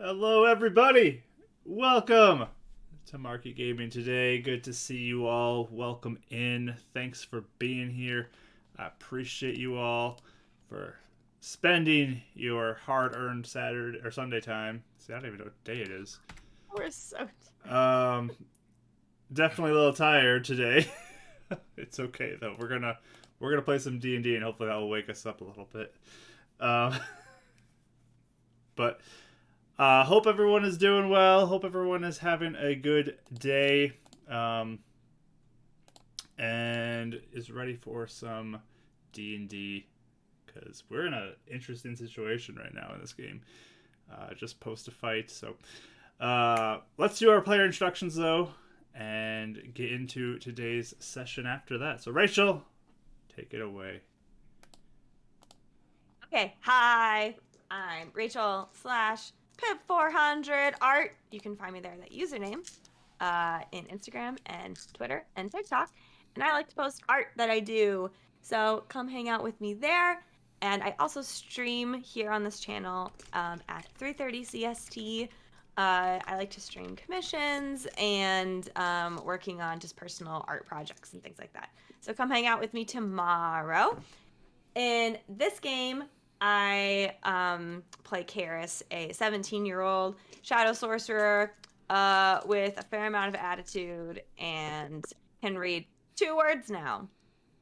Hello, everybody. Welcome to Market Gaming today. Good to see you all. Welcome in. Thanks for being here. I appreciate you all for spending your hard-earned Saturday or Sunday time. See, I don't even know what day it is. We're so Um, definitely a little tired today. It's okay though. We're gonna play some D&D and hopefully that will wake us up a little bit. Um, but. Hope everyone is doing well. Hope everyone is having a good day. And is ready for some D&D. Because we're in an interesting situation right now in this game. Just post a fight. So let's do our player instructions, though. And get into today's session after that. So, Rachel, take it away. okay. Hi, I'm Rachel /Pip400 Art. You can find me there, that username, in Instagram and Twitter and TikTok. And I like to post art that I do. So come hang out with me there. And I also stream here on this channel at 3:30 CST. I like to stream commissions and working on just personal art projects and things like that. So come hang out with me tomorrow. In this game, I play Karis, a 17-year-old shadow sorcerer with a fair amount of attitude and can read 2 words now.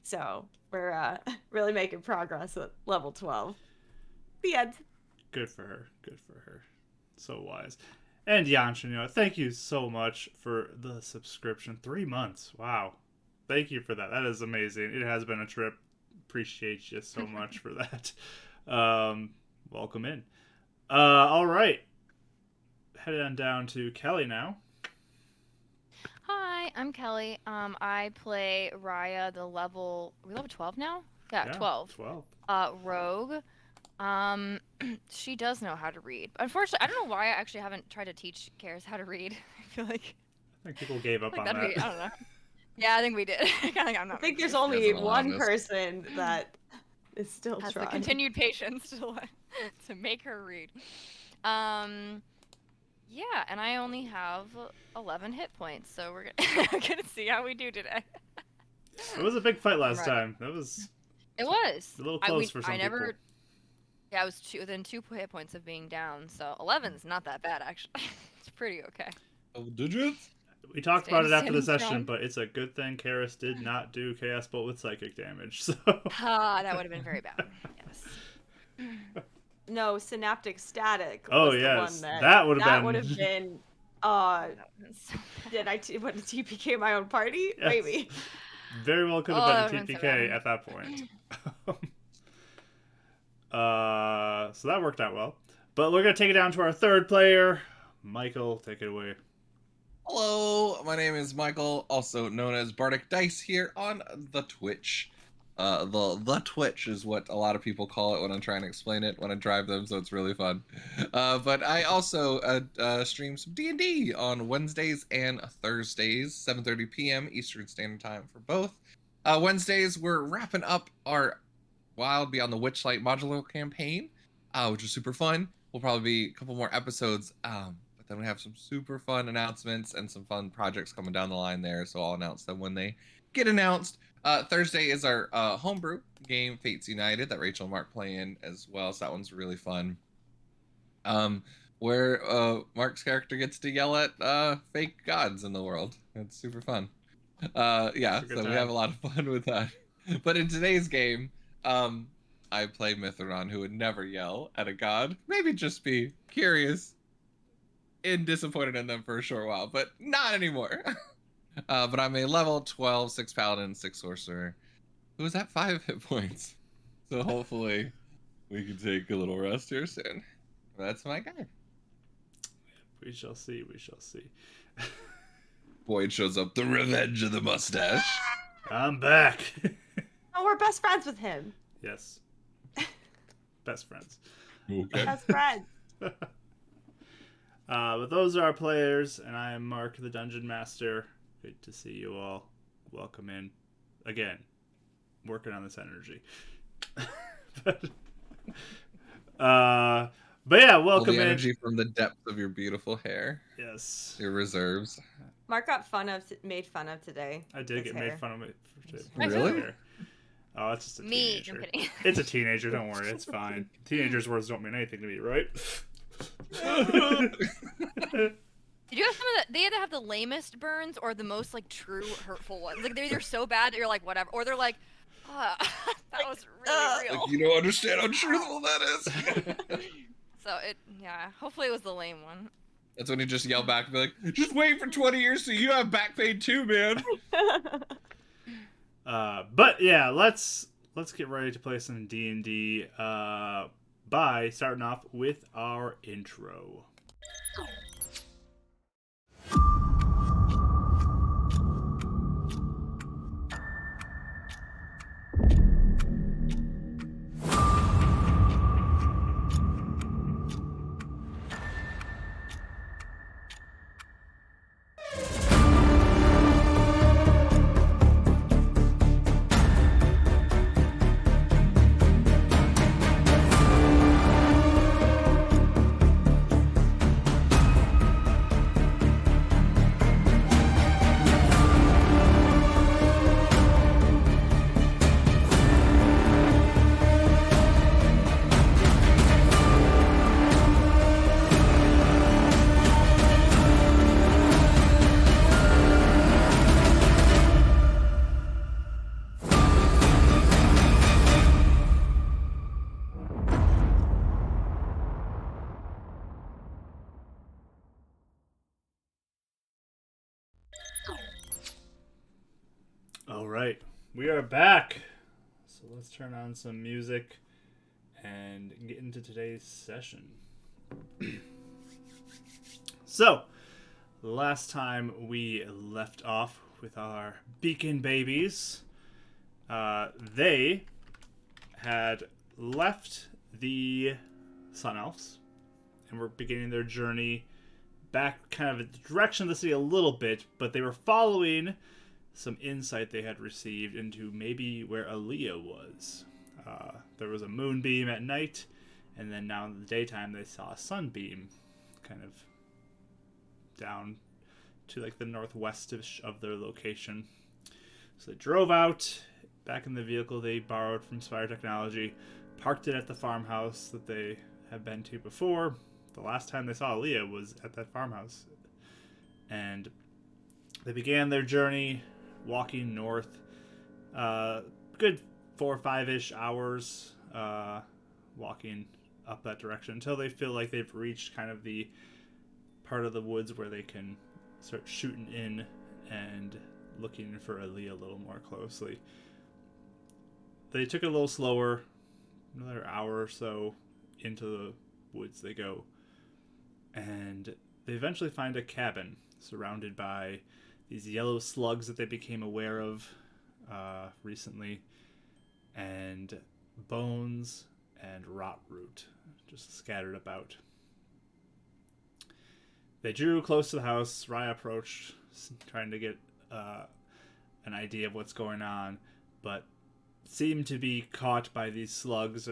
So we're really making progress at level 12. The end. Good for her. Good for her. So wise. And Yanshin, thank you so much for the subscription. 3 months. Wow. Thank you for that. That is amazing. It has been a trip. Appreciate you so much for that. Welcome in. All right. Headed on down to Kelly now. Hi, I'm Kelly. I play Raya, the level... Are we level 12 now? Yeah, 12. 12. Rogue. She does know how to read. Unfortunately, I don't know why I actually haven't tried to teach Karis how to read. I feel like... I think people gave up on that. I don't know. Yeah, I think we did. I think there's only one person that is still has trying. the continued patience to make her read. Yeah, and I only have 11 hit points, so we're gonna see how we do today. It was a big fight last time. It was a little close for some people. Yeah, I was within 2 hit points of being down, so 11's not that bad, actually. It's pretty okay. Double digits? We talked about it after the session, but it's a good thing Karis did not do Chaos Bolt with psychic damage. So that would have been very bad. Yes. No, synaptic static. Oh was yes, the one that would have been. Did I want to TPK my own party? Yes. Maybe. Very well could have been a TPK at that point. So that worked out well. But we're gonna take it down to our third player, Michael. Take it away. Hello, my name is Michael, also known as Bardic Dice here on the Twitch. The Twitch is what a lot of people call it when I'm trying to explain it when I drive them, so it's really fun. But I also stream some D&D on Wednesdays and Thursdays, 7:30 p.m. Eastern Standard Time for both. Wednesdays, we're wrapping up our Wild Beyond the Witchlight modular campaign, which is super fun. We'll probably be a couple more episodes, but then we have some super fun announcements and some fun projects coming down the line there, so I'll announce them when they get announced. Thursday is our homebrew game, Fates United, that Rachel and Mark play in as well, so that one's really fun. Where Mark's character gets to yell at fake gods in the world. It's super fun. Yeah, so we have a lot of fun with that. But in today's game, I play Mithron, who would never yell at a god. Maybe just be curious and disappointed in them for a short while, but not anymore. But I'm a level 12, 6 paladin, 6 sorcerer. Who is at 5 hit points. So hopefully we can take a little rest here soon. That's my guy. We shall see, we shall see. Boyd shows up, the revenge of the mustache. I'm back. Oh, we're best friends with him. Yes. Best friends. Okay. Best friends. But those are our players, and I am Mark, the Dungeon Master. Good to see you all. Welcome in. Again, working on this energy. But yeah, All welcome the in. energy from the depths of your beautiful hair, Yes, your reserves. Mark got made fun of today. I did his get hair. made fun of it for By Really? who? hair. Oh, it's just a Me. teenager. I'm kidding. It's a teenager. Don't worry, it's fine. Teenagers' words don't mean anything to me, right? Did you have some of the? They either have the lamest burns or the most like true hurtful ones. Like they're either so bad that you're like whatever, or they're like, that was really real. Like, you don't understand how truthful that is. So yeah. Hopefully it was the lame one. That's when you just yell back and be like, just wait for 20 years so you have back pain too, man. But yeah, let's get ready to play some D&D by starting off with our intro. All right, we are back. So let's turn on some music and get into today's session. So, last time we left off with our beacon babies, they had left the Sun Elves and were beginning their journey back kind of in the direction of the city a little bit, but they were following some insight they had received into maybe where Aleah was. There was a moonbeam at night, and then now in the daytime they saw a sunbeam kind of down to like the northwest of their location. So they drove out, back in the vehicle they borrowed from Spire Technology, parked it at the farmhouse that they had been to before. The last time they saw Aleah was at that farmhouse. And they began their journey walking north, good 4 or 5-ish hours walking up that direction until they feel like they've reached kind of the part of the woods where they can start shooting in and looking for Aleah a little more closely. They took it a little slower, another hour or so into the woods they go, and they eventually find a cabin surrounded by these yellow slugs that they became aware of recently, and bones and rot root just scattered about. They drew close to the house. Raya approached, trying to get an idea of what's going on, but seemed to be caught by these slugs.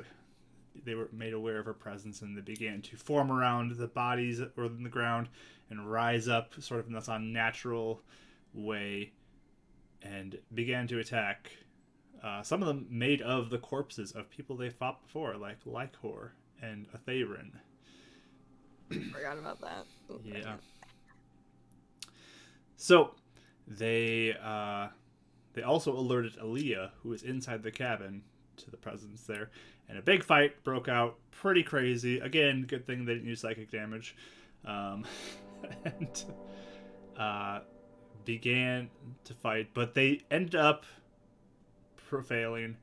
They were made aware of her presence, and they began to form around the bodies that were in the ground and rise up sort of in this unnatural way and began to attack. Some of them made of the corpses of people they fought before, like Lycor and Atherin. Forgot about that. Ooh, Yeah. So they also alerted Aleah, who was inside the cabin, to the presence there, and a big fight broke out. Pretty crazy. Again, good thing they didn't use psychic damage. And began to fight, but they ended up prevailing,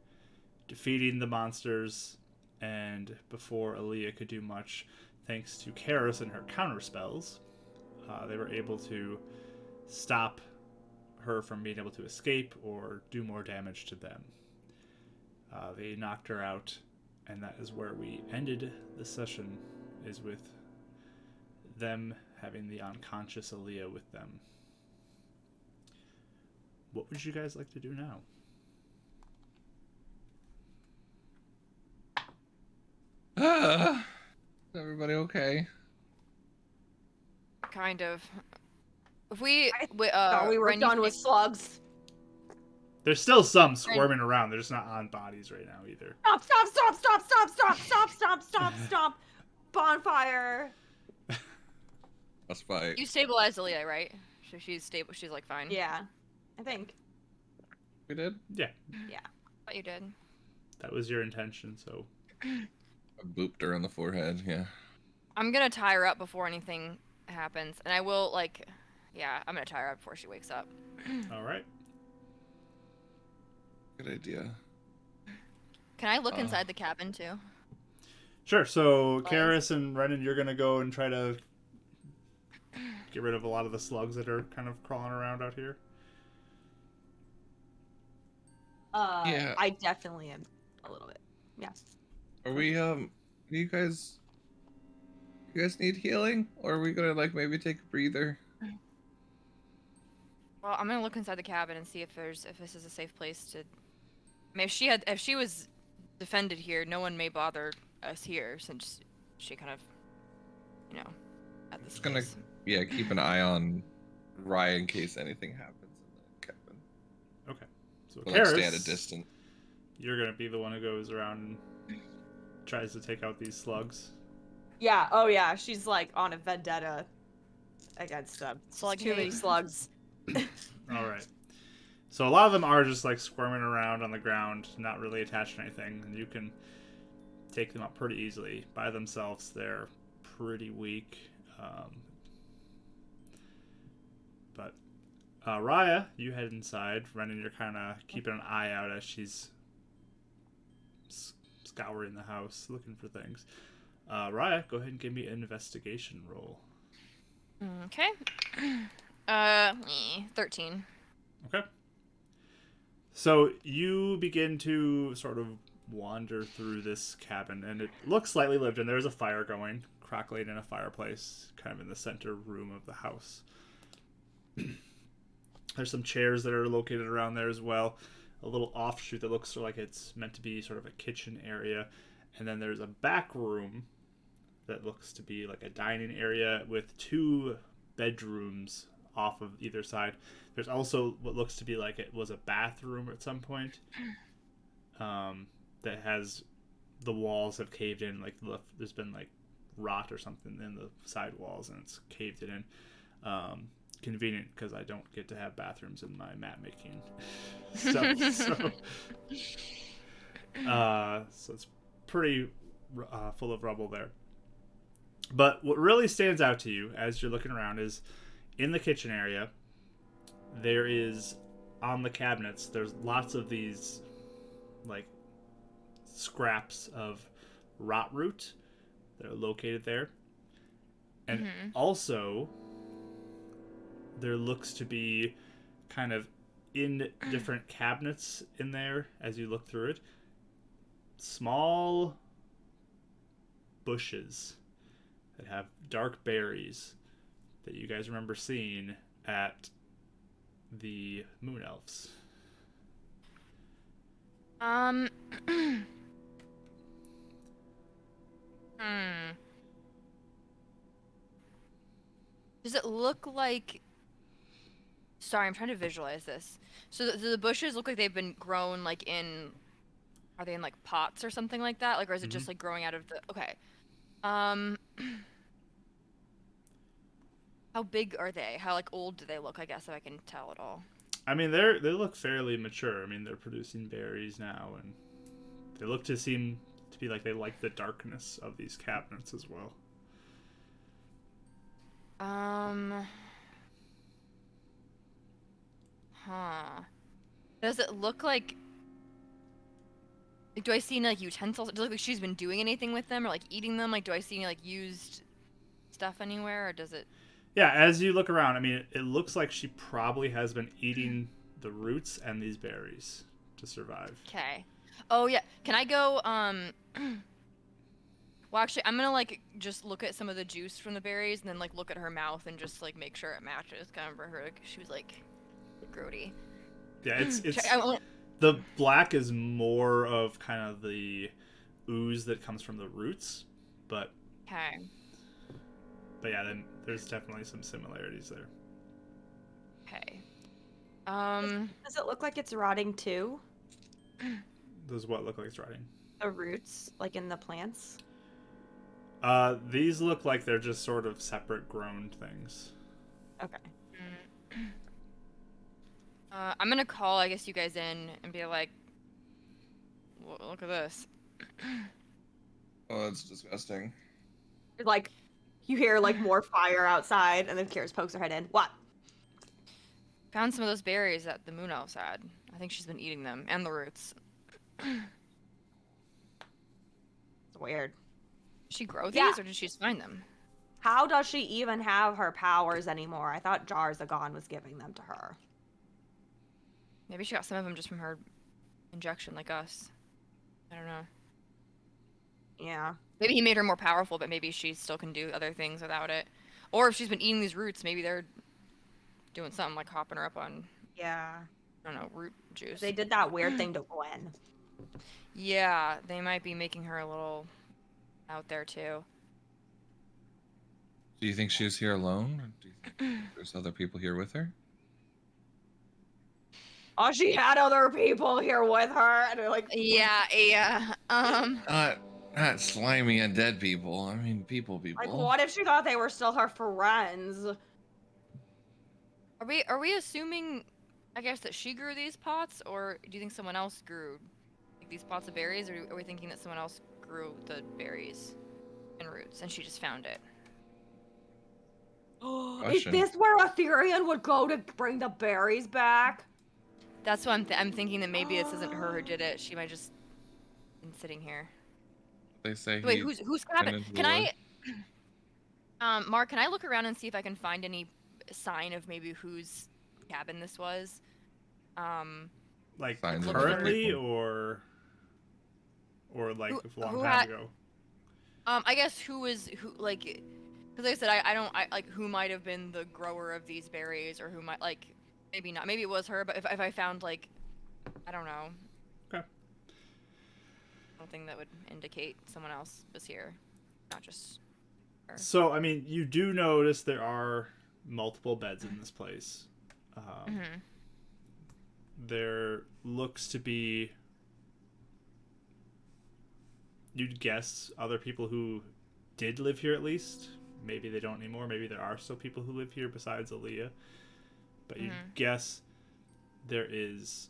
defeating the monsters, and before Aleah could do much, thanks to Karis and her counterspells, they were able to stop her from being able to escape or do more damage to them. They knocked her out, and that is where we ended the session, is with them having the unconscious Aleah with them. What would you guys like to do now? everybody okay? Kind of. If we, I we thought we were Ren, you done with say- slugs. There's still some squirming around. They're just not on bodies right now either. Stop, stop, stop, stop, stop, stop, stop, stop, stop, stop. Bonfire. Let's fight. You stabilized Aleah, right? So she's stable. She's like fine. Yeah, I think. We did? Yeah, Thought you did. that was your intention. So I booped her on the forehead, yeah. I'm gonna tie her up before anything happens, and I will like, yeah, I'm gonna tie her up before she wakes up. all right. Good idea. Can I look inside the cabin too? Sure. So Karis and Renan, you're gonna go and try to get rid of a lot of the slugs that are kind of crawling around out here. Yeah. I definitely am a little bit. Yeah. Are we, do you guys need healing? Or are we gonna, like, maybe take a breather? Well, I'm gonna look inside the cabin and see if this is a safe place to. I mean, if she was defended here, no one may bother us here since she kind of, at this Just gonna, place. yeah, keep an eye on Rye in case anything happens in the cabin. Okay. So We'll, like, stay at a Karis, distance. you're gonna be the one who goes around and tries to take out these slugs. Yeah. Oh yeah. She's like on a vendetta against them. Slug Too many hate. slugs. All right. So a lot of them are just like squirming around on the ground, not really attached to anything, and you can take them up pretty easily. By themselves, they're pretty weak. But Raya, you head inside. Renan, you're kind of keeping an eye out as she's scouring the house, looking for things. Raya, go ahead and give me an investigation roll. Okay. 13. Okay. So you begin to sort of wander through this cabin, and it looks slightly lived in. There's a fire going, crackling in a fireplace, kind of in the center room of the house. There's some chairs that are located around there as well. A little offshoot that looks like it's meant to be sort of a kitchen area. And then there's a back room that looks to be like a dining area with 2 bedrooms off of either side. There's also what looks to be like it was a bathroom at some point that has the walls have caved in, like there's been like rot or something in the side walls and it's caved it in. Convenient because I don't get to have bathrooms in my mat making stuff. So it's pretty full of rubble there. But what really stands out to you as you're looking around is in the kitchen area, there is on the cabinets, there's lots of these like scraps of rot root that are located there. And also, there looks to be kind of in different cabinets in there as you look through it, small bushes that have dark berries that you guys remember seeing at the Moon Elves. Does it look like... Sorry, I'm trying to visualize this. So the bushes look like they've been grown like in... Are they in like pots or something like that? Like, or is it just like growing out of the... Okay. How big are they? How like old do they look? I guess if I can tell at all. I mean, they look fairly mature. I mean, they're producing berries now, and they look to seem to be like they like the darkness of these cabinets as well. Does it look like do I see any, like utensils? Does it look like she's been doing anything with them or like eating them? Like, do I see any like used stuff anywhere, or does it? Yeah, as you look around, I mean, it looks like she probably has been eating the roots and these berries to survive. Okay. Oh yeah. Can I go? Well, actually, I'm gonna like just look at some of the juice from the berries and then like look at her mouth and just like make sure it matches. Kind of for her, like, she was like grody. Yeah, it's the black is more of kind of the ooze that comes from the roots, but Okay. But yeah, then there's definitely some similarities there. Okay. Does it look like it's rotting too? Does what look like it's rotting? The roots, like in the plants? These look like they're just sort of separate grown things. Okay. I'm gonna call, I guess, you guys in and be like, look at this. Oh, that's disgusting. Like, you hear like more fire outside, and then Kira's pokes her head in. What? Found some of those berries that the moon elves had. I think she's been eating them, and the roots. It's weird. Did she grow these, Yeah. or did she just find them? How does she even have her powers anymore? I thought Jarzagon was giving them to her. Maybe she got some of them just from her injection, like us. I don't know. Yeah. Maybe he made her more powerful, but maybe she still can do other things without it. Or if she's been eating these roots, maybe they're doing something like hopping her up on, Yeah. I don't know, root juice. They did that weird thing to Gwen. Yeah, they might be making her a little out there too. Do you think she was here alone, or do you think there's other people here with her? Oh, she had other people here with her, and they're like, Yeah. Not slimy undead people. I mean, people. like, what if she thought they were still her friends? Are we assuming, I guess, that she grew these pots, or do you think someone else grew like, these pots of berries, or are we thinking that someone else grew the berries and roots and she just found it? Is Question. this where Ethereum would go to bring the berries back? That's what I'm thinking, that maybe this isn't her who did it. She might just been sitting here. They say. Wait, he who's went cabin? into the Can I, woods. Mark? Can I look around and see if I can find any sign of maybe whose cabin this was? Like Signs of currently, people. or like a long who time had- ago. I guess who like, because like I said, I like who might have been the grower of these berries, or who might like, maybe not, maybe it was her, but if I found like, I don't know. Okay. Something that would indicate someone else was here, not just her. So I mean, you do notice there are multiple beds in this place. There looks to be, you'd guess, other people who did live here at least. Maybe they don't anymore. Maybe there are still people who live here besides Aleah. But you'd guess there is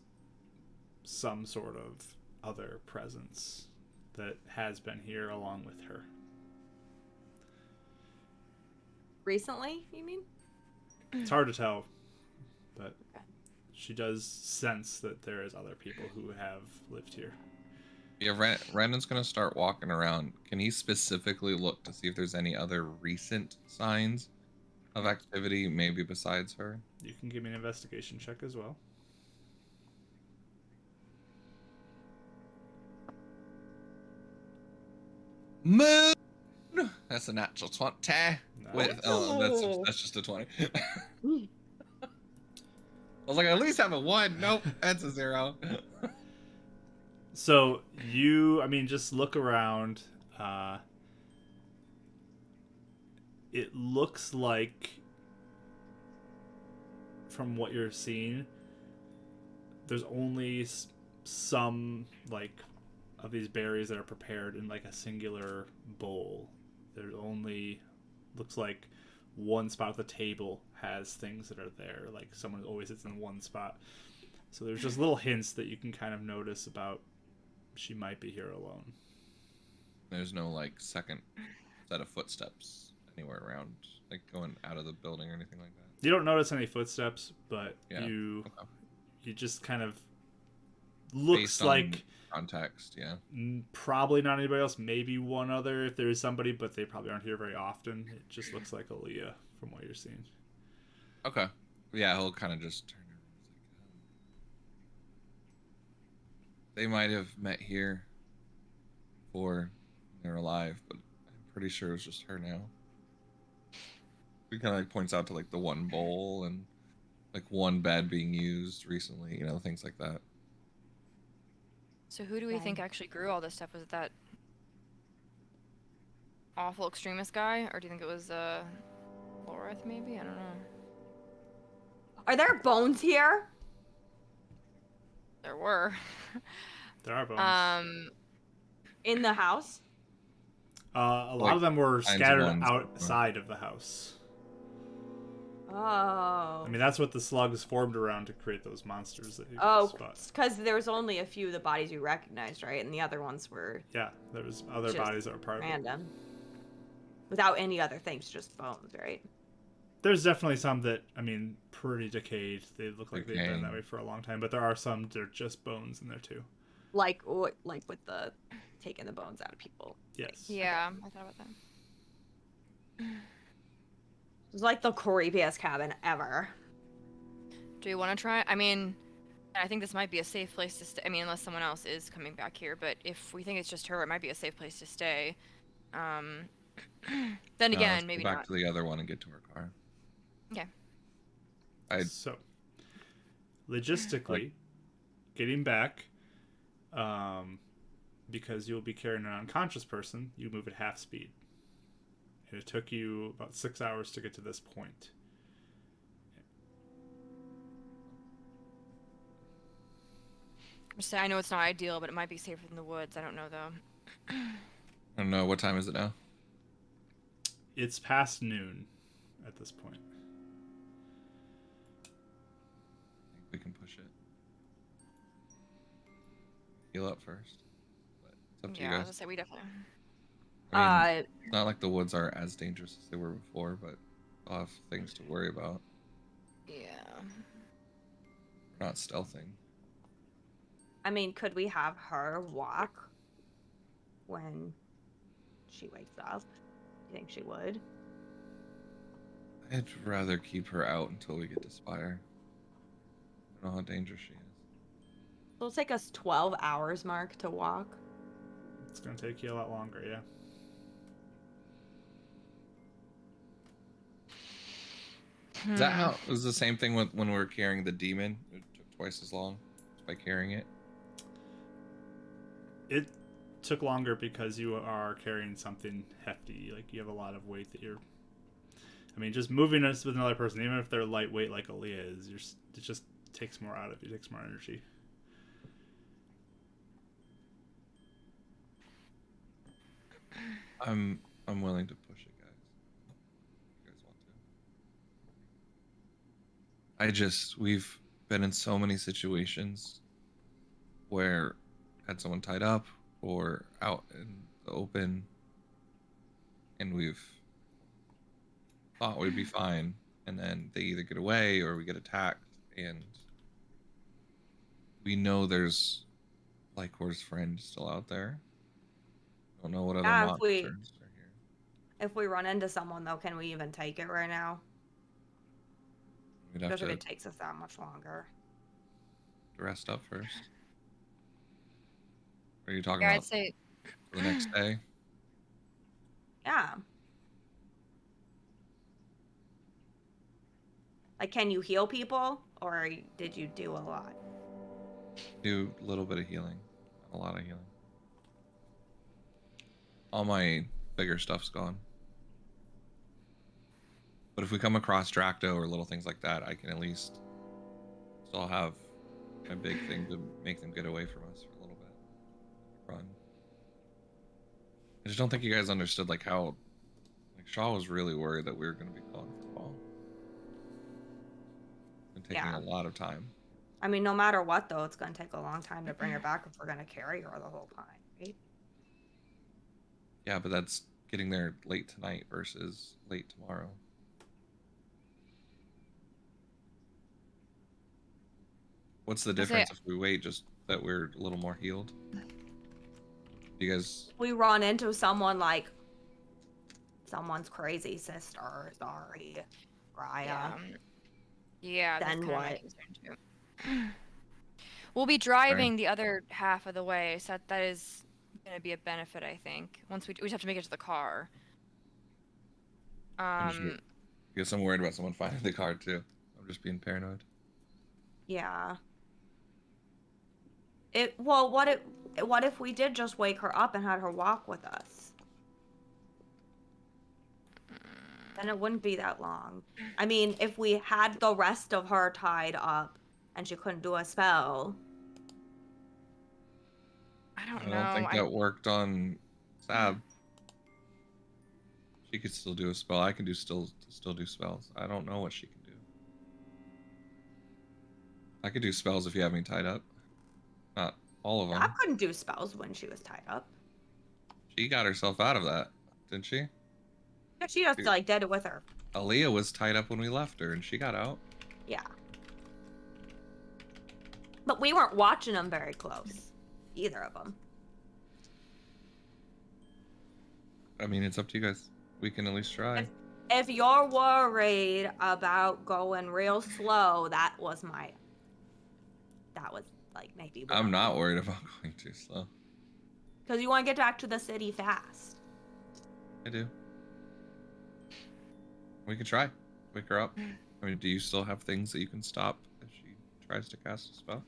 some sort of other presence that has been here along with her. Recently, you mean? It's hard to tell, but she does sense that there is other people who have lived here. Yeah, Brandon's gonna start walking around. Can he specifically look to see if there's any other recent signs of activity, maybe besides her? You can give me an investigation check as well. Moon. That's a natural 20. No. With that's just a 20. I was like, at least have a 1. Nope, that's a 0. So you, I mean, just look around. It looks like, from what you're seeing, there's only some like of these berries that are prepared in like a singular bowl. There's only, looks like, one spot at the table has things that are there. Like someone always sits in one spot. So there's just little hints that you can kind of notice about she might be here alone. There's no like second set of footsteps anywhere around, like going out of the building or anything like that. You don't notice any footsteps, but Yeah. you Okay. you just kind of looks Based on like context, yeah. probably not anybody else. Maybe one other if there is somebody, but they probably aren't here very often. It just looks like Aleah from what you're seeing. Okay. Yeah, he'll kind of just turn around. They might have met here before they were alive, but I'm pretty sure it was just her now. He kind of like points out to like the one bowl and like one bed being used recently, you know, things like that. So who do we think actually grew all this stuff? Was it that awful extremist guy, or do you think it was Loreth maybe? I don't know. Are there bones here? There were. There are bones. In the house? A lot Like, of them were kinds of scattered ones. outside of the house. Oh. I mean, that's what the slugs formed around to create those monsters that you Oh, spot. because there was only a few of the bodies you recognized, right? And the other ones were Yeah, there was other just bodies that were part of it. random. Without any other things, just bones, right? There's definitely some that, I mean, pretty decayed. They look like they've been Decaying. that way for a long time, but there are some that are just bones in there too. Like with the taking the bones out of people. Yes. Yeah, I thought about that. It's like the creepiest cabin ever. Do you want to try? I mean, I think this might be a safe place to stay. I mean, unless someone else is coming back here, but if we think it's just her, it might be a safe place to stay. Then Let's again, go maybe back not. to the other one and get to her car. Okay. So, logistically, getting back, because you'll be carrying an unconscious person, you move at half speed. And it took you about 6 hours to get to this point. I know it's not ideal, but it might be safer than the woods. I don't know though. I don't know. What time is it now? It's past noon at this point. I think we can push it. Heal up first. But it's up to you Yeah, I was guys. gonna say we definitely. I mean, it's not like the woods are as dangerous as they were before, but I'll have things to worry about. Yeah. We're not stealthing. I mean, could we have her walk when she wakes up? Do you think she would? I'd rather keep her out until we get to Spire. I don't know how dangerous she is. It'll take us 12 hours, Mark, to walk. It's going to take you a lot longer, yeah. Is that how? It was the same thing with when we were carrying the demon? It took twice as long just by carrying it. It took longer because you are carrying something hefty. Like, you have a lot of weight that you're... I mean, just moving us with another person, even if they're lightweight like Aleah is, it just takes more out of you, it takes more energy. I'm willing to push it, guys. If you guys want to. We've been in so many situations where had someone tied up or out in the open, and we've thought we'd be fine, and then they either get away or we get attacked, and we know there's Lycor's friend still out there. Don't know what other Yeah, monsters are here. if we run into someone, though, can we even take it right now? We'd have Especially to if it takes us that much longer. rest up first. What are you talking Yeah, I'd about? say. For the next day? Yeah. Like, can you heal people? Or did you do a lot? Do a little bit of healing. A lot of healing. All my bigger stuff's gone. But if we come across Dracto or little things like that, I can at least still have a big thing to make them get away from us for a little bit. Run. I just don't think you guys understood like how Shaw was really worried that we were going to be calling for Paul. It's been taking Yeah. a lot of time. I mean, no matter what, though, it's going to take a long time to bring her back if we're going to carry her the whole time, right? Yeah, but that's getting there late tonight versus late tomorrow. What's the difference if we wait just that we're a little more healed? You guys... We run into someone like someone's crazy sister, sorry, Raya. Yeah, that's Then kind of my what? concern too. We'll be driving the other half of the way, so that is going to be a benefit, I think. Once we just have to make it to the car. I guess I'm worried about someone finding the car too. I'm just being paranoid. Yeah. What if we did just wake her up and had her walk with us? then it wouldn't be that long. I mean, if we had the rest of her tied up and she couldn't do a spell. I don't I know. don't think that worked on Sab. She could still do a spell. I can still do spells. I don't know what she can do. I could do spells if you have me tied up. Not all of them. I couldn't do spells when she was tied up. She got herself out of that, didn't she? Yeah, she just like did it with her. Aleah was tied up when we left her, and she got out. Yeah. But we weren't watching them very close. Either of them. I mean, it's up to you guys. We can at least try. If you're worried about going real slow, that was like maybe. I'm not worried about going too slow. Because you want to get back to the city fast. I do. We can try. Wake her up. I mean, do you still have things that you can stop if she tries to cast a spell?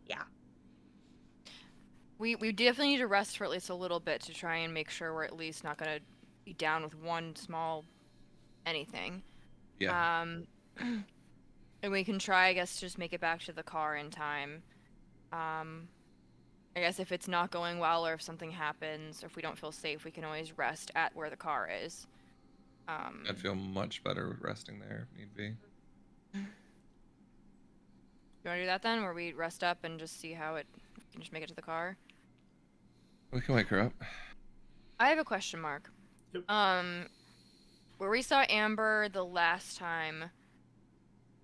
Yeah. We definitely need to rest for at least a little bit to try and make sure we're at least not gonna be down with one small anything. Yeah. And we can try, I guess, just make it back to the car in time. I guess if it's not going well or if something happens or if we don't feel safe, we can always rest at where the car is. I'd feel much better with resting there if need be. You want to do that then, where we rest up and just see how we can just make it to the car? We can wake her up. I have a question mark. Yep. Where we saw Amber the last time,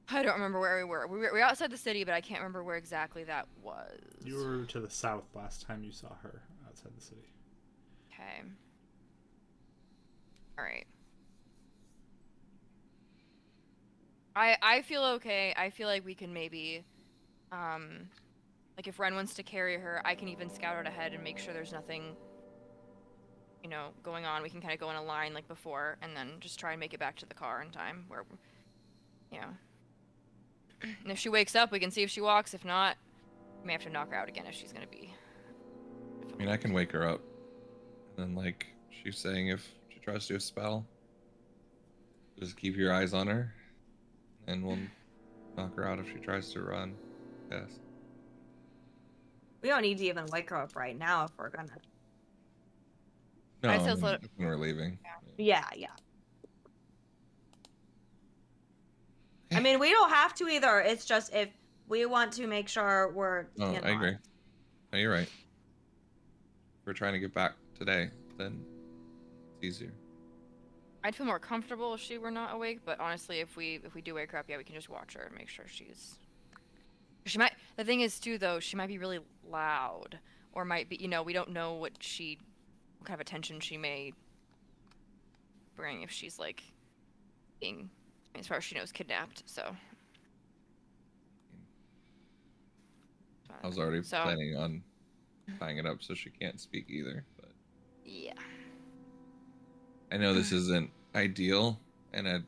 I don't remember where we were. We were outside the city, but I can't remember where exactly that was. You were to the south last time you saw her outside the city. Okay. All right. I feel okay. I feel like we can maybe, like if Ren wants to carry her, I can even scout out ahead and make sure there's nothing, going on. We can kind of go in a line like before, and then just try and make it back to the car in time. And if she wakes up, we can see if she walks. If not, we may have to knock her out again if she's gonna be. I mean, I can wake her up. And then, like she's saying, if she tries to do a spell, just keep your eyes on her. And we'll knock her out if she tries to run. Yes. We don't need to even wake her up right now if we're gonna. No, I still thought- when we're leaving. Yeah. I mean, we don't have to either. It's just if we want to make sure we're. No, I agree. No, you're right. If we're trying to get back today, then it's easier. I'd feel more comfortable if she were not awake, but honestly, if we do wake her up, yeah, we can just watch her and make sure she's. She might. The thing is, too, though, she might be really loud, or might be. We don't know what kind of attention she may bring if she's like being, as far as she knows, kidnapped. So. I was already planning on tying it up so she can't speak either, but. Yeah. I know this isn't ideal, and I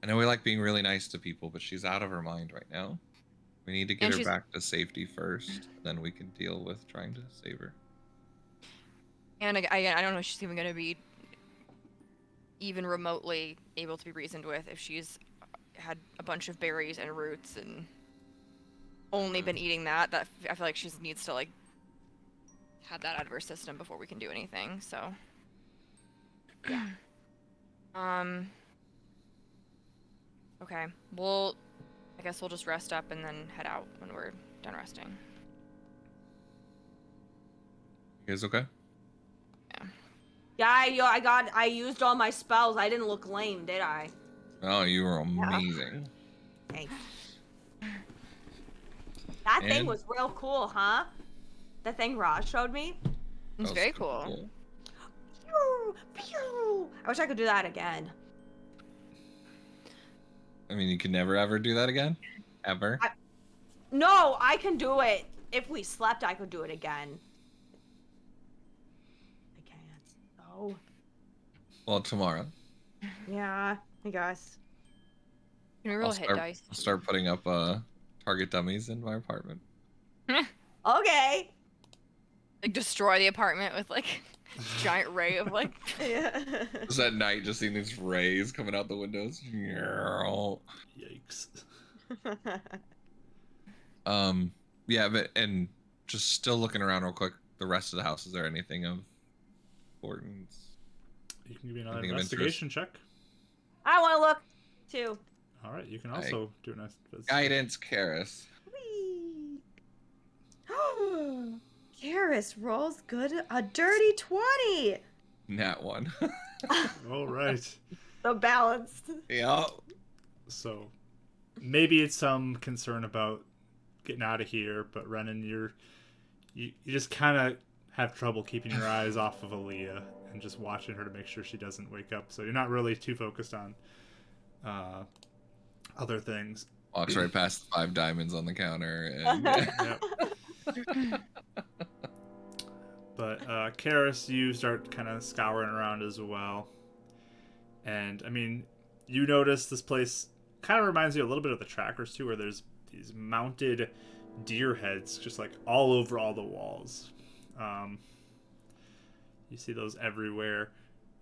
know we like being really nice to people, but she's out of her mind right now. We need to get her back to safety first, then we can deal with trying to save her. And I don't know if she's even going to be even remotely able to be reasoned with if she's had a bunch of berries and roots and only been eating that. I feel like she needs to like have that out of her system before we can do anything. So yeah. Okay. I guess we'll just rest up and then head out when we're done resting. You guys okay? Yeah, I used all my spells. I didn't look lame, did I? Oh, you were amazing. Thanks. That thing was real cool, huh? The thing Raj showed me. It's very cool. Pew, pew. I wish I could do that again. I mean, you can never ever do that again? Ever? No, I can do it. If we slept, I could do it again. I can't. Oh. Well, tomorrow. Yeah, I guess. Can we roll hit dice? I'll start putting up target dummies in my apartment. Okay. like destroy the apartment with like giant ray of like. Yeah. Just at night, just seeing these rays coming out the windows. Yikes. Yeah, but and just still looking around real quick. The rest of the house, is there anything of importance? You can give me another Anything of investigation check. I want to look too. All right, you can also do an investigation. Guidance, Karis. Whee! Karis rolls good. A dirty 20. Nat 1. All right. The balance. Yeah. So maybe it's some concern about getting out of here, but Renan, you just kind of have trouble keeping your eyes off of Aleah and just watching her to make sure she doesn't wake up. So you're not really too focused on other things. Walks right past 5 diamonds on the counter. And, Yep. But Karis, you start kind of scouring around as well. And, I mean, you notice this place kind of reminds you a little bit of the trackers, too, where there's these mounted deer heads just, like, all over all the walls. You see those everywhere.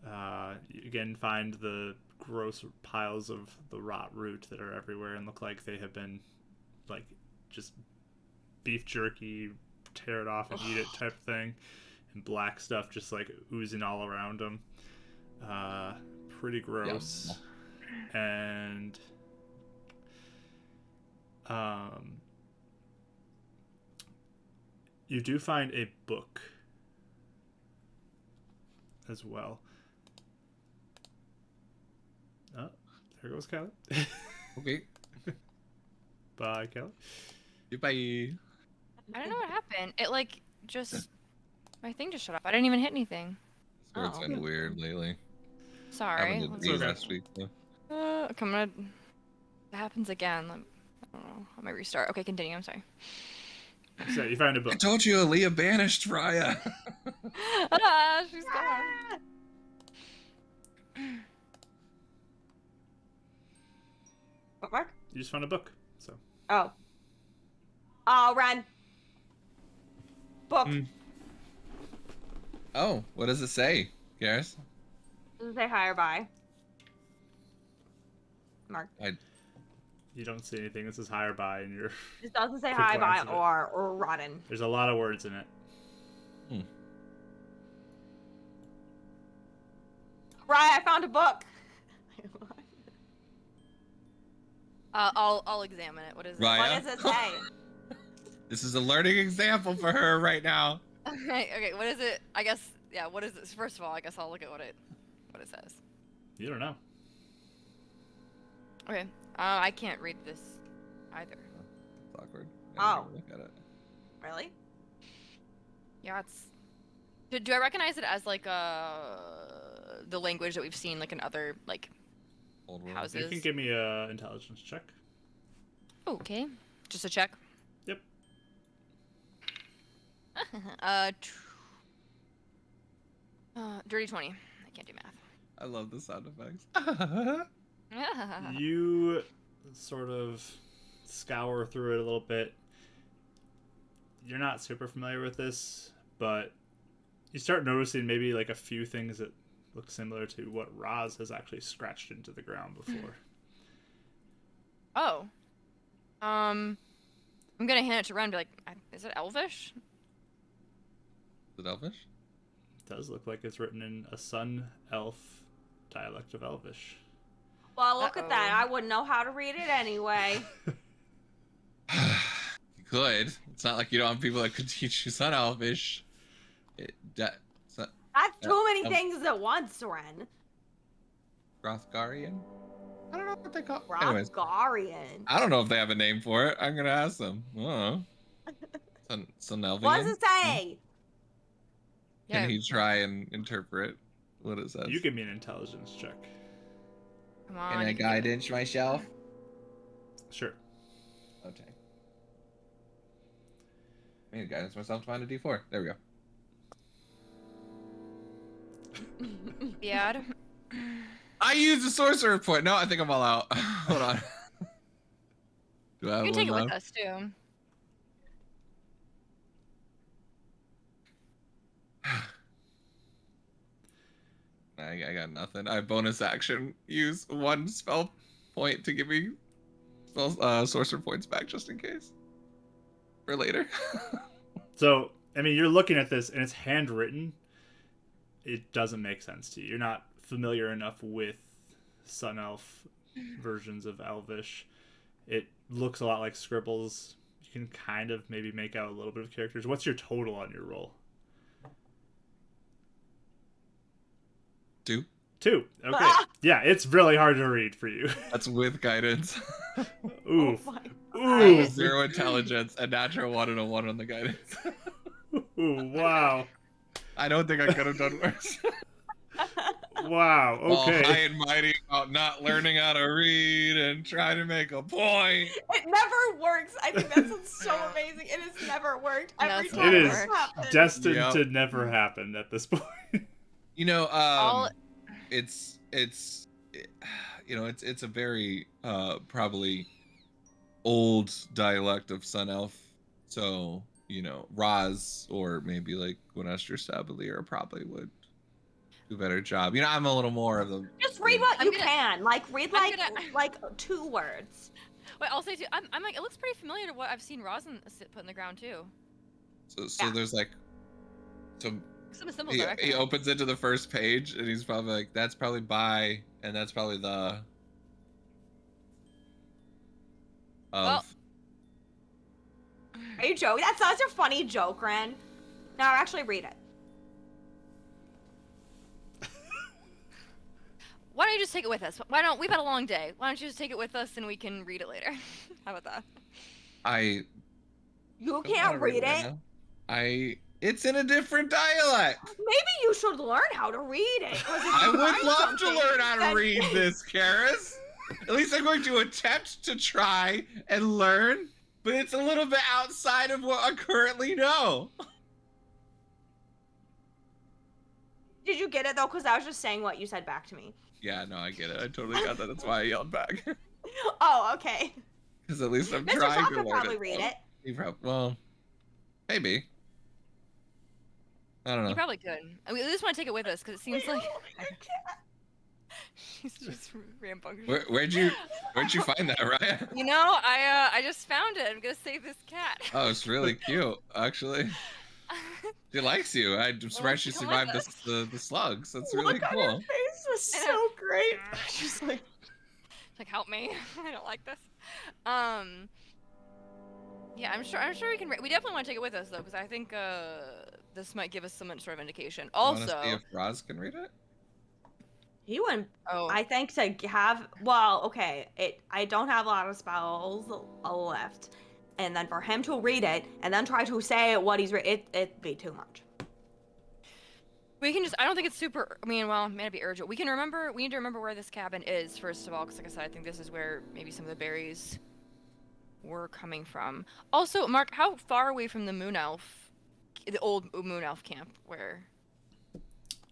You again find the gross piles of the rot root that are everywhere and look like they have been, like, just beef jerky, tear it off and eat it type of thing. And black stuff just, like, oozing all around them. Pretty gross. Yum. And you do find a book as well. Oh, there goes Kelly. Okay. Bye, Kelly. Goodbye. I don't know what happened. It like just my thing just shut off. I didn't even hit anything. It's been weird lately. Sorry. Happened to Let's- me last week. So. Come on. It happens again. Like, I don't know. I might restart. Okay, continue. I'm sorry. So you find a I book. told you Aleah banished Raya. Ah, she's gone. Bookmark? You just found a book. So Oh. Oh, run. Book. Oh, what does it say, Karis? Does it say hi or bye? Mark. you don't see anything. This is high or by, and you're It doesn't say Quick hi, bye, glance at it. or rotten. there's a lot of words in it. Right, I found a book. I'll examine it. What is it? Right. What does it say? This is a learning example for her right now. Okay, what is it? I guess, yeah, what is it? First of all, I guess I'll look at what it says. You don't know. Okay, I can't read this either. It's awkward. Oh. Look at it. Really? Yeah, it's... Do I recognize it as, like, the language that we've seen, like, in other, like, Old world. houses? You can give me a intelligence check. Okay, just a check. Yep. Dirty 20. I can't do math. I love the sound effects. You sort of scour through it a little bit. You're not super familiar with this, but you start noticing maybe like a few things that look similar to what Roz has actually scratched into the ground before. Oh. I'm gonna hand it to Ren and be like, is it Elvish? Is it Elvish? It does look like it's written in a Sun Elf dialect of Elvish. Well, look at that. I wouldn't know how to read it anyway. You could. It's not like you don't have people that could teach you Sun Elvish. That's too many Um, things at once, Ren. Rothgarian? I don't know what they call it. Anyways, Rosgarian. I don't know if they have a name for it. I'm gonna ask them. I don't know. Sun Elvian? What does it say? Can he try and interpret what it says? You give me an intelligence check. Come on. Can I you can do it. guidance myself? Sure. Okay. I need to guidance myself to find a D4. There we go. Yeah. I used a sorcerer point. No, I think I'm all out. Hold on. Do I have You can take it one with left? us too. I got nothing. I bonus action use 1 spell point to give me sorcerer points back just in case for later. So, I mean, you're looking at this and it's handwritten. It doesn't make sense to you. You're not familiar enough with Sun Elf versions of Elvish. It looks a lot like scribbles. You can kind of maybe make out a little bit of characters. What's your total on your roll? 2. 2. Okay. Ah! Yeah, it's really hard to read for you. That's with guidance. Oof. Oh my Ooh. 0 intelligence, a natural 1 and a 1 on the guidance. Ooh, wow. I don't think I could have done worse. Wow. All high Okay. and mighty about not learning how to read and trying to make a point. It never works. I think that's so amazing. It has never worked. No, Every it's time It this is happens. destined Yep. to never happen at this point. You know, All- it's you know, it's a very probably old dialect of Sun Elf. So, you know, Raz or maybe like Gwynester Sabalier probably would do a better job. You know, I'm a little more of the Just read what I'm you gonna- can. Like read I'm like 2 words. Wait, I'll say too. I'm like, it looks pretty familiar to what I've seen Rosin put in the ground too. so Yeah. there's like some Some symbols I he recognize. opens it to the first page and he's probably like, that's probably by, and that's probably the Well- Are you joking? That's such a funny joke, Ren. Now actually read it. Why don't you just take it with us? We've had a long day. Why don't you just take it with us and we can read it later? How about that? I You don't can't wanna read right it. now. It's in a different dialect. Maybe you should learn how to read it. 'cause if I you would find love to something, learn how to then- read this, Karis. At least I'm going to attempt to try and learn, but it's a little bit outside of what I currently know. Did you get it though? Because I was just saying what you said back to me. Yeah, no, I get it. I totally got that. That's why I yelled back. Oh, okay. Because at least I'm Mr. trying Talk to could learn probably it. read it. Well, maybe. I don't know. You probably could. I mean, at least want to take it with us because it seems like she's just rambunctious. Where'd you find that, Ryan? You know, I just found it. I'm gonna save this cat. Oh, it's really cute, actually. She likes you. I'm surprised she come survived with the slugs. That's really Look on cool. her face was I so know. great. She's like, Like, help me. I don't like this. Yeah, I'm sure we can. We definitely want to take it with us though, because I think this might give us some sort of indication. Wanna Also, see if Roz can read it? he wouldn't. oh, I think to have. Well, okay. I don't have a lot of spells left, and then for him to read it and then try to say what he's it'd be too much. we can just. I don't think it's super. I mean, well, it may not be urgent. We can remember. We need to remember where this cabin is first of all, because like I said, I think this is where maybe some of the berries were coming from. Also, Mark, how far away from the Moon Elf, the old Moon Elf camp, where?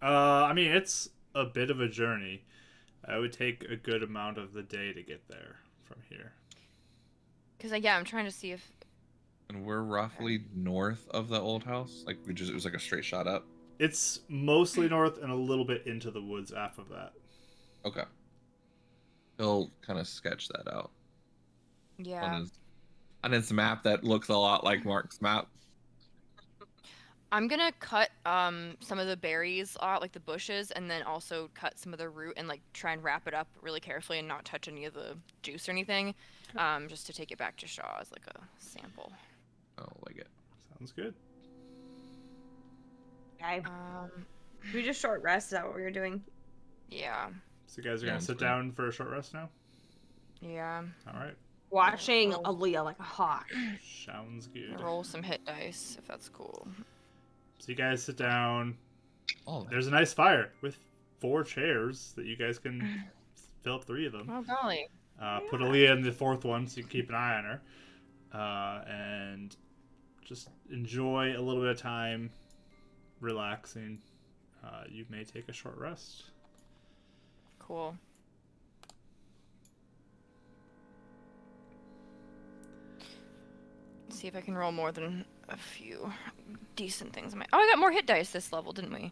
I mean, it's a bit of a journey. I would take a good amount of the day to get there from here. Because yeah, I'm trying to see if. And we're roughly north of the old house. Like it was like a straight shot up. It's mostly north and a little bit into the woods after that. Okay. He'll kind of sketch that out Yeah. on his map that looks a lot like Mark's map. I'm gonna cut some of the berries out, like the bushes, and then also cut some of the root and like try and wrap it up really carefully and not touch any of the juice or anything, just to take it back to Shaw as like a sample. Oh, like it. Sounds good. Okay. We just short rest. Is that what we were doing? Yeah, So you guys are Yeah, going to sit fine. down for a short rest now? yeah. All right. Watching Aleah like a hawk. Sounds good. Roll some hit dice if that's cool. So you guys sit down. Oh, There's a nice fire with 4 chairs that you guys can fill up 3 of them. Oh golly. Put Aleah in the 4th one so you can keep an eye on her. And just enjoy a little bit of time relaxing. You may take a short rest. Cool. See if I can roll more than a few decent things. Oh, I got more hit dice this level, didn't we?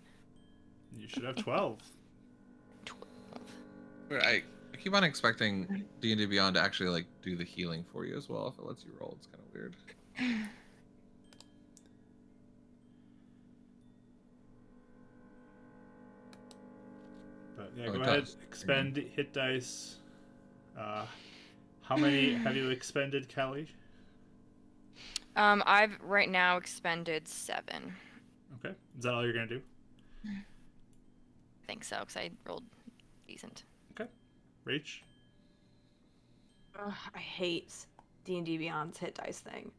You should have 12. I keep on expecting D&D Beyond to actually like do the healing for you as well. If it lets you roll, it's kind of weird. But yeah, Oh, go it ahead, does. expend hit dice. How many have you expended, Kelly? I've right now expended 7. Okay, is that all you're gonna do? I think so, because I rolled decent. Okay, Rach. Ugh, I hate D&D Beyond's hit dice thing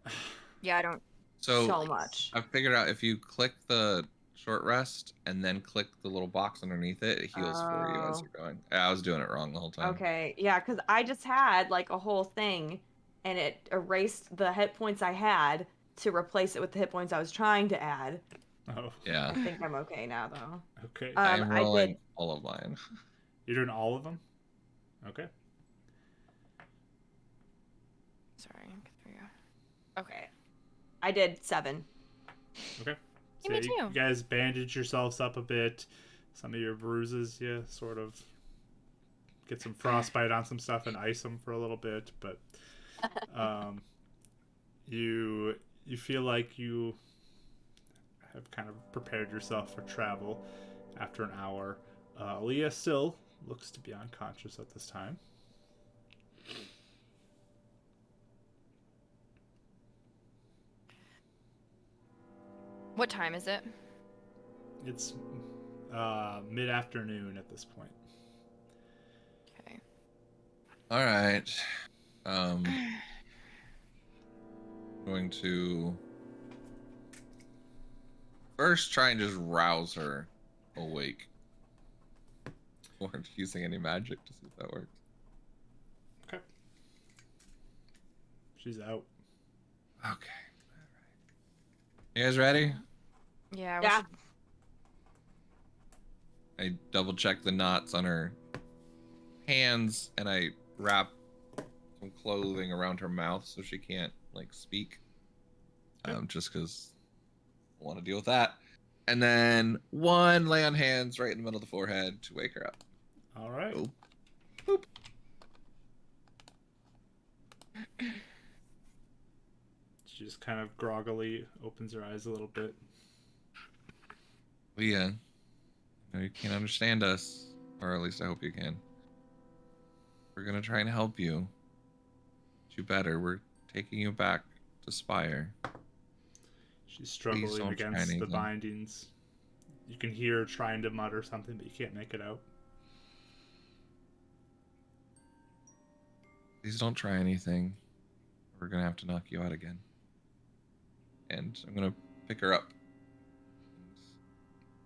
Yeah, I don't. so So much. I've figured out if you click the short rest and then click the little box underneath it, it heals for you as Oh. you're going. Yeah, I was doing it wrong the whole time. Okay, yeah, because I just had like a whole thing, and it erased the hit points I had to replace it with the hit points I was trying to add. Oh, Yeah, I think I'm okay now though. okay. I am I rolling did. all of mine. You're doing all of them? Okay. Sorry. There you Okay, I did 7. Okay. So Me yeah, you too. guys bandage yourselves up a bit. Some of your bruises, yeah, sort of get some frostbite on some stuff and ice them for a little bit, but um, you feel like you have kind of prepared yourself for travel after an hour. Aleah still looks to be unconscious at this time. What time is it? It's mid-afternoon at this point. Okay. All right. Going to first try and just rouse her awake. Weren't using any magic to see if that works. Okay. She's out. Okay. All right. You guys ready? Yeah. Yeah. I double check the knots on her hands and I wrap some clothing around her mouth so she can't like speak. Just because I want to deal with that. And then one lay on hands right in the middle of the forehead to wake her up. All right. Boop. Boop. She just kind of groggily opens her eyes a little bit. Leah, I know you can't understand us, or at least I hope you can. We're gonna try and help you. But you better. We're taking you back to Spire. She's struggling don't try against the anything. bindings. You can hear her trying to mutter something, but you can't make it out. Please don't try anything. We're gonna have to knock you out again. And I'm gonna pick her up.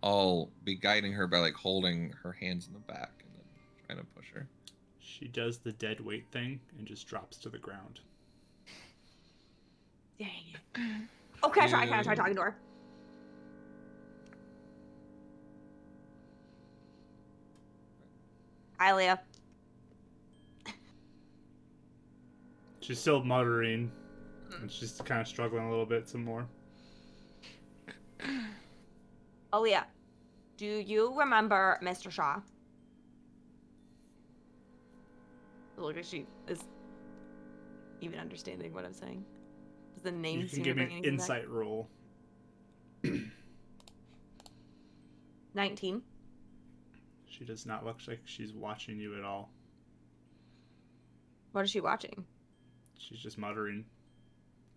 I'll be guiding her by like holding her hands in the back and then trying to push her. She does the dead weight thing and just drops to the ground. Dang it. Oh, can I try talking to her? Aleah. She's still muttering, and she's kind of struggling a little bit some more. Aleah, do you remember Mr. Shaw? Look like she is even understanding what I'm saying. Does the name You can seem give to me bring an anything back? insight roll. 19. She does not look like she's watching you at all. What is she watching? She's just muttering,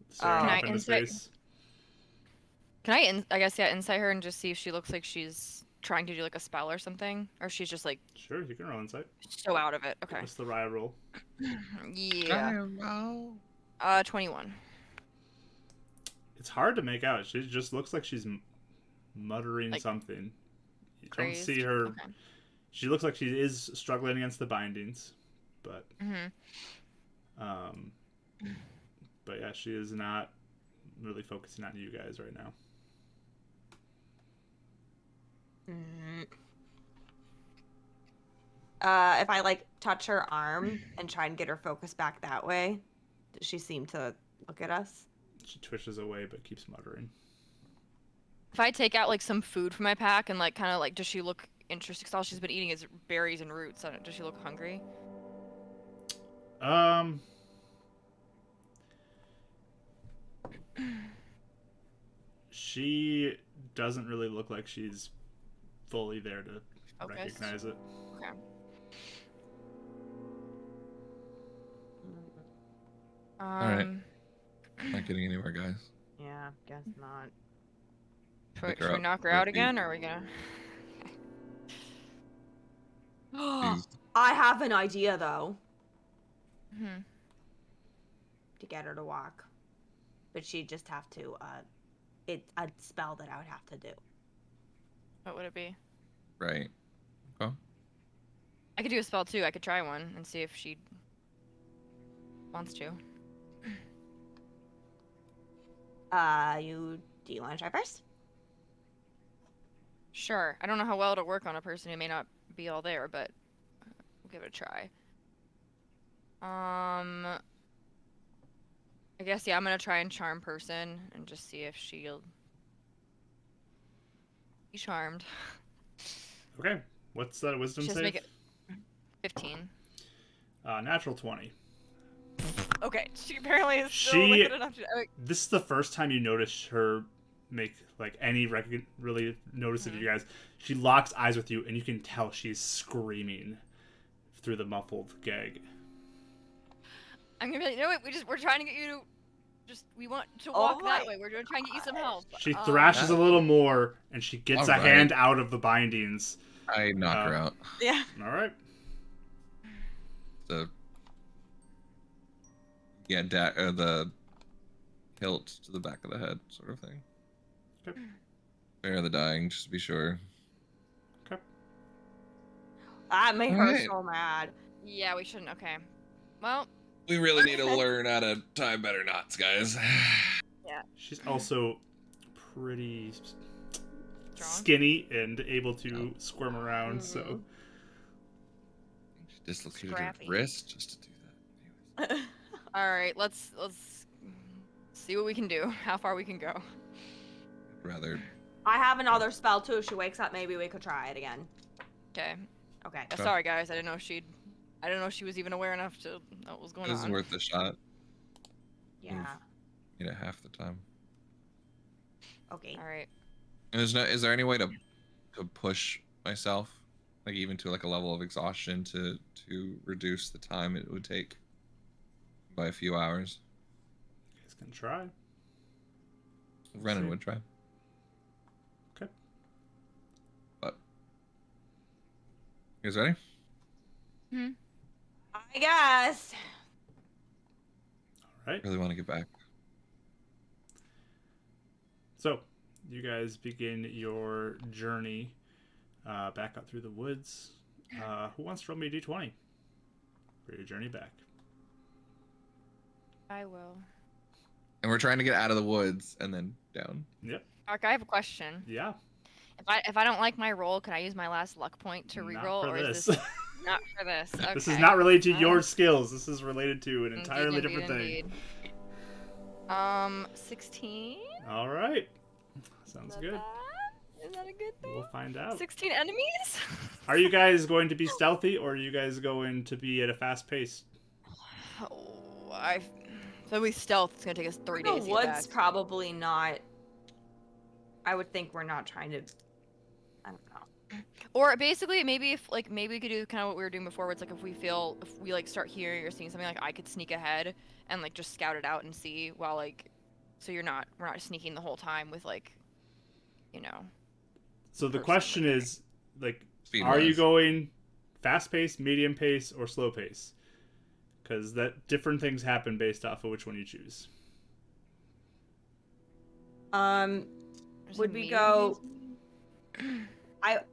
staring Can off I into insight- space. Can I guess, yeah, insight her and just see if she looks like she's trying to do like a spell or something? Or she's just like Sure, you can roll insight. so out of it. Okay. What's the Raya roll? Yeah. 21. It's hard to make out. She just looks like she's muttering Like, something. You Crazed. don't see her. Okay. She looks like she is struggling against the bindings, but but yeah, she is not really focusing on you guys right now. If I like touch her arm and try and get her focus back that way, does she seem to look at us? She twitches away but keeps muttering. If I take out like some food from my pack and like kind of like, does she look interesting. 'Cause all she's been eating is berries and roots. Does she look hungry? She doesn't really look like she's fully there to Focused? recognize it. Okay. right. Not getting anywhere, guys. Yeah, guess not. Should Pick her we up knock her with out the- again, or are we gonna? She's I have an idea though Hmm. to get her to walk, but she'd just have to. It's a spell that I would have to do. What would it be? right. Okay. I could do a spell too. I could try one and see if she wants to. Do you want to try first? Sure. I don't know how well it'll work on a person who may not be all there, but we'll give it a try. I guess, yeah, I'm gonna try and charm person and just see if she'll be charmed. Okay. What's that wisdom Just save? make it 15. Natural 20. Okay, she apparently is still She- wicked enough to. This is the first time you notice her make like any really notice of you guys. She locks eyes with you, and you can tell she's screaming through the muffled gag. I'm gonna be like, no, wait, we're trying to get you to. We want to Oh walk that my way. We're trying to get you some help. She thrashes a little more, and she gets a Alright. hand out of the bindings. I knock her out. Yeah. All right. So yeah, the hilt to the back of the head, sort of thing. Okay. Spare the dying, just to be sure. Okay. That made her Alright. so mad. Yeah, we shouldn't. Okay. Well, We really need to learn how to tie better knots, guys. She's also pretty Strong? skinny and able to squirm around. So Mhm. She dislocated Scrappy. her wrist just to do that. Anyways. all right. Let's see what we can do. How far we can go. I'd rather I have another spell too. If she wakes up, maybe we could try it again. Okay. Okay. Okay. Sorry, guys. I didn't know she was even aware enough to know what was it going was on. worth a shot. Yeah. You know, half the time. Okay. All right. And is there any way to push myself, like even to like a level of exhaustion to reduce the time it would take by a few hours? you guys can try. Renan See. would try. Okay. But you guys ready? I guess. All right. Really want to get back. So, you guys begin your journey back up through the woods. Who wants to roll me a d20 for your journey back? I will. And we're trying to get out of the woods and then down. Yep. Ark, I have a question. Yeah. If I don't like my roll, can I use my last luck point to Not reroll, for or this. is this not for this? Okay. This is not related to Oh. your skills. This is related to an Indeed, entirely indeed, different thing. indeed. 16. All right. Sounds good. Is that a good thing? We'll find out. 16 enemies? Are you guys going to be stealthy, or are you guys going to be at a fast pace? Oh, so we stealth. It's gonna take us 3 The days. to get woods back. probably not. I would think we're not trying to. I don't know. Or basically, maybe maybe we could do kind of what we were doing before, where it's like if we like start hearing or seeing something, like I could sneak ahead and like just scout it out and see while so we're not sneaking the whole time with So the Personally. question is, like, Speed are you wise. going fast pace, medium pace, or slow pace? Because that different things happen based off of which one you choose. There's Would a we medium go- pace?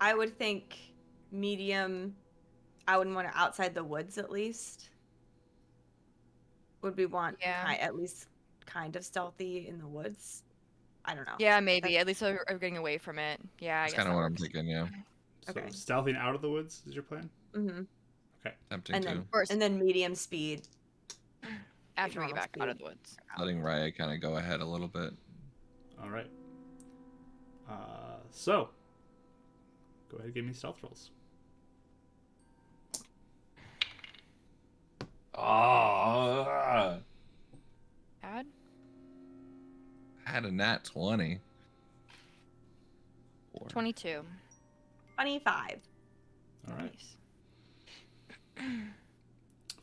I would think medium. I would want it outside the woods at least. Would we want Yeah. at least kind of stealthy in the woods? I don't know. Yeah, maybe. At least we're getting away from it. Yeah, I That's guess kind of that what I'm works. thinking, yeah. So Okay. stealthing out of the woods is your plan? Mm-hmm. Tempting And too. then course. and then medium speed. After we get normal back out of speed. the woods. Letting Raya kind of go ahead a little bit. All right. So go ahead and give me stealth rolls. Oh, Add? had a nat 20. 22. 25. All right. Nice.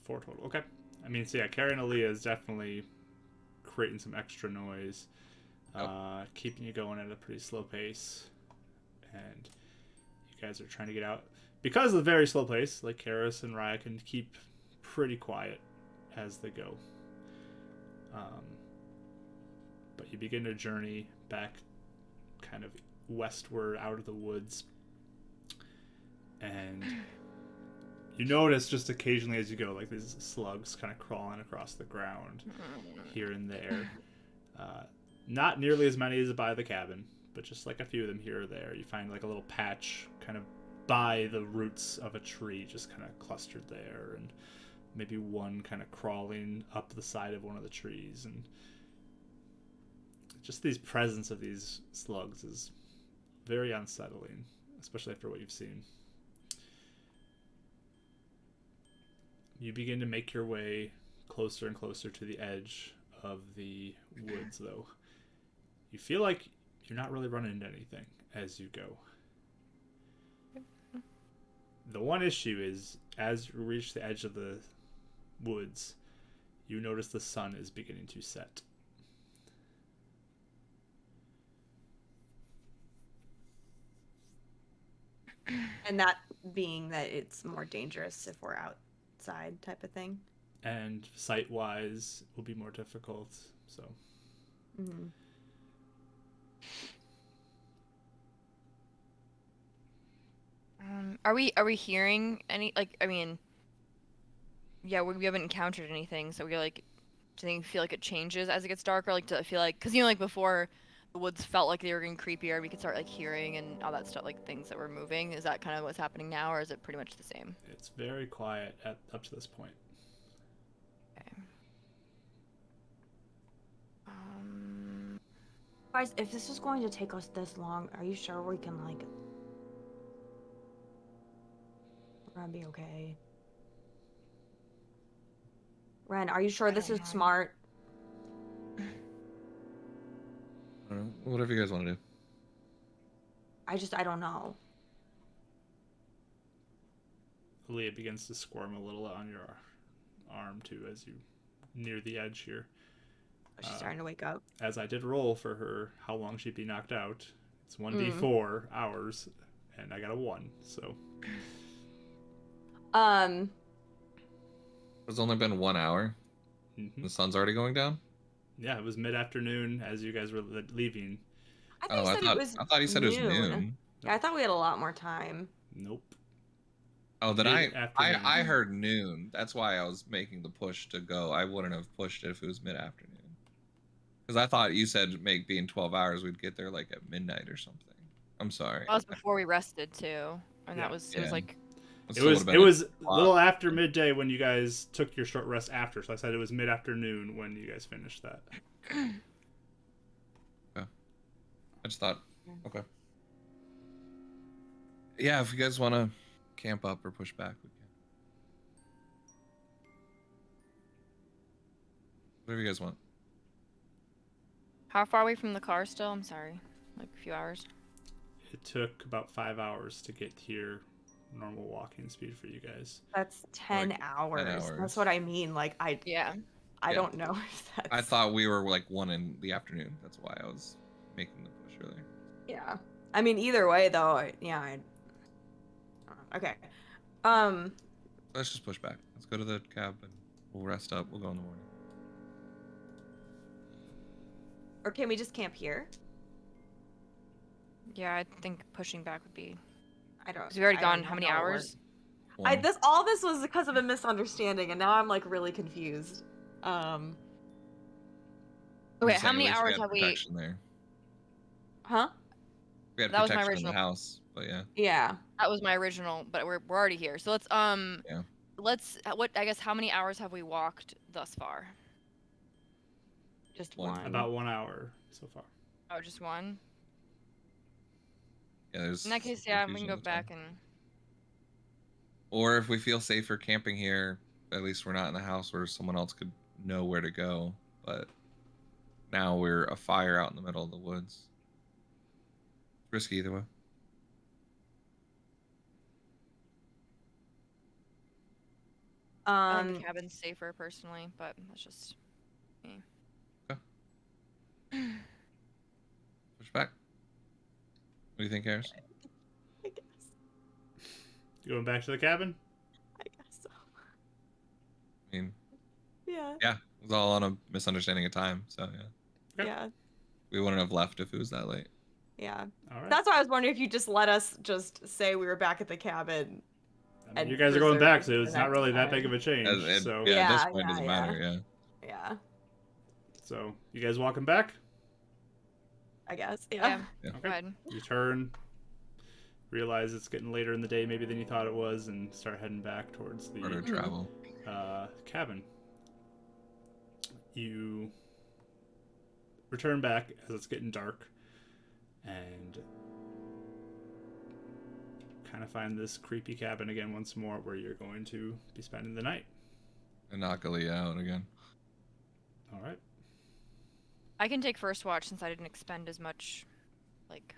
4 total. Okay. I mean, so yeah, carrying Aleah is definitely creating some extra noise, keeping you going at a pretty slow pace, and you guys are trying to get out because of the very slow pace. Like Karis and Raya can keep pretty quiet as they go, but you begin to journey back, kind of westward out of the woods, and you notice just occasionally as you go, like these slugs kind of crawling across the ground here and there. Not nearly as many as by the cabin, but just like a few of them here or there. You find like a little patch kind of by the roots of a tree, just kind of clustered there, and maybe one kind of crawling up the side of one of the trees. And just these presence of these slugs is very unsettling, especially after what you've seen. You begin to make your way closer and closer to the edge of the woods, though. You feel like you're not really running into anything as you go. The one issue is, as you reach the edge of the woods, you notice the sun is beginning to set. And that being that it's more dangerous if we're outside type of thing. And sight-wise, will be more difficult, so... Mm-hmm. Are we hearing any, like, I mean, yeah, we haven't encountered anything, so we like, do you feel like it changes as it gets darker? Like, do I feel like, because like before the woods felt like they were getting creepier, we could start like hearing and all that stuff, like things that were moving. Is that kind of what's happening now, or is it pretty much the same? It's very quiet up to this point. Okay. Guys, if this is going to take us this long, are you sure we can, like... We're gonna be okay? Ren, are you sure this is smart? I don't know. Whatever you guys want to do. I don't know. Aleah begins to squirm a little on your arm, too, as you near the edge here. She's starting to wake up. As I did roll for her how long she'd be knocked out. It's 1d4 hours, and I got a 1, so... It's only been 1 hour. Mm-hmm. The sun's already going down? Yeah, it was mid-afternoon as you guys were leaving. I thought you said it was noon. Yeah, I thought we had a lot more time. Nope. Oh, then Mid-afternoon. I heard noon. That's why I was making the push to go. I wouldn't have pushed it if it was mid-afternoon. Because I thought you said being 12 hours, we'd get there like at midnight or something. I'm sorry. That was before we rested too, and Yeah. it was like... It was a little after midday when you guys took your short rest after, so I said it was mid-afternoon when you guys finished that. Okay. I just thought, okay. Yeah, if you guys want to camp up or push back, we can. Whatever you guys want. How far away from the car still? I'm sorry. Like a few hours? It took about 5 hours to get here. Normal walking speed for you guys. That's 10 Like, hours. 10 hours. That's what I mean. Like, I don't know if that's... I thought we were like 1 in the afternoon. That's why I was making the push earlier. Yeah. I mean, either way, though, okay. Let's just push back. Let's go to the cab and we'll rest up. We'll go in the morning. Or can we just camp here? Yeah, I think pushing back would be... I don't... Because we've already I gone don't how many know how it hours? works. All this was because of a misunderstanding, and now I'm like really confused. Wait, I'm how saying many at least hours had have we... protection there. Huh? We had That was my protection in original- the house, but yeah. Yeah. That was my original, but we're already here. So let's I guess how many hours have we walked thus far? Just One. one. About 1 hour so far. Oh, just one? Yeah, there's In that case, yeah, we can confusion go at the time. back and. Or if we feel safer camping here, at least we're not in a house where someone else could know where to go. But now we're a fire out in the middle of the woods. Risky either way. I think the cabin's safer personally, but that's just me. Okay. Push back. What do you think, Harris? I guess. Going back to the cabin? I guess so. I mean, Yeah. yeah, it was all on a misunderstanding of time. So yeah, Okay. Yeah. we wouldn't have left if it was that late. Yeah. All right. That's why I was wondering if you just let us just say we were back at the cabin. I mean, you and guys are going reserve back, it so for it's the not next really that time. big of a change. So Yeah, at this Yeah, point, it doesn't yeah. matter. Yeah. Yeah. So you guys walking back? I guess. Yeah. Yeah. Go ahead. You turn, realize it's getting later in the day maybe than you thought it was, and start heading back towards Harder the travel. cabin. You return back as it's getting dark, and kind of find this creepy cabin again once more, where you're going to be spending the night. And knock Aleah out again. All right. I can take first watch since I didn't expend as much, like.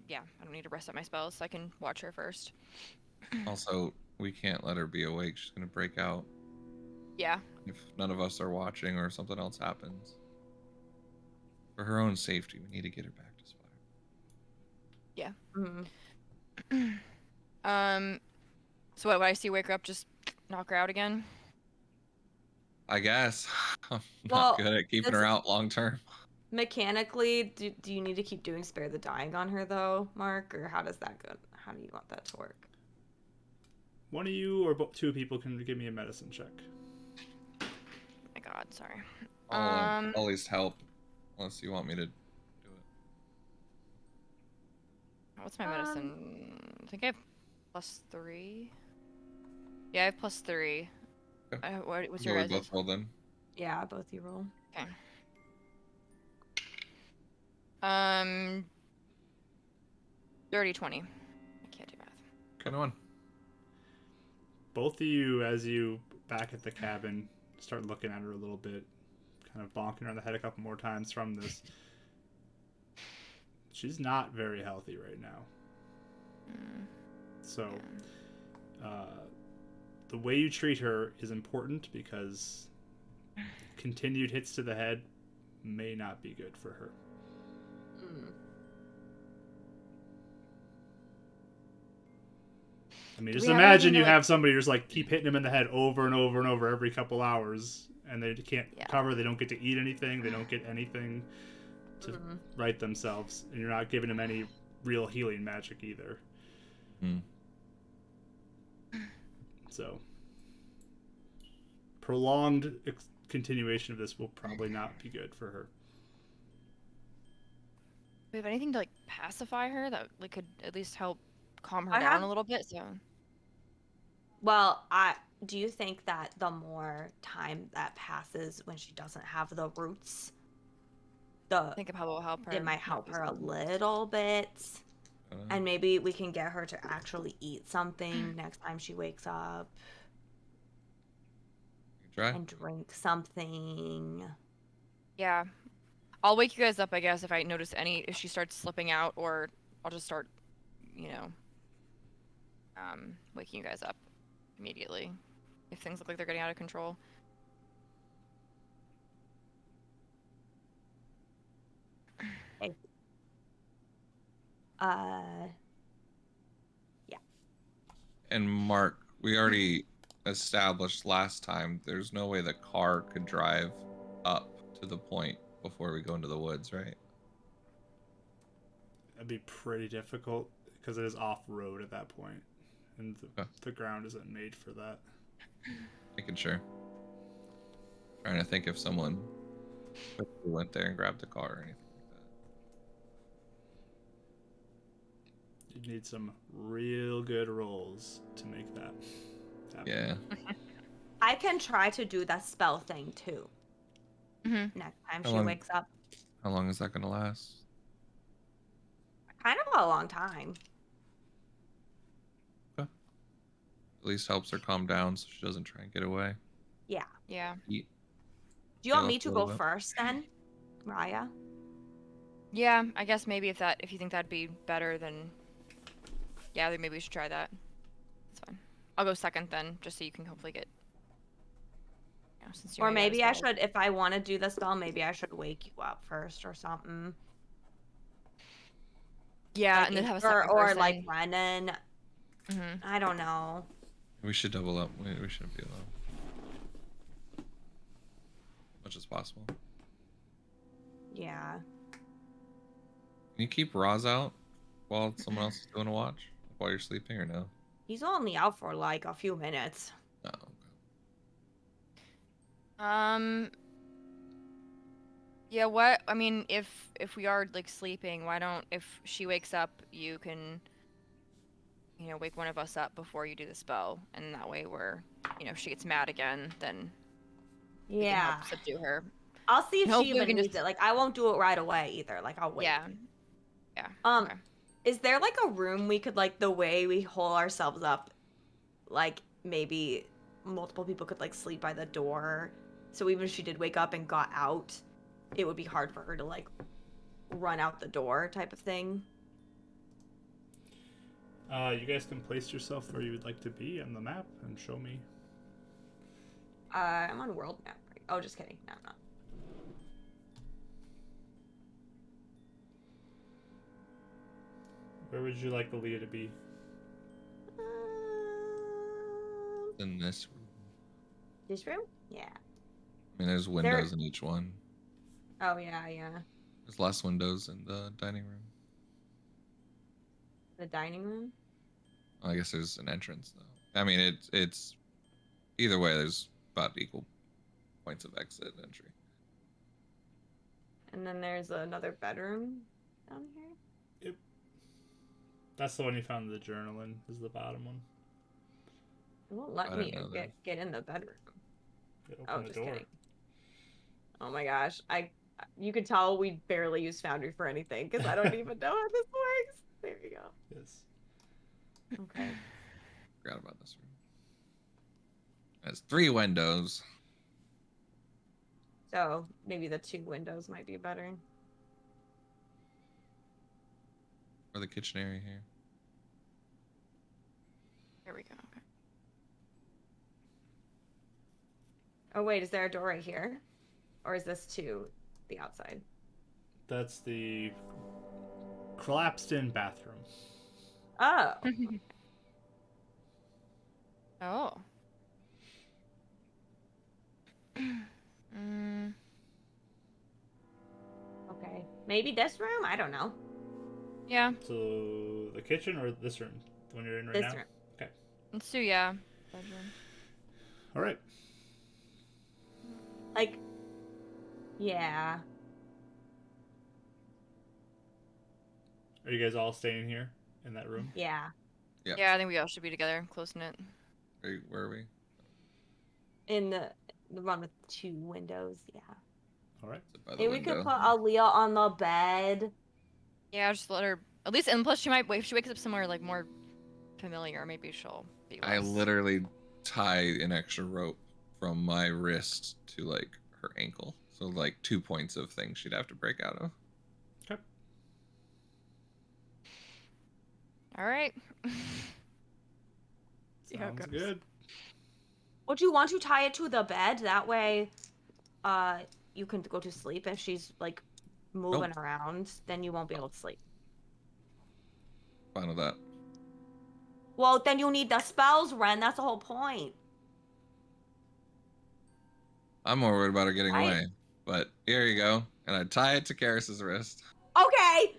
Yeah, I don't need to rest up my spells, so I can watch her first. Also, we can't let her be awake. She's gonna break out Yeah. if none of us are watching or something else happens. For her own safety, we need to get her back to Spire. Yeah. Mm-hmm. So what? When I see wake her up, just knock her out again. I guess. I'm Well, not good at keeping her out long term. Mechanically, do you need to keep doing Spare the Dying on her though, Mark, or how does that go? How do you want that to work? One of you or two people can give me a medicine check. Oh my God, sorry. I'll at least help, unless you want me to do it. What's my medicine? I think I have +3. Yeah, I have +3. Okay. What's So your we guys'? both roll then. Yeah, both you roll. Okay. Dirty 20. I can't do math. Kind of one. Both of you, as you back at the cabin, start looking at her a little bit, kind of bonking her on the head a couple more times from this. She's not very healthy right now. So, the way you treat her is important, because continued hits to the head may not be good for her. I mean, just imagine you have somebody who's like keep hitting them in the head over and over and over every couple hours, and they can't cover. They don't get to eat anything. They don't get anything to right themselves, and you're not giving them any real healing magic either. So, prolonged continuation of this will probably not be good for her. Do we have anything to like pacify her that like could at least help calm her down a little bit? So. Well, do you think that the more time that passes when she doesn't have the roots, think of how it will help her. It might help her a little bit, and maybe we can get her to actually eat something next time she wakes up. Try. And drink something. Yeah. I'll wake you guys up, I guess, if I notice if she starts slipping out, or I'll just start, waking you guys up immediately if things look like they're getting out of control. Okay. Yeah. And Mark, we already established last time there's no way the car could drive up to the point before we go into the woods, right? That'd be pretty difficult because it is off-road at that point, and the ground isn't made for that. Making sure. Trying to think if someone went there and grabbed the car or anything like that. You'd need some real good rolls to make that happen. Yeah. I can try to do that spell thing too. Next time she wakes up. How long is that going to last? kind of a long time. At least helps her calm down so she doesn't try and get away. Yeah. Yeah. Eat. Do you want Heal me up to a go little bit. first then, Raya? Yeah, I guess maybe if you think that'd be better, then yeah, then maybe we should try that. That's fine. I'll go second then, just so you can hopefully get. You know, since you Or already got a maybe I spell. should, if I want to do the spell, maybe I should wake you up first or something. Yeah, Like and then in- have a second or person. like Brennan. Mhm. I don't know. We should double up. We shouldn't be alone. Much as possible. Yeah. Can you keep Roz out while someone else is doing a watch? While you're sleeping or no? He's only out for like a few minutes. No. Okay. Yeah, what I mean, if we are like sleeping, why don't if she wakes up, you can wake one of us up before you do the spell, and that way if she gets mad again, then we can Yeah. help subdue her. I'll see if And she hopefully we even can needs just- it. Like I won't do it right away either. Like I'll wait. Yeah. Yeah. Okay. Is there like a room we could like the way we hole ourselves up, like maybe multiple people could like sleep by the door, so even if she did wake up and got out, it would be hard for her to like run out the door type of thing. You guys can place yourself where you would like to be on the map and show me. I'm on world map. Right? Oh, just kidding. No, I'm not. Where would you like Aleah to be? In this room. This room? Yeah. I mean, there's windows in each one. Oh yeah, yeah. There's less windows in the dining room. The dining room. Well, I guess there's an entrance though. I mean, it's either way. There's about equal points of exit and entry. And then there's another bedroom down here. That's the one you found the journal in. Is the bottom one. It won't I let me didn't know that. get in the bedroom. You open Oh, the just door. kidding. Oh my gosh, you can tell we barely use Foundry for anything because I don't even know how this works. There you go. Yes. Okay. Forgot about this room. It has 3 windows. So maybe the 2 windows might be better. Or the kitchen area here. There we go. Okay. Oh wait, is there a door right here, or is this to the outside? That's the collapsed-in bathroom. Oh. Oh. mm, Okay. Maybe this room. I don't know. yeah. So the kitchen or this room, the one you're in right This now. room. Okay. Let's do bedroom. All right. Like. Yeah. Are you guys all staying here in that room? Yeah. Yeah. Yeah, I think we all should be together, close knit. Where are we? In the one with 2 windows. Yeah. All right. Is it by the Maybe we could window? put Aleah on the bed. Yeah, just let her at least, and plus she might if she wakes up somewhere like more familiar, maybe she'll be less. I literally tie an extra rope from my wrist to like her ankle. So like 2 points of things she'd have to break out of. Okay. All right. See how it Sounds goes. good. Would you want to tie it to the bed? That way, you can go to sleep. If she's like moving Nope. around, then you won't be able to sleep. Fine with that. Well, then you need the spells, Ren. That's the whole point. I'm more worried about her getting I- away. But here you go. And I tie it to Karis's wrist. Okay.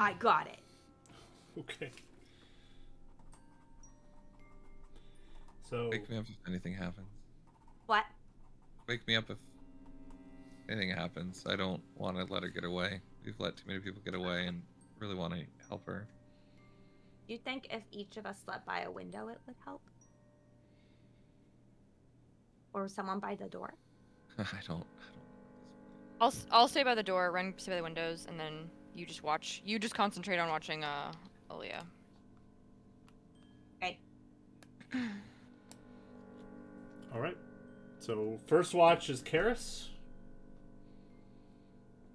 I got it. Okay. So Wake me up if anything happens. What? Wake me up if anything happens. I don't want to let her get away. We've let too many people get away and really want to help her. Do you think if each of us slept by a window, it would help? Or someone by the door? I don't. I'll stay by the door, Ren stay by the windows, and then You just watch. You just concentrate on watching Aleah. Okay. All right. So first watch is Karis.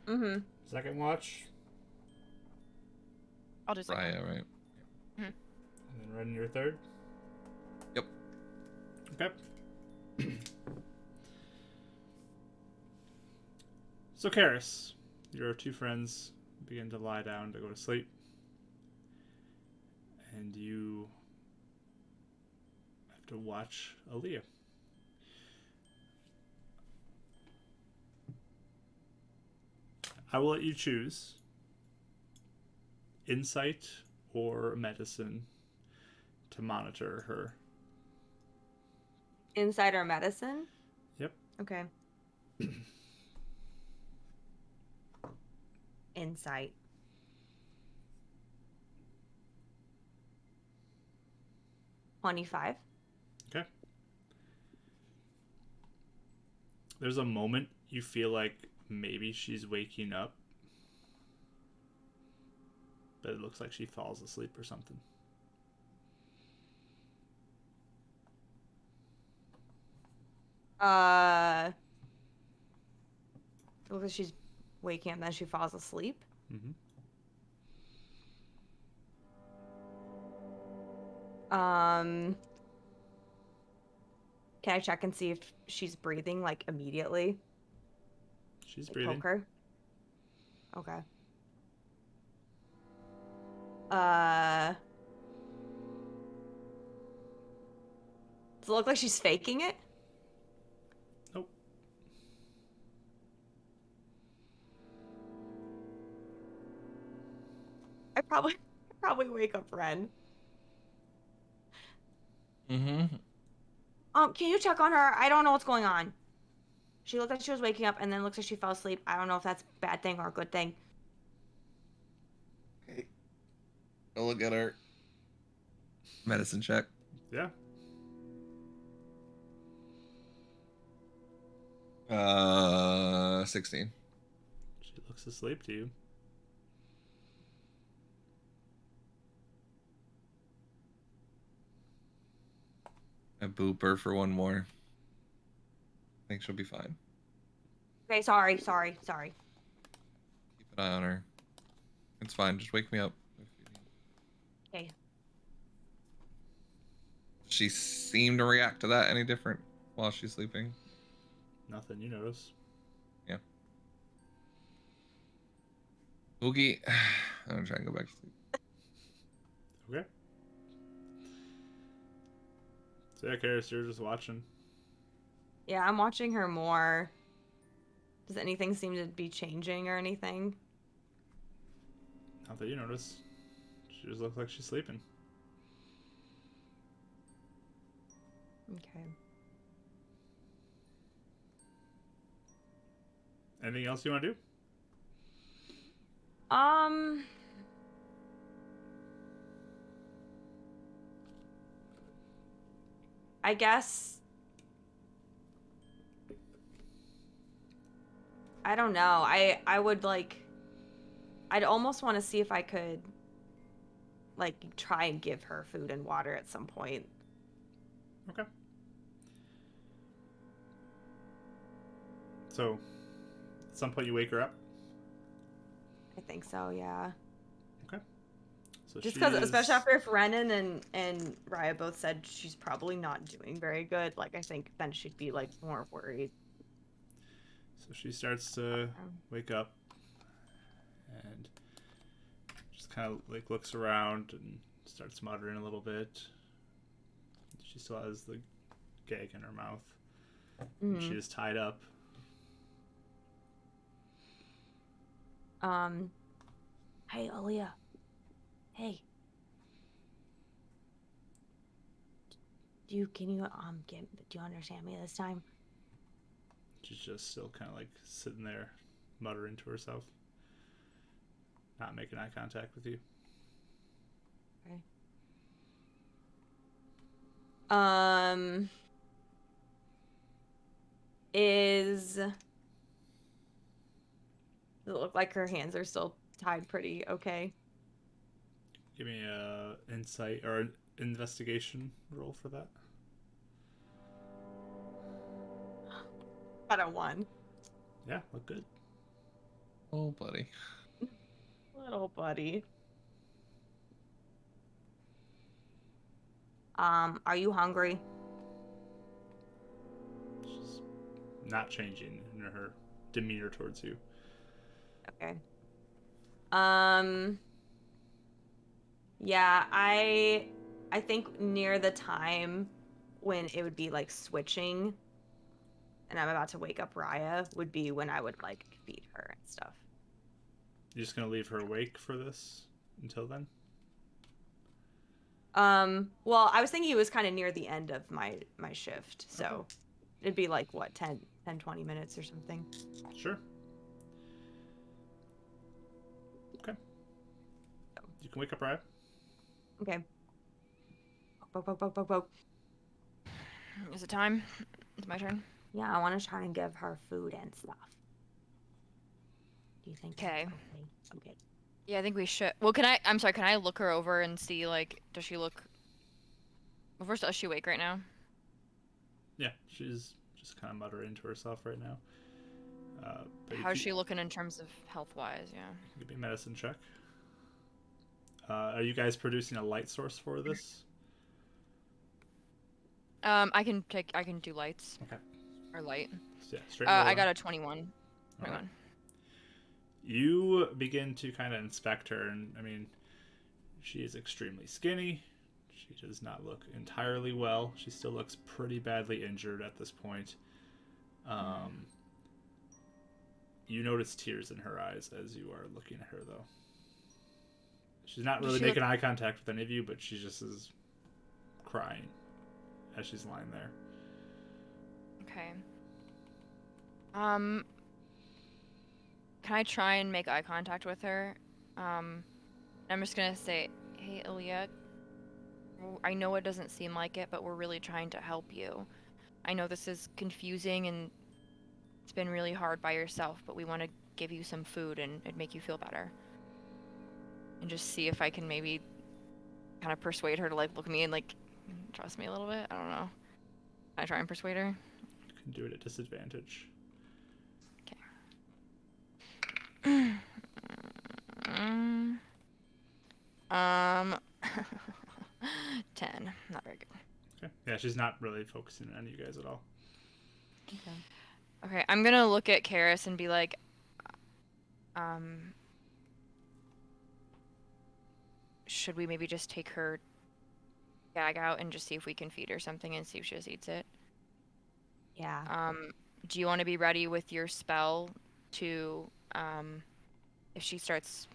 Mm-hmm. Second watch, I'll do second. Raya, right? and then Ren, your third. Yep. Okay. So Karis, your two friends begin to lie down to go to sleep, and you have to watch Aleah. I will let you choose insight or medicine to monitor her. Insider medicine? Yep. Okay. Insight. $25. Okay. There's a moment you feel like maybe she's waking up, but it looks like she falls asleep or something. It looks like she's waking up and then she falls asleep. Mm-hmm. Can I check and see if she's breathing like immediately? She's Like, breathing. poke her? Okay. Does it look like she's faking it? Nope. I probably wake up Ren. Mm-hmm. Can you check on her? I don't know what's going on. She looked like she was waking up and then looks like she fell asleep. I don't know if that's a bad thing or a good thing. Okay. I'll look at her. Medicine check. Yeah. 16. She looks asleep to you. I boop her for one more. I think she'll be fine. Okay, sorry. Keep an eye on her. It's fine. Just wake me up. If you need. Okay. Does she seem to react to that any different while she's sleeping? Nothing you notice. Yeah. Boogie, I'm gonna try and go back to sleep. Okay. So yeah, Karis, you're just watching. Yeah, I'm watching her more. Does anything seem to be changing or anything? Not that you notice. She just looks like she's sleeping. Okay. Anything else you want to do? I guess I don't know. I would like I'd almost want to see if I could like try and give her food and water at some point. Okay. So, at some point you wake her up. I think so, yeah. Okay. So Just she because, is- especially after if Renan and Raya both said she's probably not doing very good, like I think then she'd be like more worried. So she starts to wake up and just kind of like looks around and starts muttering a little bit. She still has the gag in her mouth. Mhm. She is tied up. Hey, Aleah. Hey. Do you understand me this time? She's just still kind of like sitting there, muttering to herself, not making eye contact with you. Okay. Does it look like her hands are still tied pretty okay. Give me a insight or an investigation roll for that. Got a 1. Yeah, look good. Oh, buddy. Little buddy. Are you hungry? She's not changing in her demeanor towards you. Okay. Yeah, I think near the time when it would be like switching and I'm about to wake up Raya would be when I would like feed her and stuff. You're just gonna leave her awake for this until then? Well, I was thinking it was kind of near the end of my shift, so Okay. it'd be like what, 10 20 minutes or something. Sure. Okay. You can wake up Raya. Okay. Poke, poke, poke, poke, poke. Is it time? It's my turn. Yeah, I want to try and give her food and stuff. Do you think that's Okay. Okay. Yeah, I think we should. Well, I'm sorry, can I look her over and see, like, does she look... Well, first, is she awake right now? Yeah, she's just kind of muttering to herself right now. But How's she looking in terms of health-wise, yeah? Give me a medicine check. Are you guys producing a light source for this? I can do lights. Okay. Or light. So, yeah, straight I roll got on. a 21. 21. Alright. You begin to kind of inspect her, and I mean, she is extremely skinny. She does not look entirely well. She still looks pretty badly injured at this point. You notice tears in her eyes as you are looking at her, though. She's not really making eye contact with any of you, but she just is crying as she's lying there. Okay. Can I try and make eye contact with her? I'm just gonna say, hey, Aleah, I know it doesn't seem like it, but we're really trying to help you. I know this is confusing and it's been really hard by yourself, but we want to give you some food and it'd make you feel better. And just see if I can maybe kind of persuade her to, like, look at me and, like, trust me a little bit. I don't know. Can I try and persuade her? You can do it at disadvantage. Okay. 10. Not very good. Okay. Yeah, she's not really focusing on any of you guys at all. Okay, I'm gonna look at Karis and be like, should we maybe just take her gag out and just see if we can feed her something and see if she just eats it? Yeah. Do you want to be ready with your spell to, if she starts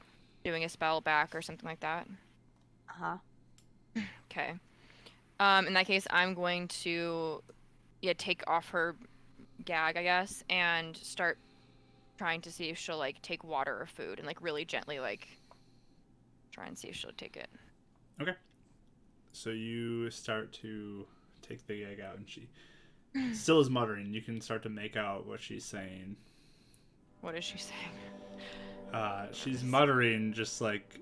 doing a spell back or something like that? Uh-huh. Okay. In that case, I'm going to, take off her gag, I guess, and start trying to see if she'll, like, take water or food and, like, really gently, like, try and see if she'll take it. Okay. So you start to take the gag out, and she still is muttering. You can start to make out what she's saying. What is she saying? She's muttering just like,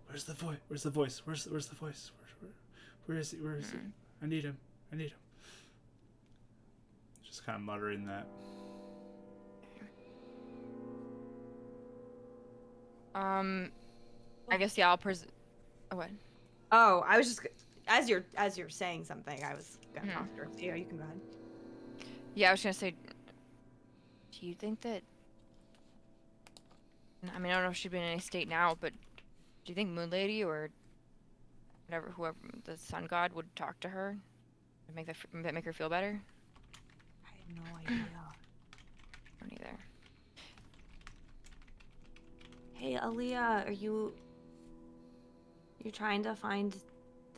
"Where's the voice? Where's the voice? Where's the voice? Where is he? Where is he? I need him. I need him." Just kind of muttering that. I guess, yeah, oh, what? Oh, I was just as you're saying something, I was gonna talk to her. Yeah, you can go ahead. Yeah, I was gonna say, do you think that, I mean, I don't know if she'd be in any state now, but do you think Moon Lady or whoever, the sun god, would talk to her and make her feel better? I have no idea. I don't either. Hey, Aleah, are you trying to find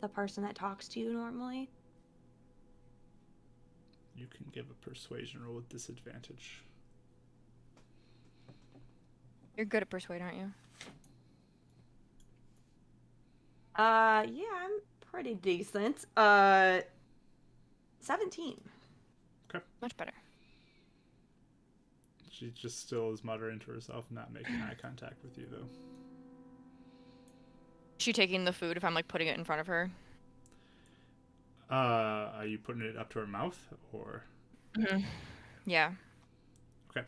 the person that talks to you normally? You can give a persuasion roll with disadvantage. You're good at persuade, aren't you? Yeah, I'm pretty decent. 17. Okay. Much better. She just still is muttering to herself, not making eye contact with you, though. Is she taking the food if I'm like putting it in front of her? Are you putting it up to her mouth, or? Mm-hmm. Yeah. Okay.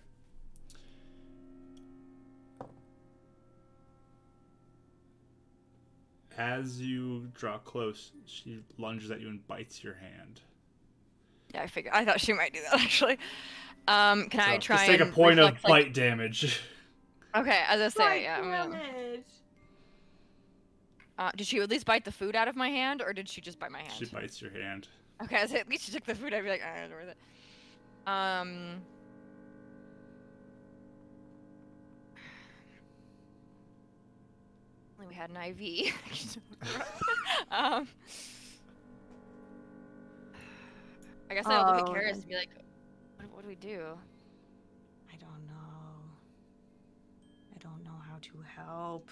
As you draw close, she lunges at you and bites your hand. Yeah, I thought she might do that actually. Can I try just take and a point of reflect, like... bite damage. Okay, as I say, Bite yeah. damage. Did she at least bite the food out of my hand, or did she just bite my hand? She bites your hand. Okay, I say at least she took the food. I'd be like, it's worth it. We had an IV. I guess I'll look at Karis and be like, what do we do? I don't know. I don't know how to help.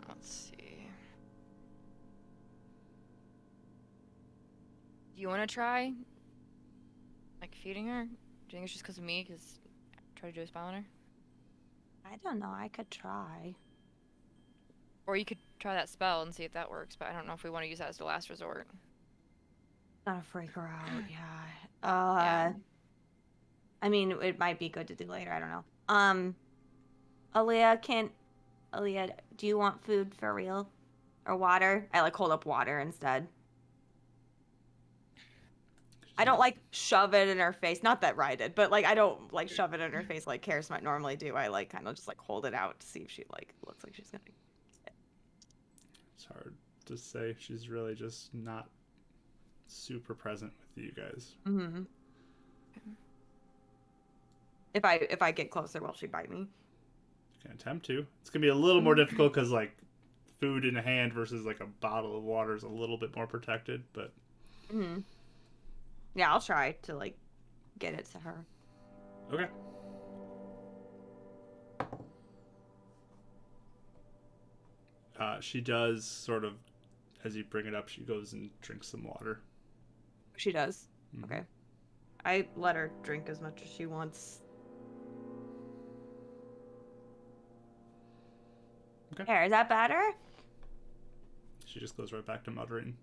Let's see. Do you want to try, like, feeding her? Do you think it's just because of me? Because try to do a spell on her? I don't know. I could try. Or you could try that spell and see if that works, but I don't know if we want to use that as the last resort. Gotta freak her out, yeah. Yeah. I mean, it might be good to do later. I don't know. Aleah, do you want food for real? Or water? I like hold up water instead. I don't like shove it in her face. Not that Rye did, but like I don't like shove it in her face like Karis might normally do. I like kind of just like hold it out to see if she like looks like she's gonna. It's hard to say. She's really just not super present with you guys. Mm-hmm. If I get closer, will she bite me? You can attempt to. It's gonna be a little more difficult because like food in a hand versus like a bottle of water is a little bit more protected, but. Mm-hmm. Yeah, I'll try to like get it to her. Okay. She does sort of, as you bring it up, she goes and drinks some water. She does. Mhm. Okay. I let her drink as much as she wants. Okay. There, is that better? She just goes right back to muttering.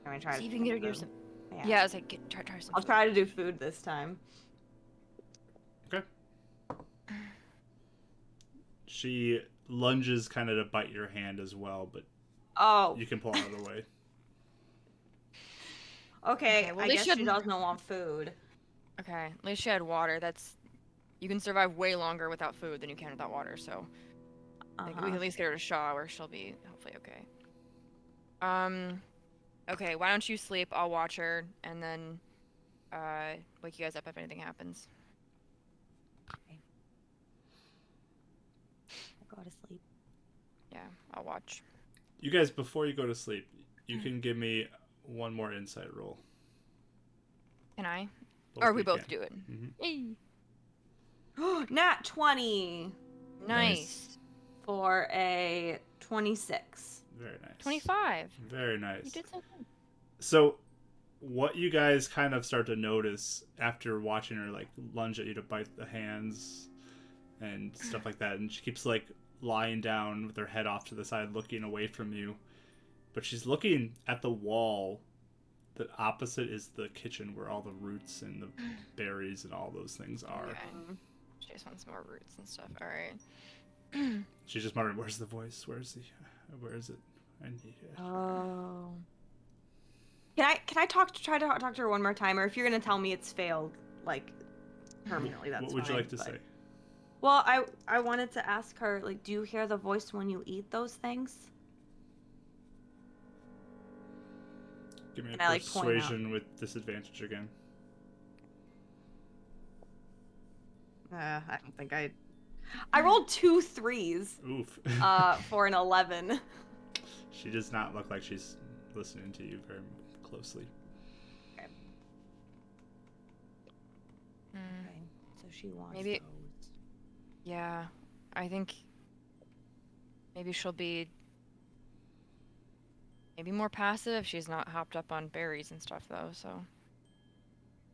I'm gonna try See to if you can get her to do some. Yeah. Yeah, I was like, try some. I'll try to do food this time. Okay. She lunges kind of to bite your hand as well, but Oh. you can pull out of the way. Okay, well, I they guess she shouldn't- doesn't want food. Okay, at least she had water. You can survive way longer without food than you can without water. So like, we can at least get her to Shaw, where she'll be hopefully okay. Okay, why don't you sleep? I'll watch her, and then wake you guys up if anything happens. Okay. I go to sleep. Yeah, I'll watch. You guys, before you go to sleep, you can give me one more insight roll. Can I? Both Or of we you both can. do it. Mhm. Yay. Nat 20 Nice. for a 26. Very nice. 25. Very nice. You did so good. So, what you guys kind of start to notice after watching her like lunge at you to bite the hands and stuff like that, and she keeps like lying down with her head off to the side, looking away from you, but she's looking at the wall. The opposite is the kitchen where all the roots and the berries and all those things are. Okay. She just wants more roots and stuff. All right. She's just muttering, "Where's the voice? Where is it? I need it." Oh. Can I try to talk to her one more time, or if you're gonna tell me it's failed, like permanently, that's What would you fine, like to but- say? Well, I wanted to ask her, like, do you hear the voice when you eat those things? Give me a And I, like, point out. persuasion with disadvantage again. I don't think I rolled 2 3s. Oof. For an 11. She does not look like she's listening to you very closely. Okay. Mm, Okay. So she wants Maybe- those. yeah, I think maybe she'll be maybe more passive if she's not hopped up on berries and stuff though. So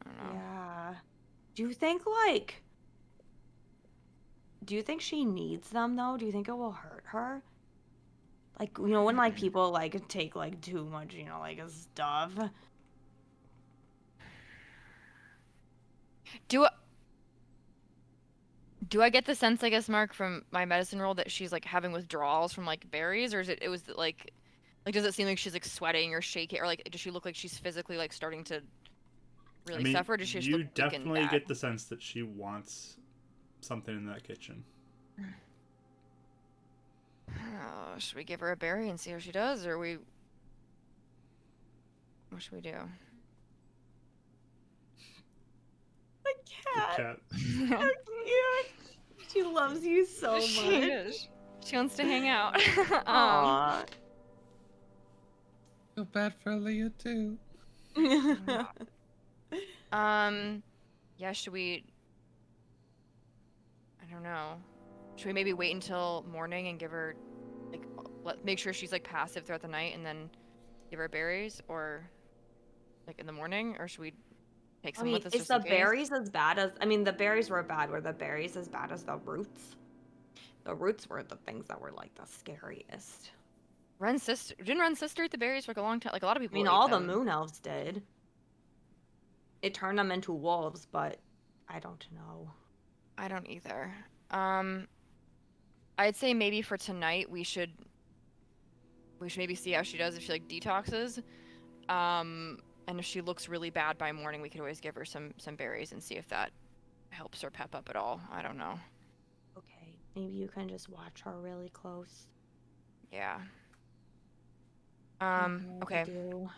I don't know. Yeah. Do you think she needs them though? Do you think it will hurt her? Like, you know, when like people like take like too much, you know, like stuff. Do I get the sense, I guess, Mark, from my medicine roll that she's like having withdrawals from like berries, or is it was like does it seem like she's like sweating or shaking, or like does she look like she's physically like starting to I really mean, suffer? Or does she just you look weak and definitely bad? get the sense that she wants something in that kitchen. Oh, should we give her a berry and see how she does, or what should we do? The The cat. cat. So cute. She loves you so She much. is. She wants to hang out. Aww. Feel bad for Aleah too. Yeah, should we? I don't know. Should we maybe wait until morning and give her, like, make sure she's like passive throughout the night and then give her berries, or like in the morning, or should we take I some mean, with us is just the in case? berries as bad as? I mean, the berries were bad. Were the berries as bad as the roots? The roots were the things that were like the scariest. Didn't Ren's sister eat the berries for like a long time? Like a lot of I people mean, ate all the them. moon elves did. It turned them into wolves, but I don't know. I don't either. I'd say maybe for tonight we should maybe see how she does if she like detoxes. And if she looks really bad by morning, we could always give her some berries and see if that helps her pep up at all. I don't know. Okay, maybe you can just watch her really close. Yeah. I don't know what to Okay. do.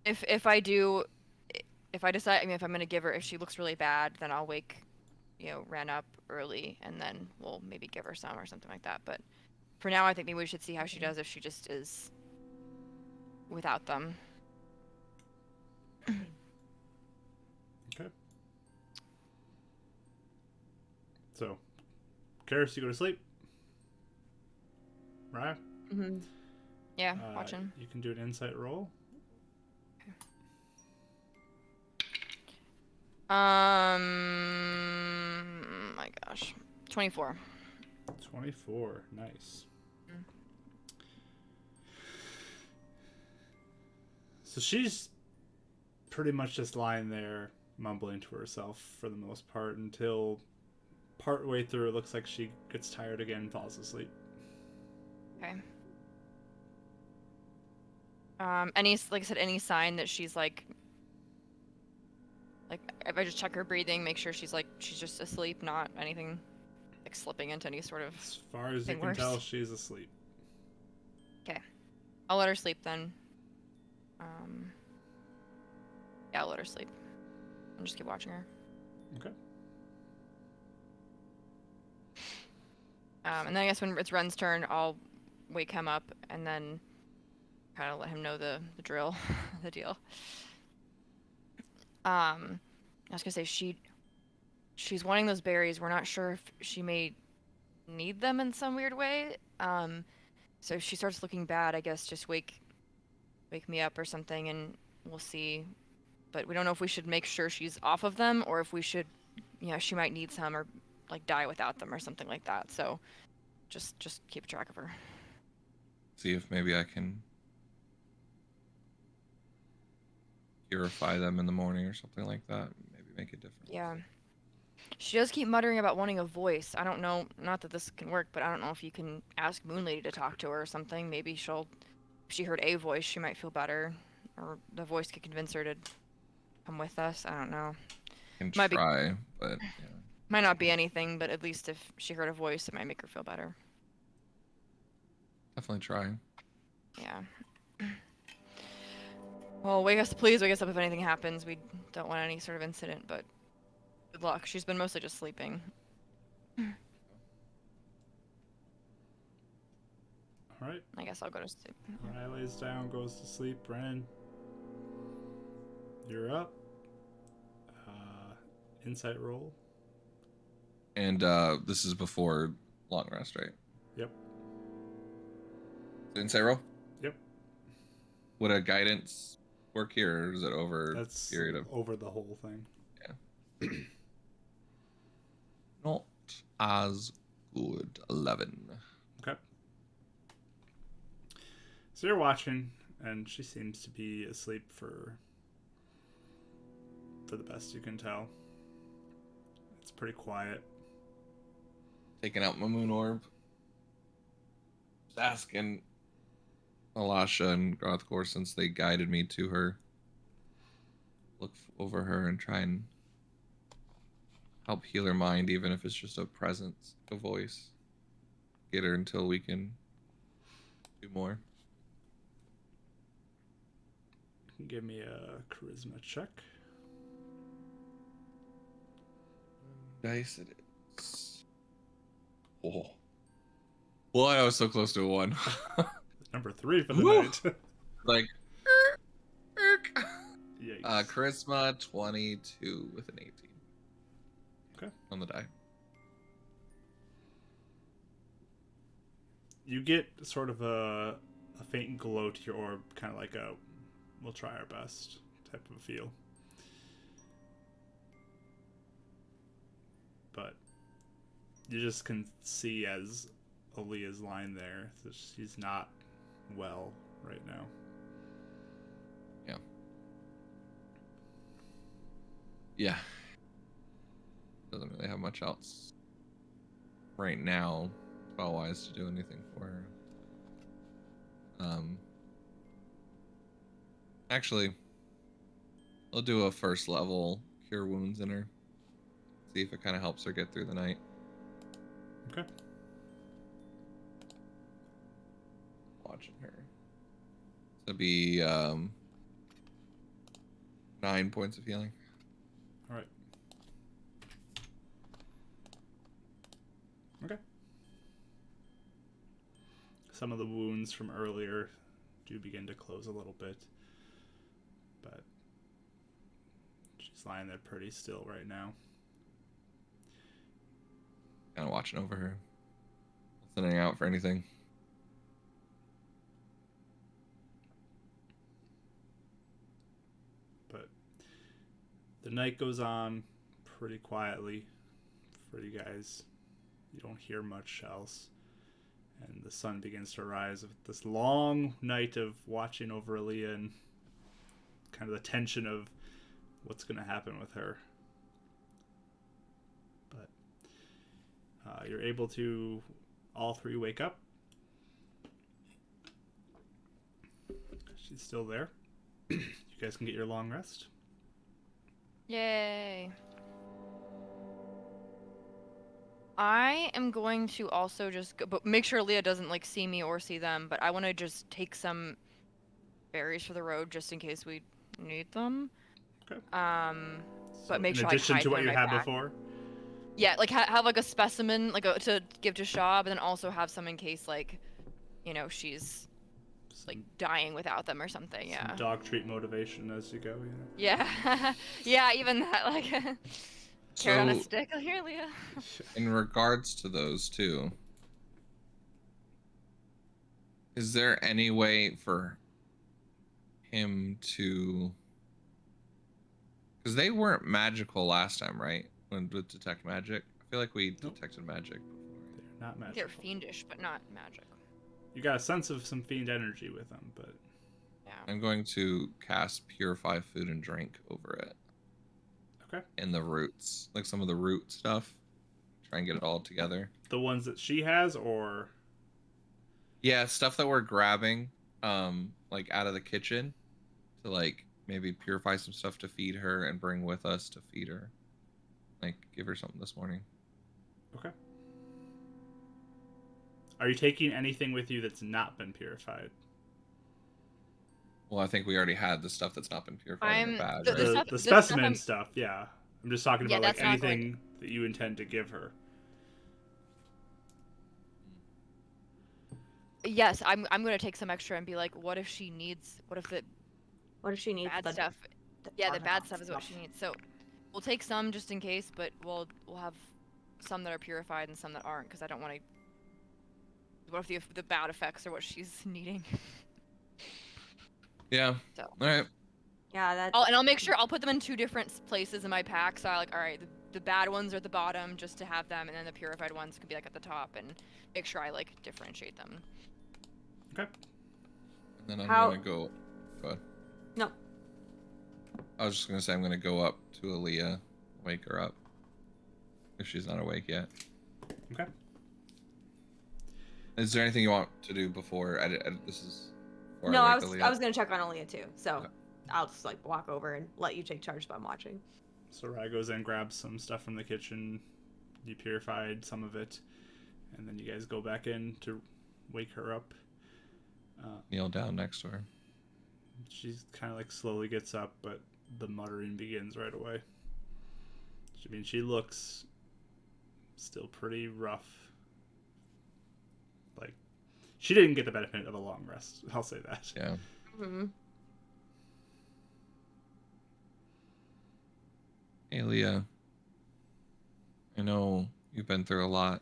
If I decide, I mean, if I'm gonna give her, if she looks really bad, then I'll wake, Ren up early, and then we'll maybe give her some or something like that. But for now, I think maybe we should see how she does if she just is without them. Okay. So, Karis, you go to sleep. Right? Mm-hmm. Yeah, watching. You can do an insight roll. My gosh, 24. 24. Nice. Mm. So she's pretty much just lying there mumbling to herself for the most part until partway through it looks like she gets tired again and falls asleep. Okay. Like I said, any sign that she's like if I just check her breathing, make sure she's just asleep, not anything like slipping into any sort of As far as you thing can worse. tell, she's asleep. Okay. I'll let her sleep then. Yeah, I'll let her sleep. And just keep watching her. Okay. And then I guess when it's Ren's turn, I'll wake him up and then kind of let him know the drill, the deal. I was gonna say she's wanting those berries. We're not sure if she may need them in some weird way. So if she starts looking bad, I guess just wake me up or something, and we'll see. But we don't know if we should make sure she's off of them or if we should, she might need some or like die without them or something like that. So just keep track of her. See if maybe I can purify them in the morning or something like that. Maybe make a difference. Yeah. She does keep muttering about wanting a voice. I don't know, not that this can work, but I don't know if you can ask Moon Lady to talk to her or something. Maybe if she heard a voice, she might feel better. Or the voice could convince her to come with us. I don't know. Can Might be- try, but yeah. Might not be anything, but at least if she heard a voice, it might make her feel better. Definitely try. Yeah. Well, please wake us up if anything happens. We don't want any sort of incident, but good luck. She's been mostly just sleeping. All right. I guess I'll go to sleep. Rye lays down, goes to sleep. Brennan, you're up. Insight roll. And this is before long rest, right? Yep. Insight roll? Yep. would a guidance work here, or is it over That's a period of over the whole thing. not as good? 11. Okay. So you're watching, and she seems to be asleep for the best you can tell. It's pretty quiet. Taking out my moon orb. Just asking Alasha and Gothgor, since they guided me to her, look over her and try and help heal her mind, even if it's just a presence, a voice. Get her until we can do more. You can give me a charisma check. Dice it is. Oh. Well, I was so close to a 1. Number 3 for the Woo! night. Like, Yikes. charisma 22 with an 18. Okay. On the die. You get sort of a faint glow to your orb, kind of like a we'll try our best type of feel. But you just can see as Aleah's lying there that she's not well right now. Yeah. Doesn't really have much else right now, spell-wise, to do anything for her. Actually, I'll do a first level cure wounds in her. See if it kind of helps her get through the night. Okay. Watching her. So it'll be 9 points of healing. All right. Okay. Some of the wounds from earlier do begin to close a little bit, but she's lying there pretty still right now. Kind of watching over her. Listening out for anything. But the night goes on pretty quietly for you guys. You don't hear much else. And the sun begins to rise with this long night of watching over Aleah and kind of the tension of what's going to happen with her. But you're able to all three wake up. She's still there. You guys can get your long rest. Yay. I am going to also just go, but make sure Leah doesn't like see me or see them, but I want to just take some berries for the road just in case we need them. Okay. But make in sure addition I hide to what them you in my had back. before. Yeah, like have like a specimen like to give to Shaw, but then also have some in case like, you know, she's like dying without them or something. Yeah. Some dog treat motivation as you go. Yeah. Yeah. Yeah, even that like carrot on a stick. Oh, here, Leah. In regards to those two, is there any way for him to... Because they weren't magical last time, right? When with detect magic. I feel like we detected magic before. They're not magical. They're fiendish, but not magic. You got a sense of some fiend energy with them, but... Yeah. I'm going to cast Purify Food and Drink over it. Okay. And the roots. Like some of the root stuff. Try and get it all together. The ones that she has, or... Yeah, stuff that we're grabbing, like out of the kitchen. To like, maybe purify some stuff to feed her and bring with us to feed her. Like, give her something this morning. Okay. Are you taking anything with you that's not been purified? Well, I think we already had the stuff that's not been purified in her bag, the right? stuff- The the specimen stuff stuff, yeah. I'm just talking Yeah, about like that's not going anything that you intend to give her. Yes, I'm gonna take some extra and be like, what if she needs? What if she needs? bad stuff? Yeah, the bad orthodox stuff is what she needs. So we'll take some just in case, but we'll have some that are purified and some that aren't, because I don't want to. What if the bad effects are what she's needing? Yeah. So. All right. Yeah, that. I'll make sure I'll put them in 2 different places in my pack. So I all right, the bad ones are at the bottom just to have them, and then the purified ones can be like at the top, and make sure I like differentiate them. Okay. And then I'm How- gonna go. Go ahead. No. I was just gonna say I'm gonna go up to Aleah, wake her up if she's not awake yet. Okay. Is there anything you want to do before? This is. Before No, I wake was Aleah? I was gonna check on Aleah too, so Okay. I'll just like walk over and let you take charge while I'm watching. So Rai goes in, grabs some stuff from the kitchen. You purified some of it, and then you guys go back in to wake her up. Kneel down next to her. She's kind of like slowly gets up, but the muttering begins right away. I mean, she looks still pretty rough. Like, she didn't get the benefit of a long rest. I'll say that. Yeah. Mm-hmm. Hey, Aleah. I know you've been through a lot.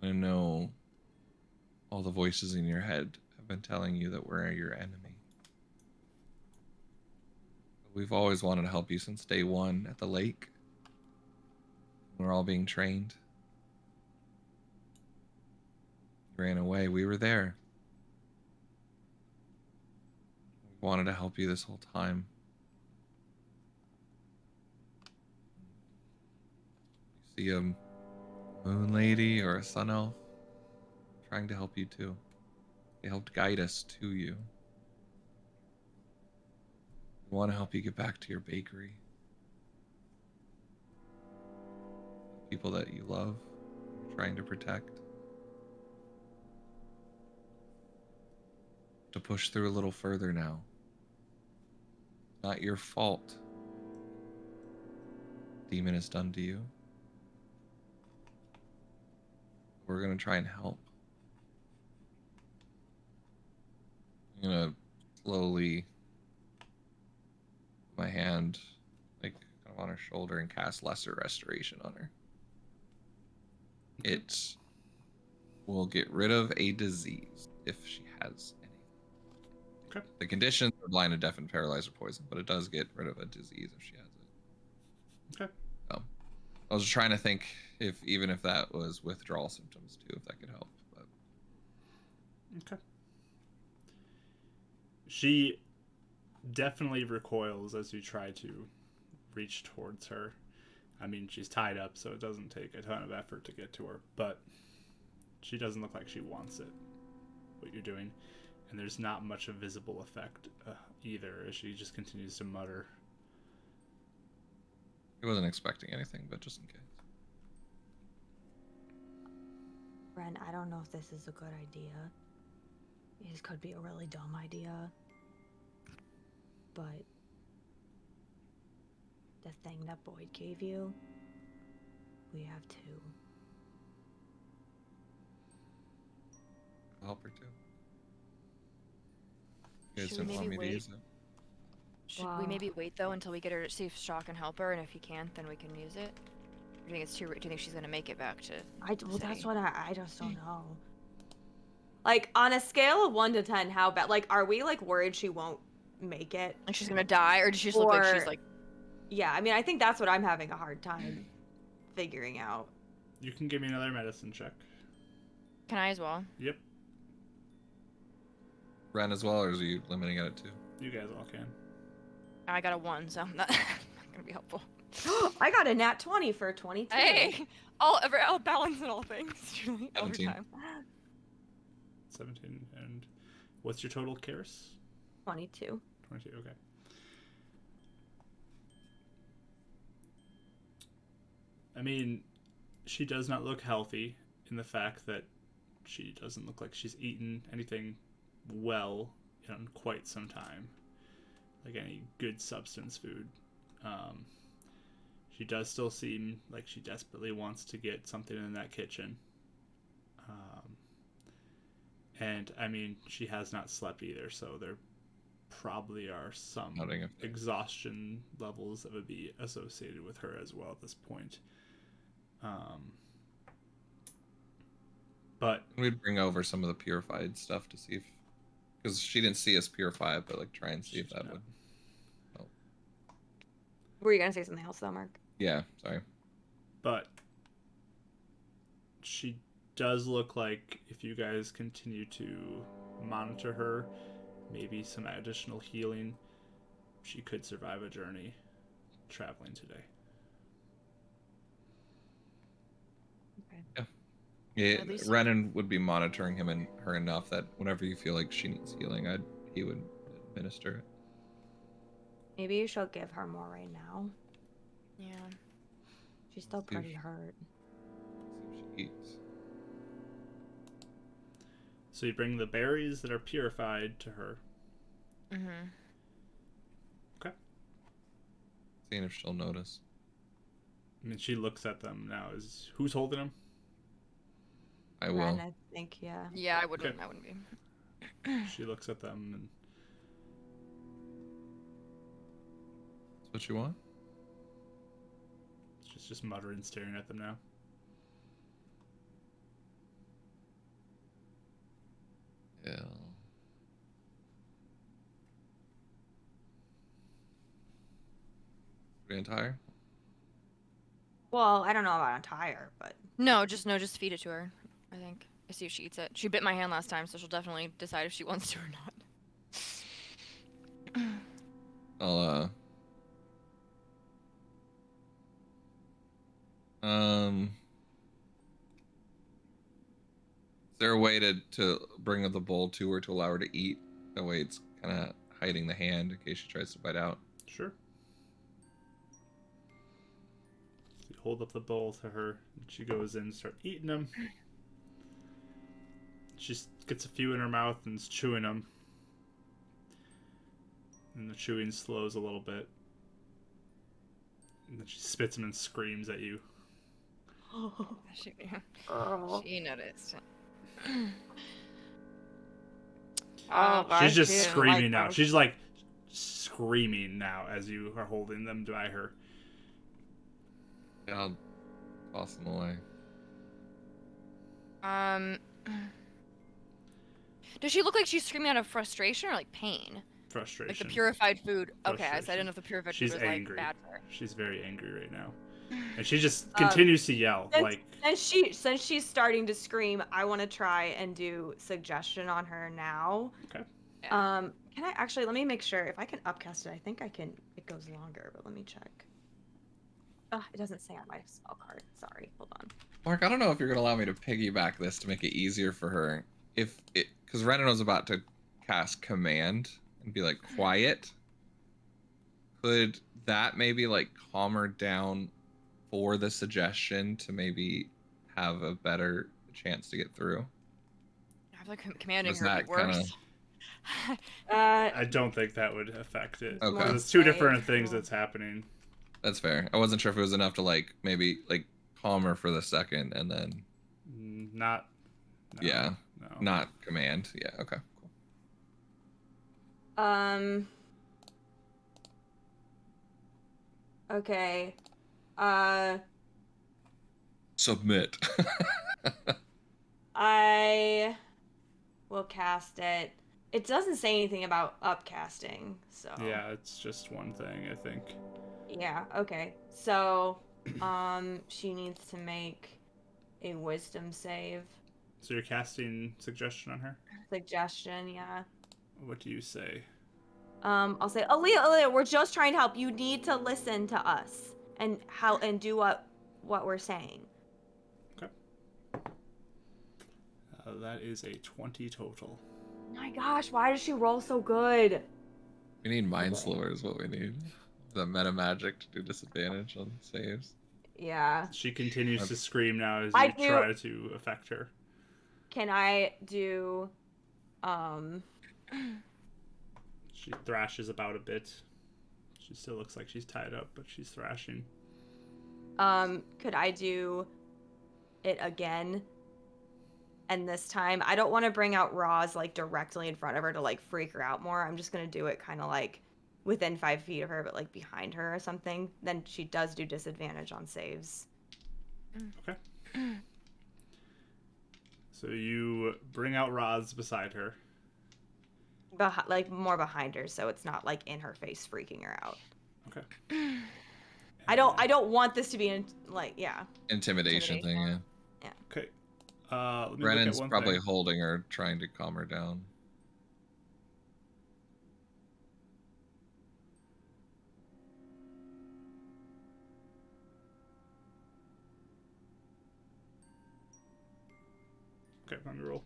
And I know all the voices in your head have been telling you that we're your enemy. But we've always wanted to help you since day one at the lake. We're all being trained. You ran away. We were there. We wanted to help you this whole time. You see a moon lady or a sun elf trying to help you too. They helped guide us to you. We want to help you get back to your bakery. The people that you love, you're trying to protect. To push through a little further now. Not your fault. Demon has done to you. We're gonna try and help. I'm gonna slowly put my hand like kind of on her shoulder and cast Lesser Restoration on her. It will get rid of a disease if she has any. Okay. The conditions are blinded, deaf, and paralyzed or poison, but it does get rid of a disease if she has it. Okay. So, I was trying to think even if that was withdrawal symptoms too, if that could help. But Okay. She definitely recoils as you try to reach towards her. I mean, she's tied up, so it doesn't take a ton of effort to get to her, but she doesn't look like she wants it, what you're doing. And there's not much of visible effect either, as she just continues to mutter. I wasn't expecting anything, but just in case. Ren, I don't know if this is a good idea. This could be a really dumb idea. But the thing that Boyd gave you, we have two. I'll help her too. You guys Should we didn't want maybe me to wait? use it. Should Wow. we maybe wait though until we get her to see if Shaw can help her, and if he can't, then we can use it? Or do you think it's too? Do you think she's gonna make it back to? Well, that's city? what I just don't know. Like, on a scale of 1 to 10, how bad? Like, are we like worried she won't make it? Like she's gonna die, or does she just look like she's Or- like? Yeah, I mean, I think that's what I'm having a hard time figuring out. You can give me another medicine check. Can I as well? Yep, Ren as well, or is you limiting it at 2? you guys all can. I got a 1, so I'm not gonna be helpful. I got a nat 20 for 22. Hey, I'll balance in all things. Truly, every 17. time. 17. And what's your total, Karis? 22. 22, okay. I mean, she does not look healthy in the fact that she doesn't look like she's eaten anything well in quite some time. Like any good substance food. She does still seem like she desperately wants to get something in that kitchen. And, I mean, she has not slept either, so there probably are some Nothing effect. exhaustion levels that would be associated with her as well at this point. But We'd bring over some of the purified stuff to see if, because she didn't see us purify it, but like try and see if that No. would. Were you gonna say something else though, Mark? Yeah, sorry. but she does look like if you guys continue to monitor her, maybe some additional healing, she could survive a journey traveling today. Yeah, At least- Renan would be monitoring him and her enough that whenever you feel like she needs healing, he would administer it. Maybe you should give her more right now. Yeah. She's still See if pretty hurt. See if she eats. So you bring the berries that are purified to her. Mm-hmm. Seeing if she'll notice. I mean, she looks at them now. Who's holding them? I will. Ren, I think, yeah. Yeah, I wouldn't. Okay. I wouldn't be. She looks at them and That's what you want? she's just muttering, staring at them now. Yeah. Pretty entire? Well, I don't know about entire, but No, just feed it to her. I think. I see if she eats it. She bit my hand last time, so she'll definitely decide if she wants to or not. I'll is there a way to bring the bowl to her to allow her to eat? That way it's kind of hiding the hand in case she tries to bite out. Sure. So you hold up the bowl to her, and she goes in and start eating them. She gets a few in her mouth and is chewing them. And the chewing slows a little bit. And then she spits them and screams at you. She, oh, she noticed. She's just she didn't screaming like now. those. She's like screaming now as you are holding them by her. Yeah, I'll toss them away. Does she look like she's screaming out of frustration or like pain? Frustration. Like the purified food. Okay, I Frustration. didn't know if the purified She's food was angry. like bad for her. She's very angry right now. And she just continues to yell. Like, since she's starting to scream, I want to try and do suggestion on her now. okay. Yeah. Can I actually, let me make sure if I can upcast it. I think I can. It goes longer, but let me check. It doesn't say on my spell card. Sorry, hold on. Mark, I don't know if you're gonna allow me to piggyback this to make it easier for her. Because Renan was about to cast command and be like quiet. Could that maybe like calm her down for the suggestion to maybe have a better chance to get through? I feel like commanding Was her would that be worse. kinda- I don't think that would affect it. Okay. Because it's two different Right. things that's happening. That's fair. I wasn't sure if it was enough to like maybe like calm her for the second and then Not. No, yeah, No. not command. Yeah, okay, cool. Okay. Submit. I will cast it. It doesn't say anything about upcasting, so. Yeah, it's just one thing, I think. Yeah, okay. So, she needs to make a wisdom save. So you're casting suggestion on her? Suggestion, yeah. What do you say? I'll say, Aleah, we're just trying to help. You need to listen to us and do what we're saying. Okay. That is a 20 total. My gosh, why does she roll so good? We need mind Okay. slower is what we need. The meta magic to do disadvantage on saves. Yeah. She continues to scream now as I you do- try to affect her. Can I do, She thrashes about a bit. She still looks like she's tied up, but she's thrashing. could I do it again? And this time, I don't want to bring out Roz like directly in front of her to like freak her out more. I'm just gonna do it kind of like within 5 feet of her, but like behind her or something. Then she does do disadvantage on saves. Okay. So you bring out Roz beside her. Like more behind her, so it's not like in her face, freaking her out. Okay. I don't want this to be yeah. Intimidation thing, yeah. Okay. Let me look Brennan's at one probably thing. holding her, trying to calm her down. Okay, let me roll.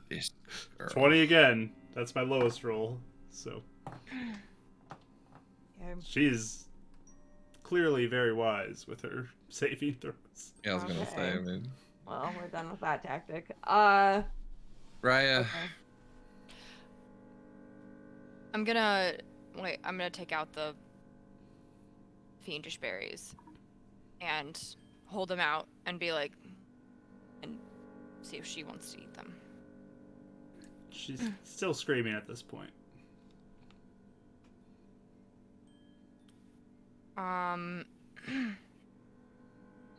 This girl. 20 again. That's my lowest roll. So Yeah. she's clearly very wise with her saving throws. Yeah, I was gonna say, I Okay. mean, Well, we're done with that tactic. Raya. Okay. I'm gonna take out the fiendish berries and hold them out and be like, and see if she wants to eat them. She's still screaming at this point. I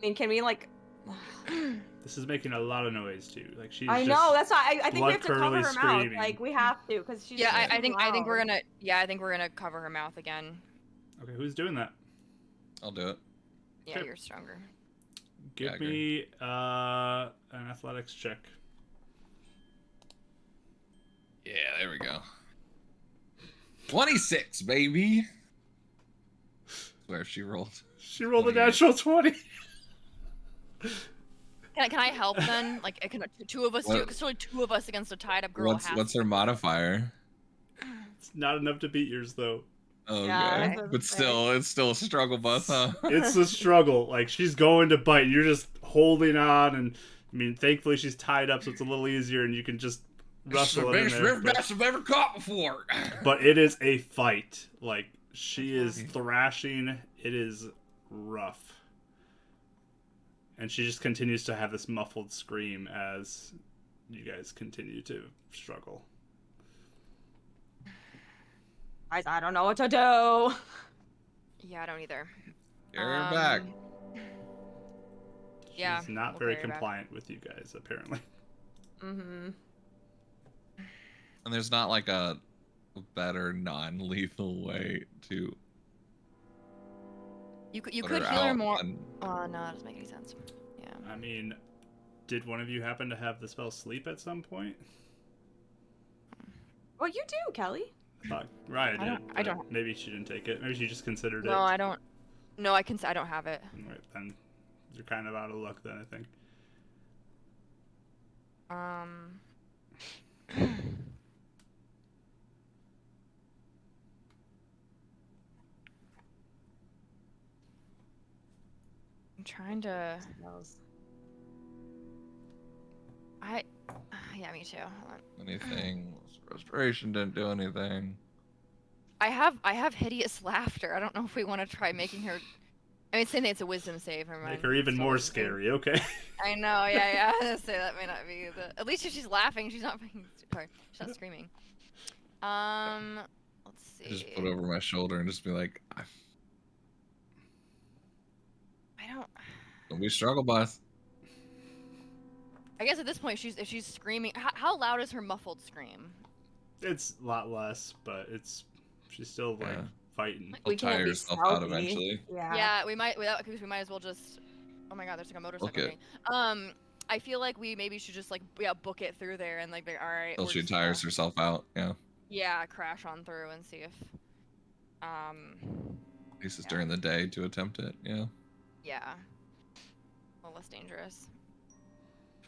mean, can we like? This is making a lot of noise too. Like she's I just know. That's why I think we have to cover blood-curdly her mouth. screaming. Like we have to, because she's. Yeah, too I think we're loud. gonna cover her mouth again. Okay, who's doing that? I'll do it. Yeah, Okay. you're stronger. Give I agree. me an athletics check. Yeah, there we go. 26, baby. Where she rolled. She rolled a 28. natural 20. Can I help then? Like, can two of us do it? Because only two of us against a tied up girl. What's her modifier? It's not enough to beat yours though. Okay. Yeah, that's what But I'm still, it's still a struggle bus, huh? It's a struggle. Like she's going to bite, you're just holding on, and I mean, thankfully she's tied up, so it's a little easier, and you can just wrestle it in there. Best I've ever caught before. But it is a fight. Like she is thrashing. It is rough. And she just continues to have this muffled scream as you guys continue to struggle. Guys, I don't know what to do. Yeah, I don't either. You're back. Yeah, She's not we'll very carry her back. compliant with you guys, apparently. Mm-hmm. And there's not like a better non-lethal way to. You put could her heal her out more. and- Oh no, that doesn't make any sense. Yeah. I mean, did one of you happen to have the spell sleep at some point? Well, you do, Kelly. I thought Raya did. I but don't. Maybe she didn't take it. Maybe she just considered it. No, I don't. No, I don't have it. Right, then you're kind of out of luck then, I think. I'm trying to. Yeah, me too. Hold on. Anything. Restoration didn't do anything. I have hideous laughter. I don't know if we want to try making her. I mean, saying that it's a wisdom save. Never mind. Make her even Still more wisdom save. scary, okay? I know. Yeah. I was gonna say that may not be the. At least if she's laughing, she's not being. Sorry, she's not screaming. Let's see. Just put over my shoulder and just be like, I don't. don't be struggle bus. I guess at this point, if she's screaming, how loud is her muffled scream? It's a lot less, but she's still like Yeah. fighting. We You'll tire can't be yourself out stealthy. eventually. Yeah. Yeah, we might. Because we might as well just. Oh my God, there's like a motorcycle. Okay. Thing. I feel like we maybe should just like book it through there and like be all right. Until we're she just tires gonna- herself out. Yeah. Yeah, crash on through and see if. At least it's Yeah. during the day to attempt it. Yeah. Yeah. A little less dangerous.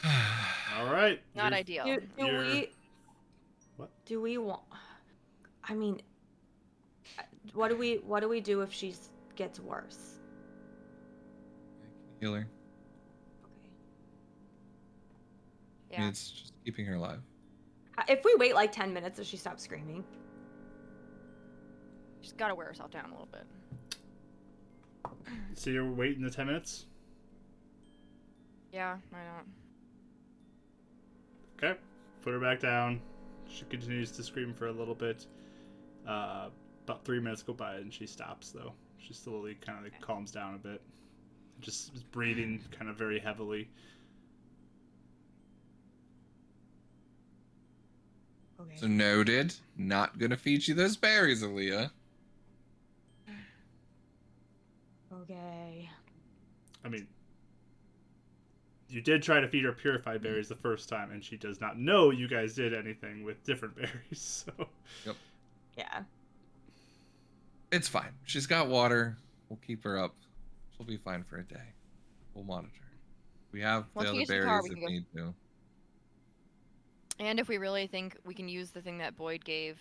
All right. Not you're- ideal. Do You're- we? What? Do we want? I mean, what do we do if she gets worse? Healer. Okay. I mean, Yeah. it's just keeping her alive. If we wait like 10 minutes, does she stop screaming? She's got to wear herself down a little bit. So you're waiting the 10 minutes? Yeah, why not? Okay. Put her back down. She continues to scream for a little bit. About 3 minutes go by and she stops, though. She slowly kind of like calms down a bit. Just is breathing kind of very heavily. Okay. So noted. Not gonna feed you those berries, Aleah. Okay. I mean, you did try to feed her purified berries the first time, and she does not know you guys did anything with different berries. So. Yep. Yeah. It's fine. She's got water. We'll keep her up. She'll be fine for a day. We'll monitor. We have Once the we other get to the car, berries we if can go. need to. And if we really think we can use the thing that Boyd gave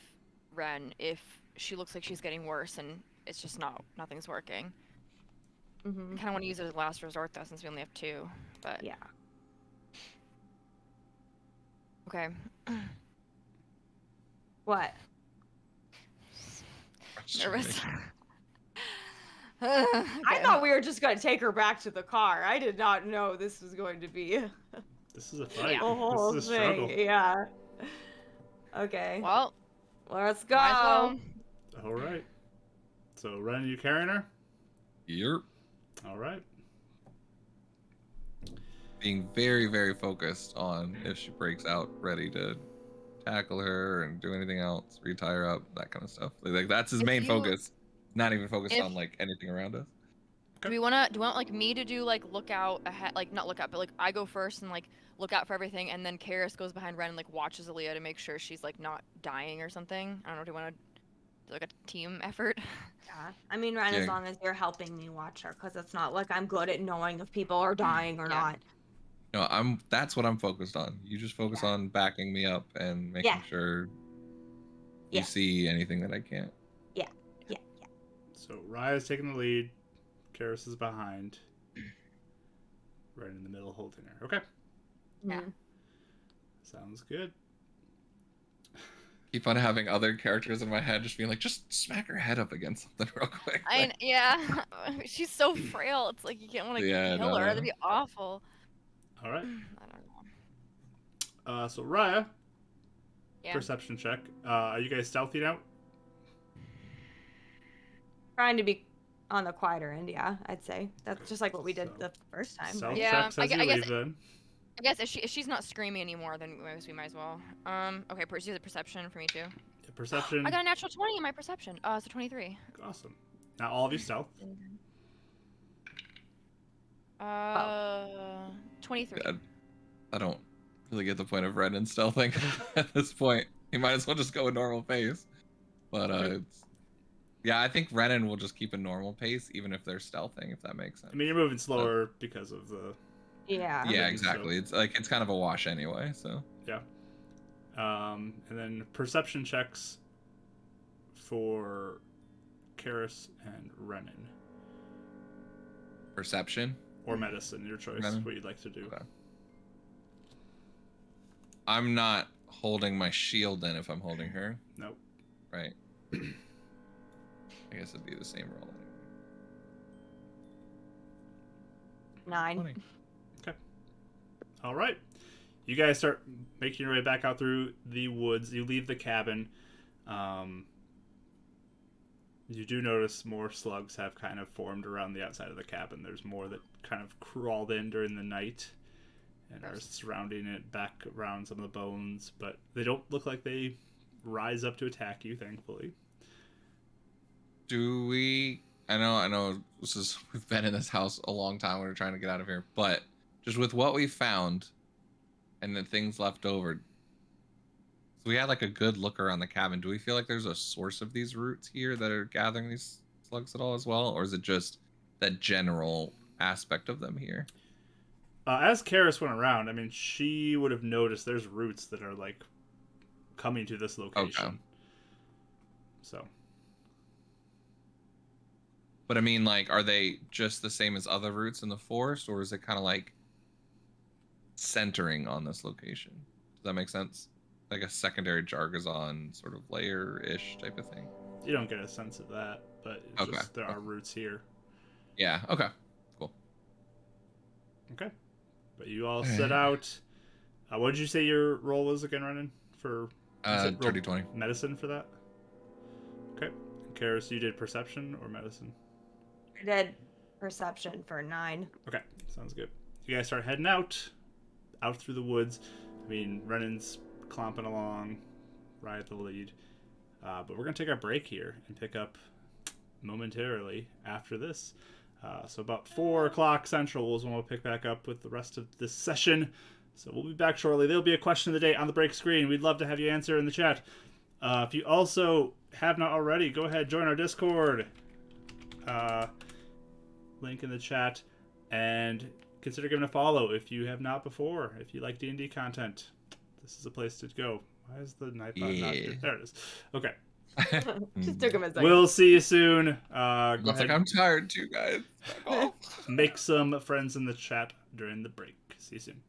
Ren, if she looks like she's getting worse and it's just nothing's working. Mm-hmm. I kind of want to use it as a last resort though, since we only have 2. But Yeah. okay. What? Nervous. I thought we were just going to take her back to the car. I did not know this was going to be a This is a fight. whole This is a thing. struggle. Yeah. Okay. Well, Let's go. might as well. All right. So, Ren, you carrying her? Yep. All right. Being very, very focused on if she breaks out, ready to tackle her and do anything else, retie her up, that kind of stuff. Like that's his If main you- focus. Not even focused if- on like anything around us. Do you want like me to do like look out ahead, like not look out, but like I go first and like look out for everything, and then Karis goes behind Ren and like watches Aleah to make sure she's like not dying or something. I don't know. Do you want to do like a team effort? Yeah. I mean, Ren, as Yeah. long as you're helping me watch her, because it's not like I'm good at knowing if people are dying or Yeah. not. No, that's what I'm focused on. You just focus Yeah. on backing me up and making Yeah. sure you Yeah. see anything that I can't. Yeah. So, Raya's taking the lead. Karis is behind. Right in the middle, holding her. Okay. Yeah. Mhm. Sounds good. Keep on having other characters in my head just being like, just smack her head up against something real quick. Yeah, she's so frail. It's like you can't want to Yeah, kill her. no. That'd be awful. All right. I don't know. So, Raya, Yeah. perception check. Are you guys stealthy now? Trying to be on the quieter end, yeah, I'd say. That's just like what we did So, the first time. Stealth Right? Yeah, checks I as you guess- leave then. I guess if she's not screaming anymore, then we might as well. Okay, use a perception for me too. Perception. I got a natural 20 in my perception. So 23. Awesome. Now, all of you stealth. 23. Yeah, I don't really get the point of Ren and stealthing at this point. He might as well just go a normal pace. But yeah, I think Renan will just keep a normal pace even if they're stealthing, if that makes sense. I mean, you're moving slower because of the. Yeah. Yeah, so- exactly. It's kind of a wash anyway, so. Yeah. And then perception checks for Karis and Renan. Perception. Or medicine, your choice, Renan? what you'd like to do. Okay. I'm not holding my shield in if I'm holding her, Nope. right? I guess it'd be the same roll anyway. 9. 20. All right. You guys start making your way back out through the woods. You leave the cabin. You do notice more slugs have kind of formed around the outside of the cabin. There's more that kind of crawled in during the night and are surrounding it back around some of the bones, but they don't look like they rise up to attack you, thankfully. Do we? I know. We've been in this house a long time. We're trying to get out of here, but just with what we found, and the things left over, so we had like a good look around the cabin. Do we feel like there's a source of these roots here that are gathering these slugs at all as well, or is it just that general aspect of them here? As Karis went around, I mean, she would have noticed there's roots that are like coming to this location. Okay. So. But I mean, like, are they just the same as other roots in the forest, or is it kind of like centering on this location? Does that make sense? Like a secondary Jargazon sort of layer-ish type of thing. You don't get a sense of that, but it's Okay. just there are roots here. Yeah. Okay. Cool. Okay. But you all set out. What did you say your roll was again, Renan? For is it roll 30-20. medicine for that? Okay. Karis, you did perception or medicine? I did perception for 9. Okay, sounds good. You guys start heading out through the woods. I mean, Renan's clomping along, ride the lead. But we're going to take our break here and pick up momentarily after this. So about 4 o'clock Central is when we'll pick back up with the rest of this session. So we'll be back shortly. There'll be a question of the day on the break screen. We'd love to have you answer in the chat. If you also have not already, go ahead, join our Discord. Link in the chat. And consider giving a follow if you have not before. If you like D&D content, this is a place to go. Why is the Nightbot not here? There it is. Okay. Just took him a second. We'll see you soon. Go Looks ahead. like I'm tired too, guys. Back off. Make some friends in the chat during the break. See you soon.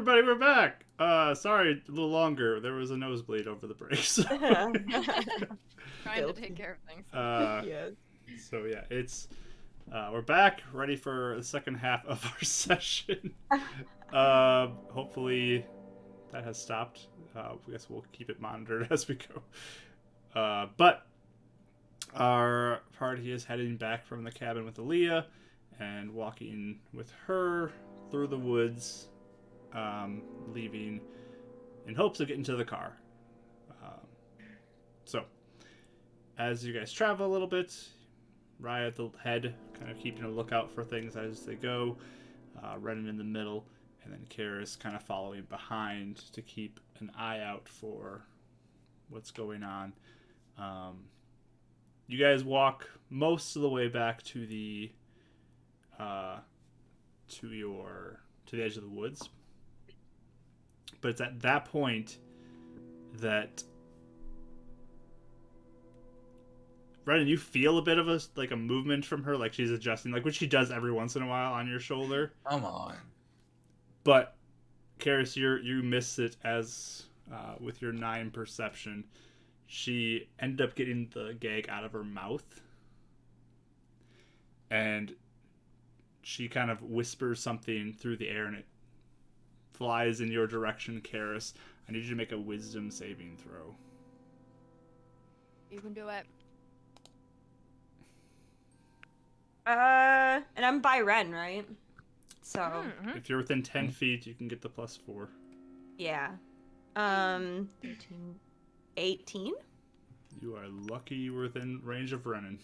everybody, we're back. Sorry, a little longer. There was a nosebleed over the break. So, Trying to Guilty. take care of things. Yes. so yeah, it's we're back, ready for the second half of our session. Hopefully that has stopped. I guess we'll keep it monitored as we go. But our party is heading back from the cabin with Aleah and walking with her through the woods, leaving in hopes of getting to the car. So, as you guys travel a little bit, Raya at the head, kind of keeping a lookout for things as they go, Renan in the middle, and then Karis kind of following behind to keep an eye out for what's going on. You guys walk most of the way back to the to the edge of the woods, but it's at that point that Renan, you feel a bit of a movement from her, like she's adjusting, like what she does every once in a while on your shoulder. Come on. But Karis, you miss it as with your 9 perception. She ended up getting the gag out of her mouth, and she kind of whispers something through the air, and it flies in your direction, Karis. I need you to make a wisdom saving throw. You can do it. And I'm by Ren, right? So Mm-hmm. If you're within 10 feet, you can get the +4. yeah. 13, 18. You are lucky you were within range of Renan.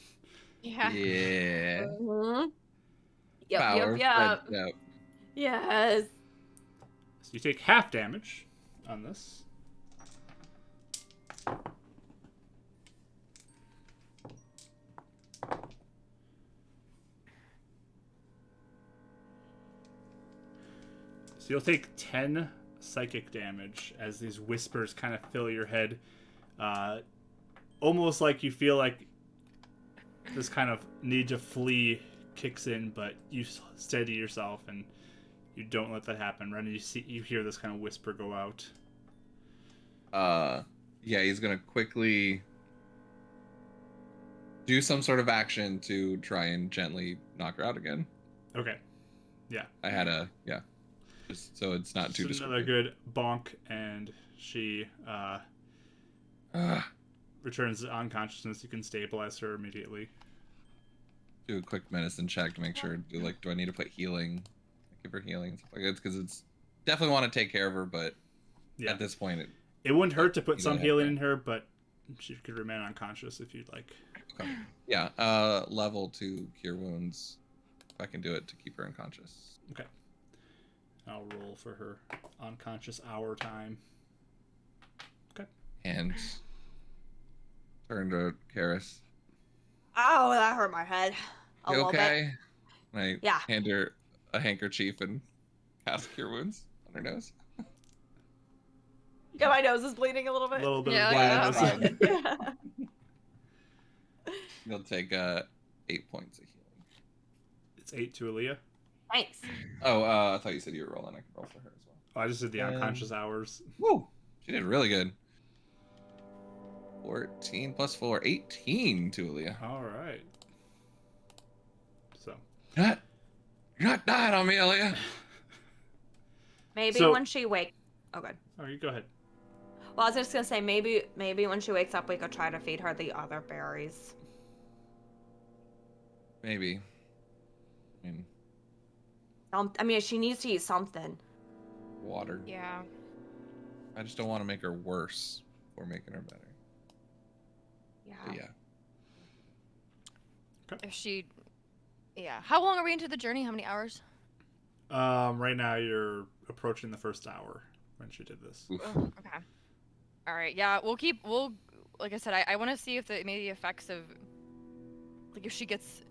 Yeah. Yeah. Mm-hmm. Yep, Power. yep. Yep. Yes. So you take half damage on this. So you'll take 10 psychic damage as these whispers kind of fill your head. Almost like you feel like this kind of need to flee kicks in, but you steady yourself and you don't let that happen. Right? And you hear this kind of whisper go out. Yeah, he's gonna quickly do some sort of action to try and gently knock her out again. Okay. Yeah. I had just so it's not too Just another disruptive. good bonk, and she returns to unconsciousness. You can stabilize her immediately. Do a quick medicine check to make sure. Do I need to put healing? Give her healing and stuff like that because it's definitely want to take care of her, but Yeah. at this point It wouldn't hurt to put You some don't have healing to. in her, but she could remain unconscious if you'd like. yeah, level 2 cure wounds. If I can do it to keep her unconscious. Okay. I'll roll for her unconscious hour time. Okay. And turn to Karis. Oh, that hurt my head. A You little bit. okay? And I Yeah. hand her a handkerchief and cast cure wounds on her nose. Yeah, my nose is bleeding a little A bit. little bit Yeah, of like blindness. that. You'll take 8 points of healing. It's 8 to Aleah. Thanks. Oh, I thought you said you were rolling. I could roll for her as well. Oh, I just did the unconscious hours. Woo! She did really good. 14 plus 4, 18 to Aleah. All right. So. You're not dying on me, Aleah. Maybe So- when she wakes. Oh, good. Oh, you go ahead. Well, I was just gonna say maybe when she wakes up, we could try to feed her the other berries. Maybe. I mean, I mean, she needs to eat something. water. Yeah. I just don't want to make her worse or making her better. Yeah. But yeah. If she. Yeah. How long are we into the journey? How many hours? Right now you're approaching the first hour when she did this. Oof. Oh, okay. All right. Yeah. We'll. Like I said, I want to see if maybe the effects of. Like if she gets.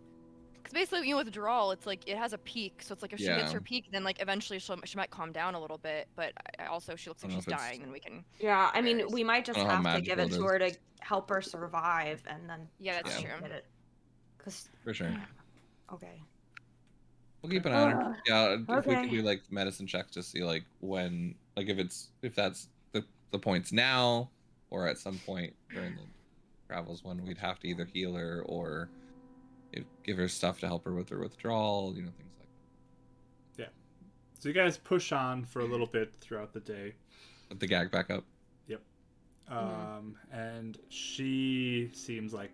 Because basically, withdrawal, it's like it has a peak. So it's like if she gets Yeah. her peak, then like eventually she might calm down a little bit. But also she looks I like don't she's know if it's- dying, and we can. Yeah, I mean, Berries. we might just I don't know how have to give it magical to it her to help her survive, and then Yeah, that's try true. and get it. 'Cause For sure. okay. We'll keep an eye on her. Yeah, if we okay. can do like medicine checks to see like when, like if that's the points now or at some point during the travels when we'd have to either heal her or give her stuff to help her with her withdrawal, things like that. Yeah. So you guys push on for a little bit throughout the day. Put the gag back up. Yep. And she seems like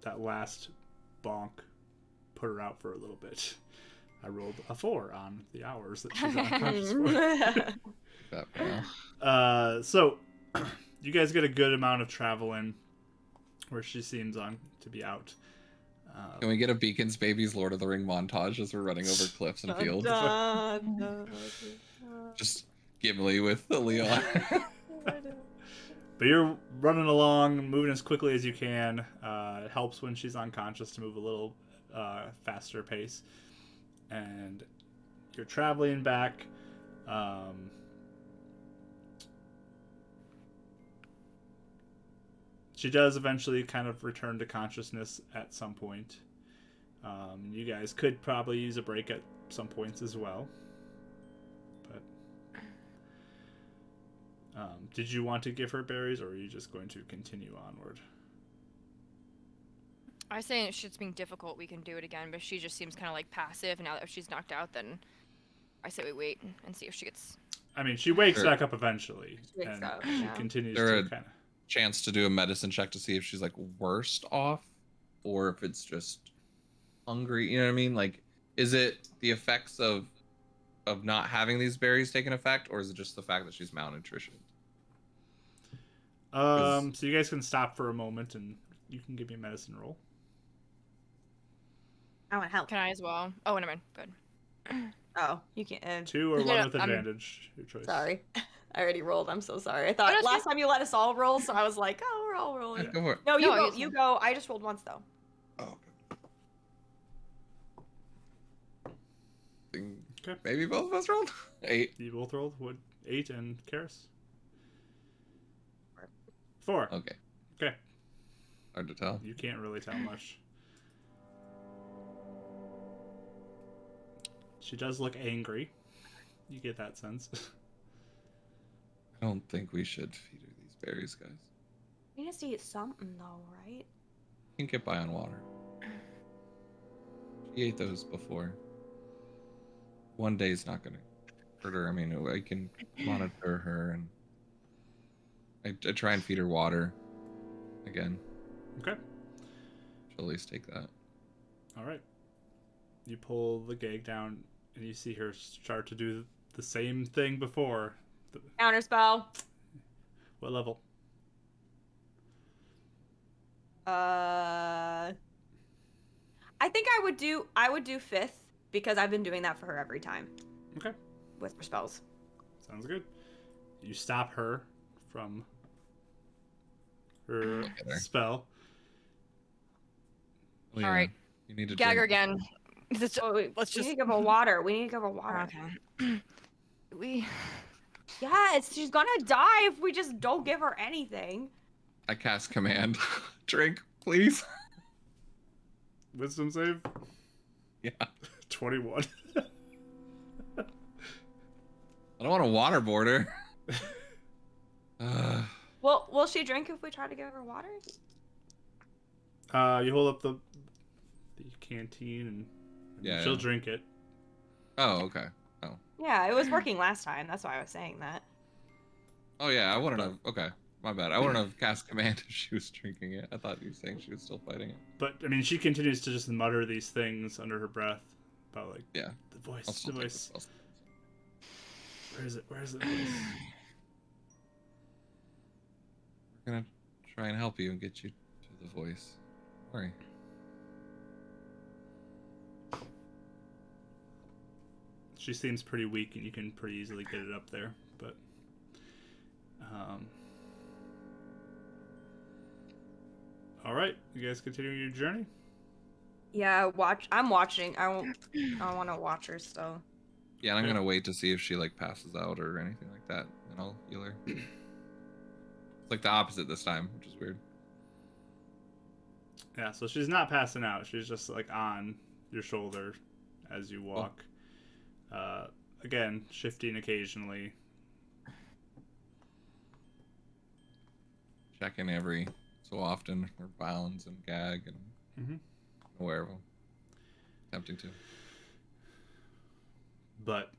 that last bonk put her out for a little bit. I rolled a 4 on the hours that she's unconscious for. So you guys get a good amount of travel in where she seems on to be out. Can we get a Beacon's Babies Lord of the Ring montage as we're running over cliffs and fields? Just Gimli with Aleah. But you're running along, moving as quickly as you can. It helps when she's unconscious to move a little faster pace. And you're traveling back. She does eventually kind of return to consciousness at some point. You guys could probably use a break at some points as well. But did you want to give her berries, or are you just going to continue onward? I say if shit's being difficult, we can do it again, but she just seems kind of like passive, and now that if she's knocked out, then I say we wait and see if she gets... I mean, she wakes back up eventually, She wakes and up, she yeah. continues There to kind of... Chance to do a medicine check to see if she's like worst off or if it's just hungry, you know what I mean? Like, is it the effects of not having these berries taking effect, or is it just the fact that she's malnutrition? So you guys can stop for a moment and you can give me a medicine roll. I want help. Can I as well? Oh, never mind. Good. Oh, you can't. 2 or 1 Yeah, with advantage. Your choice. Sorry. I already rolled. I'm so sorry. I thought that's last time you let us all roll, so I was like, oh, we're all rolling. Go for it. No, you No, go. it's You fine. go. I just rolled once, though. Oh, okay. Okay. Maybe both of us rolled? 8. You both rolled? What? 8 and Karis? 4. Okay. Okay. Hard to tell. You can't really tell much. She does look angry. You get that sense. I don't think we should feed her these berries, guys. We need to eat something, though, right? Can get by on water. She ate those before. One day's not gonna hurt her. I mean, I can monitor her, and I try and feed her water. Again, Okay. she'll at least take that. All right. You pull the gag down, and you see her start to do the same thing before. Counter spell. What level? I think I would do 5th because I've been doing that for her every time Okay. with her spells. Sounds good. You stop her from her Look at her. spell. Oh, All right. You need to Gag her drink. again. Let's We just... need to give her water. We need to give her water. Okay. We... Yes, she's gonna die if we just don't give her anything. I cast command. Drink, please. Wisdom save? Yeah. 21. I don't want to waterboard her. Well, will she drink if we try to give her water? You hold up the canteen and Yeah, she'll yeah. drink it. Oh, okay. Oh. Yeah, it was working last time. That's why I was saying that. Oh, yeah, I wouldn't have. Okay. My bad. I wouldn't have cast command if she was drinking it. I thought you were saying she was still fighting it. But, I mean, she continues to just mutter these things under her breath about, like, Yeah. the voice, I'll the still take voice. this. Where is it? Where is the voice? We're gonna try and help you and get you to the voice. Don't worry. She seems pretty weak, and you can pretty easily get it up there. But, all right, you guys continue your journey. Yeah, I'm watching. I want to watch her still. Yeah, and I'm gonna wait to see if she like passes out or anything like that, and I'll heal her. It's like the opposite this time, which is weird. Yeah, so she's not passing out. She's just like on your shoulder as you walk. Again, shifting occasionally. Checking every so often for bounds and gag and aware of them. Tempting to. But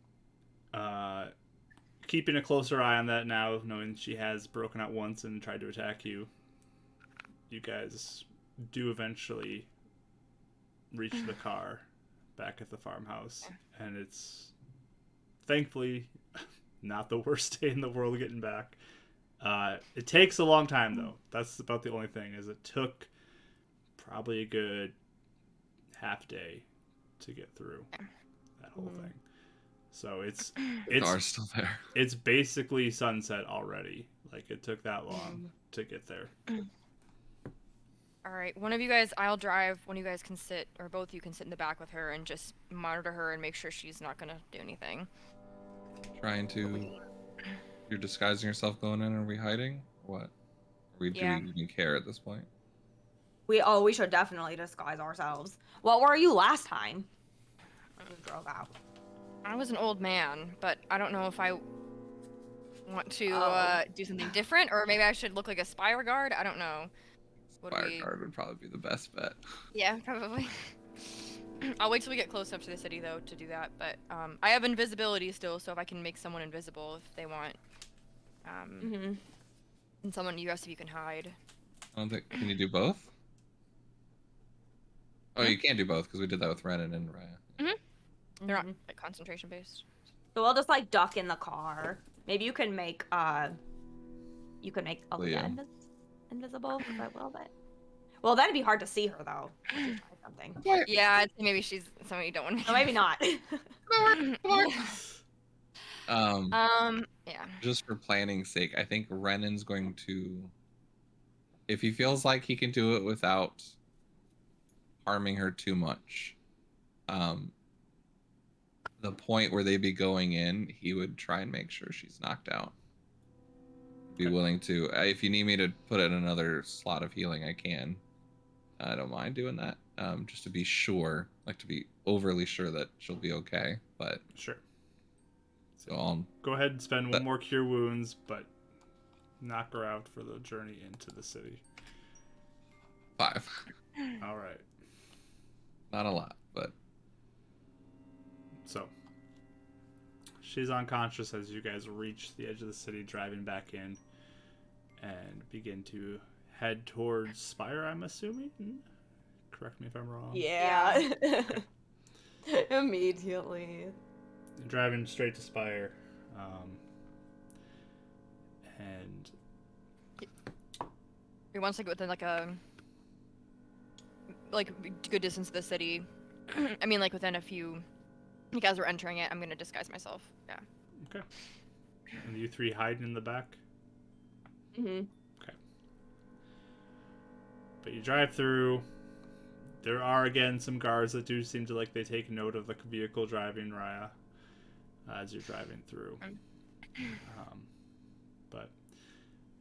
keeping a closer eye on that now, knowing she has broken out once and tried to attack you, you guys do eventually reach the car back at the farmhouse. And it's thankfully not the worst day in the world getting back. It takes a long time, though. That's about the only thing, is it took probably a good half day to get through that whole thing. So it's The car's still there. It's basically sunset already. Like, it took that long to get there. All right, one of you guys, I'll drive. One of you guys can sit, or both of you can sit in the back with her and just monitor her and make sure she's not gonna do anything. Trying to. You're disguising yourself going in. Are we hiding? What? Do we even care at this point? We should definitely disguise ourselves. What were you last time? We drove out. I was an old man, but I don't know if I want to do something different, or maybe I should look like a spire guard. I don't know. Spire guard would probably be the best bet. Yeah, probably. I'll wait till we get close enough to the city, though, to do that. But I have invisibility still, so if I can make someone invisible if they want. And someone, you guys, if you can hide. I don't think. Can you do both? Oh, you can't do both because we did that with Renan and Raya. They're not like concentration based. So we'll just like duck in the car. Maybe you can make Aleah invisible for a little bit. Well, that'd be hard to see her though. If you try something. Yeah, I'd say maybe she's somebody you don't want to. Oh, maybe not. Yeah. Just for planning's sake, I think Renan's going to, if he feels like he can do it without harming her too much, the point where they'd be going in, he would try and make sure she's knocked out. Be willing to, if you need me to put in another slot of healing, I can. I don't mind doing that, just to be sure, like to be overly sure that she'll be okay. But Sure. so I'll Go ahead and spend one more cure wounds, but knock her out for the journey into the city. 5. All right. Not a lot, but So she's unconscious as you guys reach the edge of the city, driving back in, and begin to head towards Spire, I'm assuming? Correct me if I'm wrong. Yeah. Immediately. You're driving straight to Spire. And We want to get within like a good distance of the city. I mean, like within a few. Like as we're entering it, I'm gonna disguise myself. Yeah. okay. And you three hiding in the back? Mm-hmm. Okay. But you drive through. There are again some guards that do seem to like they take note of the vehicle driving Raya as you're driving through. But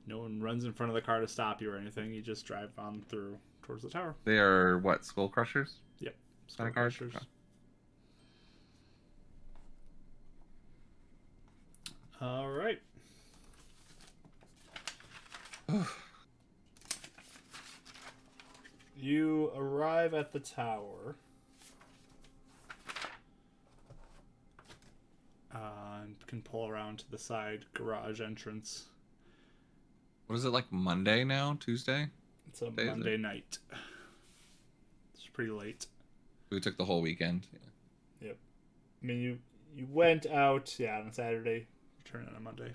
no one runs in front of the car to stop you or anything. You just drive on through towards the tower. they are what, skull crushers? Yep. Kind of guards? Skullcrushers. Okay. All right. You arrive at the tower. And can pull around to the side garage entrance. What is it, like Monday now? Tuesday? It's a Day is it? Monday night. It's pretty late. We took the whole weekend. Yeah. Yep. I mean, you went out, on a Saturday. Return on a Monday.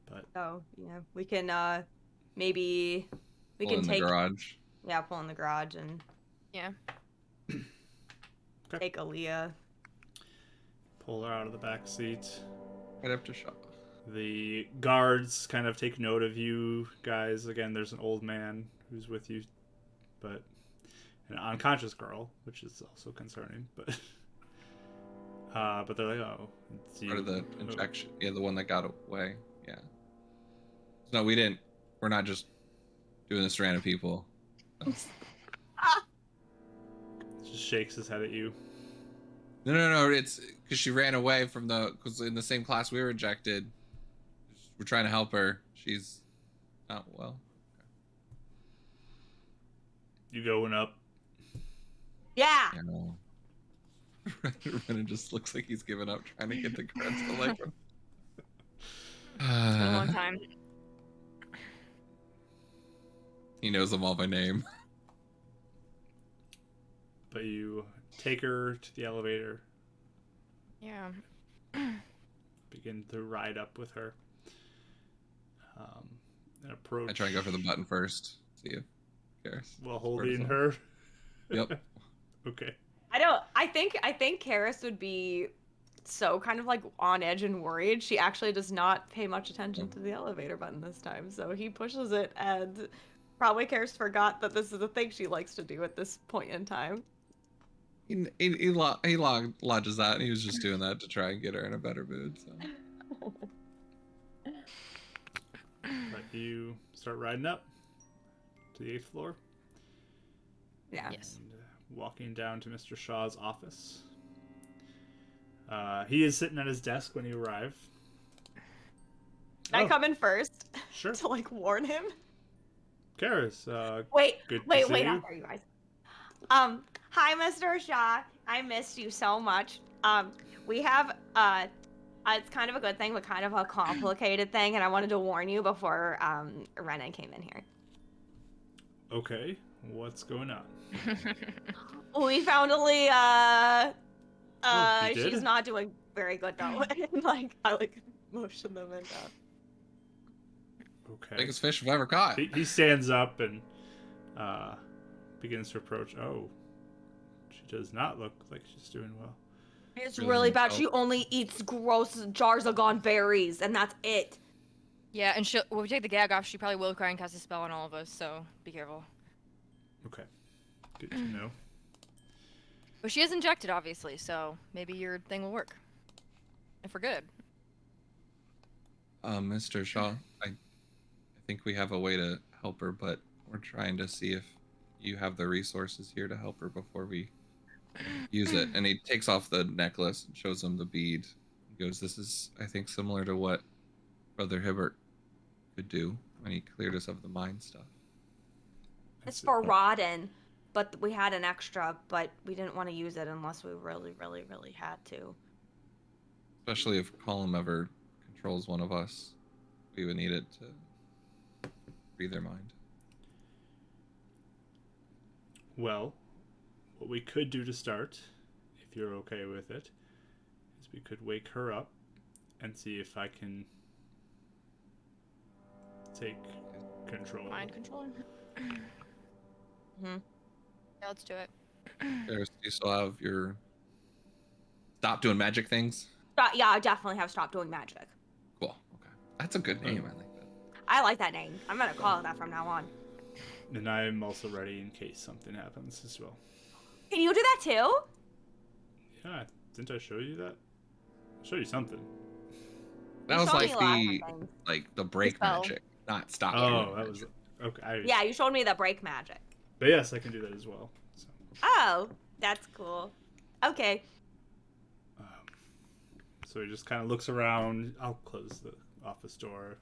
But So yeah, we can maybe we Pull can in take the garage. pull in the garage and Yeah. Okay. take Aleah. pull her out of the back seat. Right after shop. The guards kind of take note of you guys. Again, there's an old man who's with you, but an unconscious girl, which is also concerning. But they're like, oh, it's you. Part of the injection. Yeah, the one that got away. Yeah. No, we didn't. We're not just doing this to random people. Just shakes his head at you. No. It's because she ran away from because in the same class we were ejected. We're trying to help her. She's not well. You going up? Yeah. You know. Renan just looks like he's given up trying to get the guards to like him. It's been a long time. He knows them all by name. But you take her to the elevator. Yeah. Begin to ride up with her. And approach. I try to go for the button first. See if he cares. While holding her. Yep. Okay. I think Karis would be so kind of like on edge and worried. She actually does not pay much attention to the elevator button this time, so he pushes it, and probably Karis forgot that this is the thing she likes to do at this point in time. He lodges that, and he was just doing that to try and get her in a better mood. So. But you start riding up to the 8th floor. Yeah. Yes. And, walking down to Mr. Shaw's office. He is sitting at his desk when you arrive. Can I come in first Sure. to like warn him? Karis, Wait, good to wait, see wait, you. I'm sorry, you guys. Hi, Mr. Shaw. I missed you so much. We have it's kind of a good thing, but kind of a complicated thing, and I wanted to warn you before Renan came in here. Okay, what's going on? We found Aleah. Oh, you did? She's not doing very good though. And like I like motion them and Okay. Biggest fish I've ever caught. He stands up and begins to approach. Oh, she does not look like she's doing well. It's Really really bad. needs She help. only eats gross jars of gone berries, and that's it. Yeah, and when we take the gag off, she probably will cry and cast a spell on all of us, so be careful. Okay, good to know. But she is injected, obviously, so maybe your thing will work. And for good. Mr. Shaw, I think we have a way to help her, but we're trying to see if you have the resources here to help her before we use it. And he takes off the necklace and shows him the bead. He goes, "This is, I think, similar to what Brother Hibbert could do when he cleared us of the mind stuff." It's for Rodden, but we had an extra, but we didn't want to use it unless we really, really, really had to. Especially if Column ever controls one of us, we would need it to free their mind. Well, what we could do to start, if you're okay with it, is we could wake her up and see if I can take control. Mind control. Mhm. Yeah, let's do it. Ferris, do you still have your... Stop doing magic things? Yeah, I definitely have stopped doing magic. Cool, okay. That's a good name, I like that. I like that name. I'm gonna call it that from now on. And I'm also ready in case something happens as well. Can you do that too? Yeah, didn't I show you that? I showed you something. That You was showed like me a lot of the things. like the break spell. magic, not stop. Oh, doing that was magic. okay. Yeah, you showed me the break magic. But yes, I can do that as well. So, Oh, that's cool. Okay. so he just kind of looks around. I'll close the office door.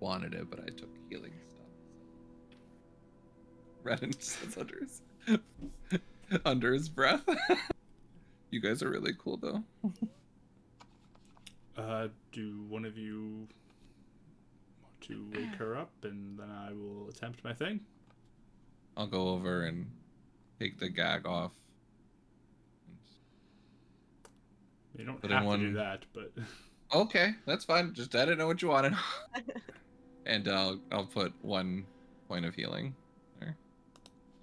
Wanted it, but I took healing stuff. Renan says under his breath. You guys are really cool, though. Do one of you want to wake her up, and then I will attempt my thing? I'll go over and take the gag off. You don't Put in have to one- do that, but Okay, that's fine. Just I didn't know what you wanted. And I'll put 1 point of healing there.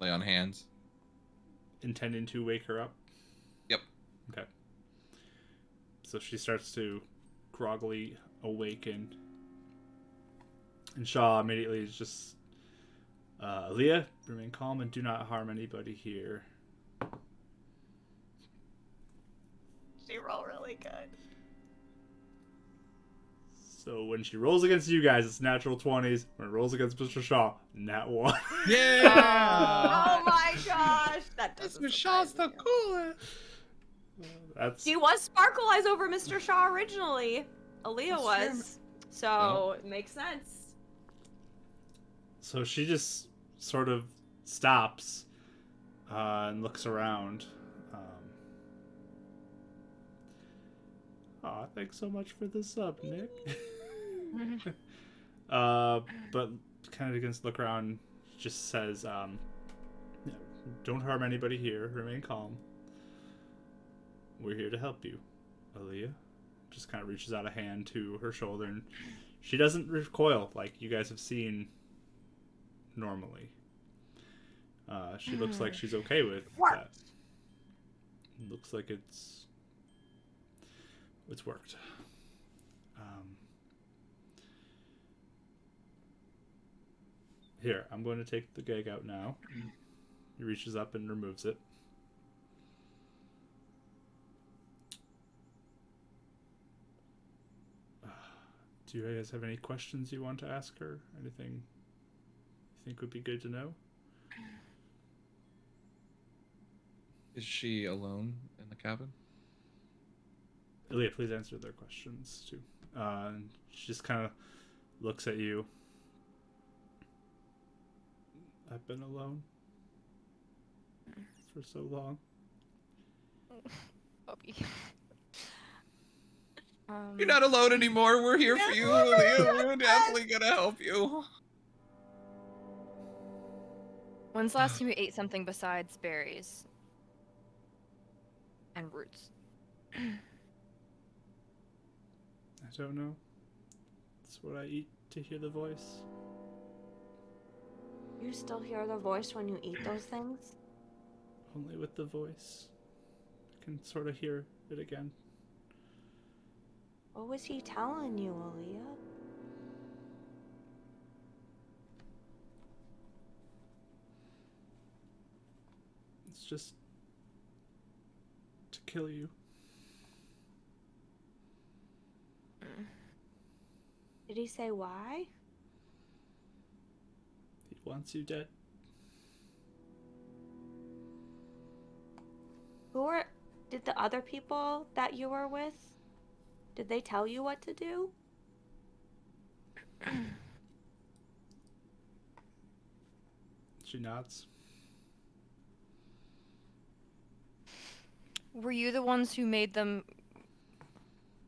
Lay on hands. intending to wake her up. Yep. Okay. So she starts to groggily awaken. And Shaw immediately is just, Aleah, remain calm and do not harm anybody here. She rolled really good. So when she rolls against you guys, it's natural 20s. When it rolls against Mr. Shaw, nat 1. Yeah. Oh my gosh, that doesn't Mr. Shaw's the surprise me. coolest. That's She was Sparkle Eyes over Mr. Shaw originally. Aleah That's was. So it makes sense. so she just sort of stops and looks around. Aw, thanks so much for the sub, Nick. But kind of begins to look around, just says, yeah, don't harm anybody here, remain calm. We're here to help you, Aleah. Just kind of reaches out a hand to her shoulder, and she doesn't recoil like you guys have seen normally. She looks like she's okay with that. Looks like it's worked. Here, I'm going to take the gag out now. He reaches up and removes it. Do you guys have any questions you want to ask her? Anything you think would be good to know? Is she alone in the cabin? Aleah, please answer their questions too. And she just kind of looks at you. I've been alone for so long. Puppy. You're not alone anymore. We're here for you, Aleah. We're definitely gonna help you. When's the last time you ate something besides berries and roots? I don't know. It's what I eat to hear the voice. You still hear the voice when you eat those things? Only with the voice. I can sort of hear it again. What was he telling you, Aleah? It's just to kill you. Did he say why? He wants you dead. Did the other people that you were with, did they tell you what to do? She nods. Were you the ones who made them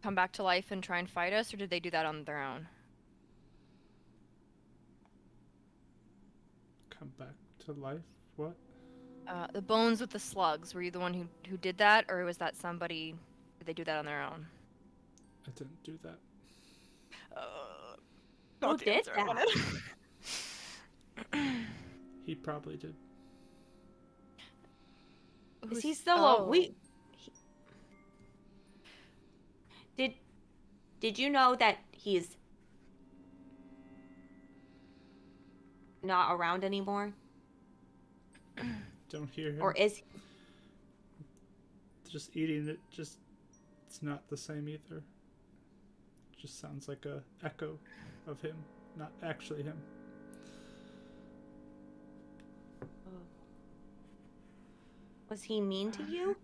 come back to life and try and fight us, or did they do that on their own? Come back to life? What? The bones with the slugs, were you the one who did that, or was that somebody, did they do that on their own? I didn't do that. Who did that? He probably did. Is he still Did you know that he's not around anymore? Don't hear him. Or is Just eating it, it's not the same either. Just sounds like a echo of him, not actually him. Was he mean to you?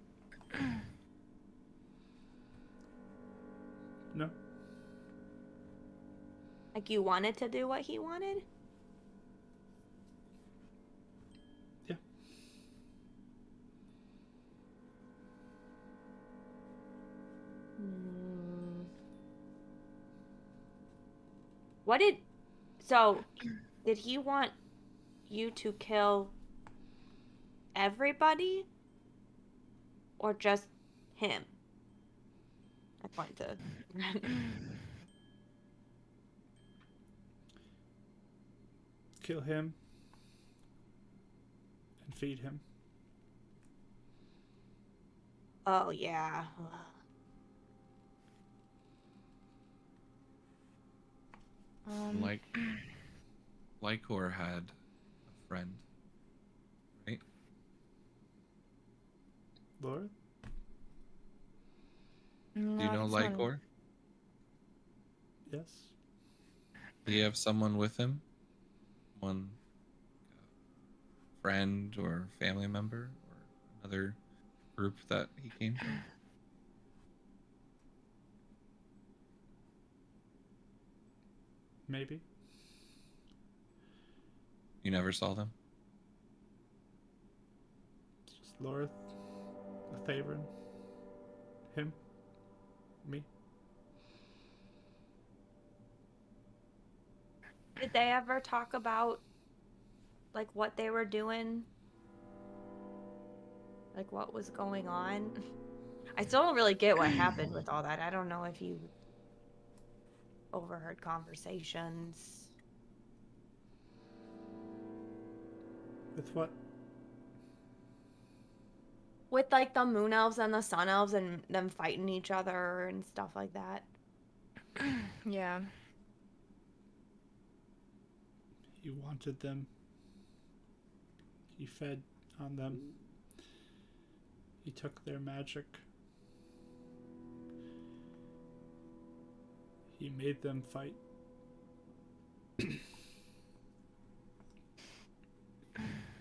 No. Like you wanted to do what he wanted? Yeah. Did he want you to kill everybody? Or just him? I point to Kill him and feed him. Oh yeah. Lycor had a friend, right? Laura? Do you know Lycor? Yes. Do you have someone with him? One friend or family member or another group that he came from? Maybe. You never saw them? Just Lorith, Thaverin, him, me. Did they ever talk about like what they were doing? Like what was going on? I still don't really get what happened with all that. I don't know if you overheard conversations. With what? With like the moon elves and the sun elves and them fighting each other and stuff like that. Yeah. He wanted them. He fed on them. He took their magic. He made them fight.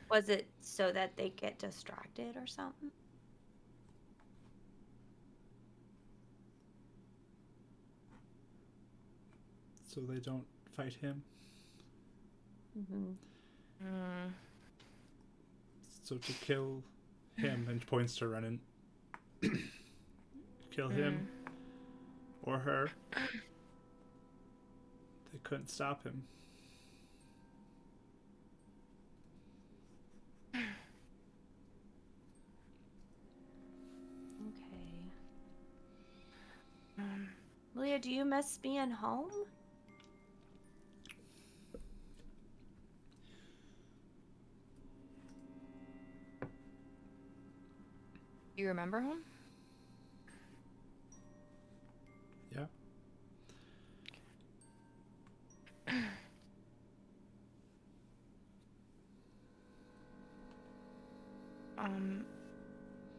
Was it so that they get distracted or something? So they don't fight him. Mm-hmm. Mm. So to kill him, and points to Renan. Kill him or her. They couldn't stop him. Okay. Leah, do you miss being home? Do you remember him? Yeah.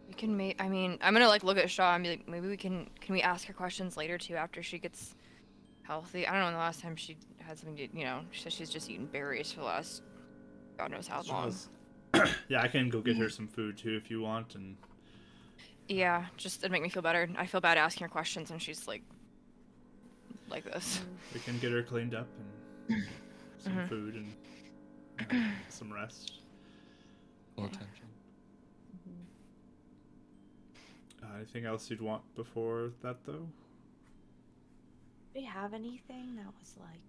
We can make. I mean, I'm gonna like look at Shaw and be like, maybe we can we ask her questions later too after she gets healthy. I don't know. The last time she had something to, she said she's just eaten berries for the last God knows how long. Yeah, I can go get her some food too if you want, and Yeah, just it'd make me feel better. I feel bad asking her questions and she's like this. we can get her cleaned up and some food and some rest. Full attention. Anything else you'd want before that, though? Do you have anything that was like...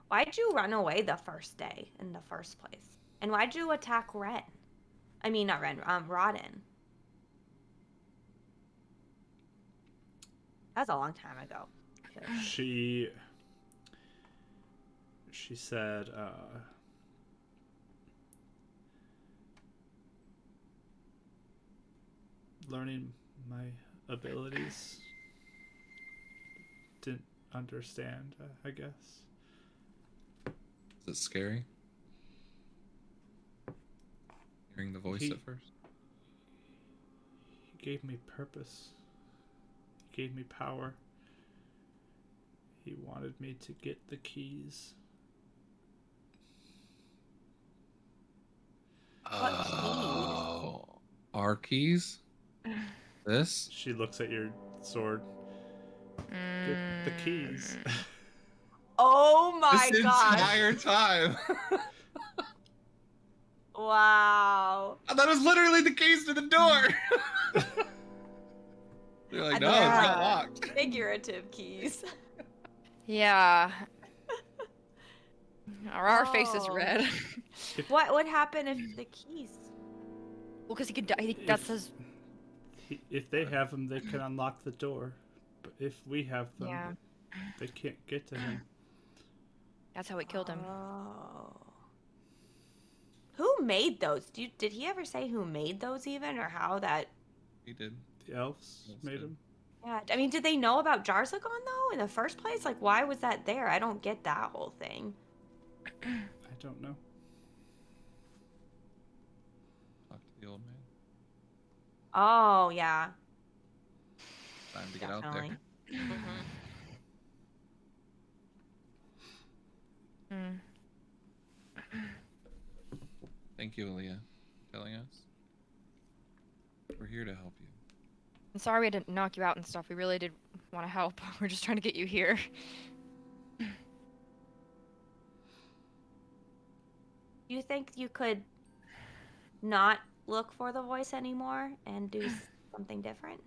Why'd you run away the first day in the first place? And why'd you attack Ren? I mean, not Ren, Rodden. That was a long time ago. She said, learning my abilities, didn't understand, I guess. Is it scary? Hearing the voice at first? He gave me purpose. He gave me power. He wanted me to get the keys. Oh, our keys? This? She looks at your sword. Get the keys. Oh my This god. entire time. Wow. That was literally the keys to the door. You're like, no, it's not locked. Figurative keys. Yeah. Our face is Oh. red. What would happen if the keys? Well, because he could die. That's his. If they have them, they can unlock the door. But if we have them, Yeah. they can't get to him. That's how we killed him. Oh. Who made those? Did he ever say who made those even, or how that? He did. The elves made them. Yeah, I mean, did they know about Jarzagon though in the first place? Like, why was that there? I don't get that whole thing. I don't know. Talk to the old man. Oh yeah, Time to get out definitely. there. Mm-hmm. Mm. Thank you, Aleah, for telling us. We're here to help you. I'm sorry we didn't knock you out and stuff. We really did want to help. We're just trying to get you here. Do you think you could not look for the voice anymore and do something different?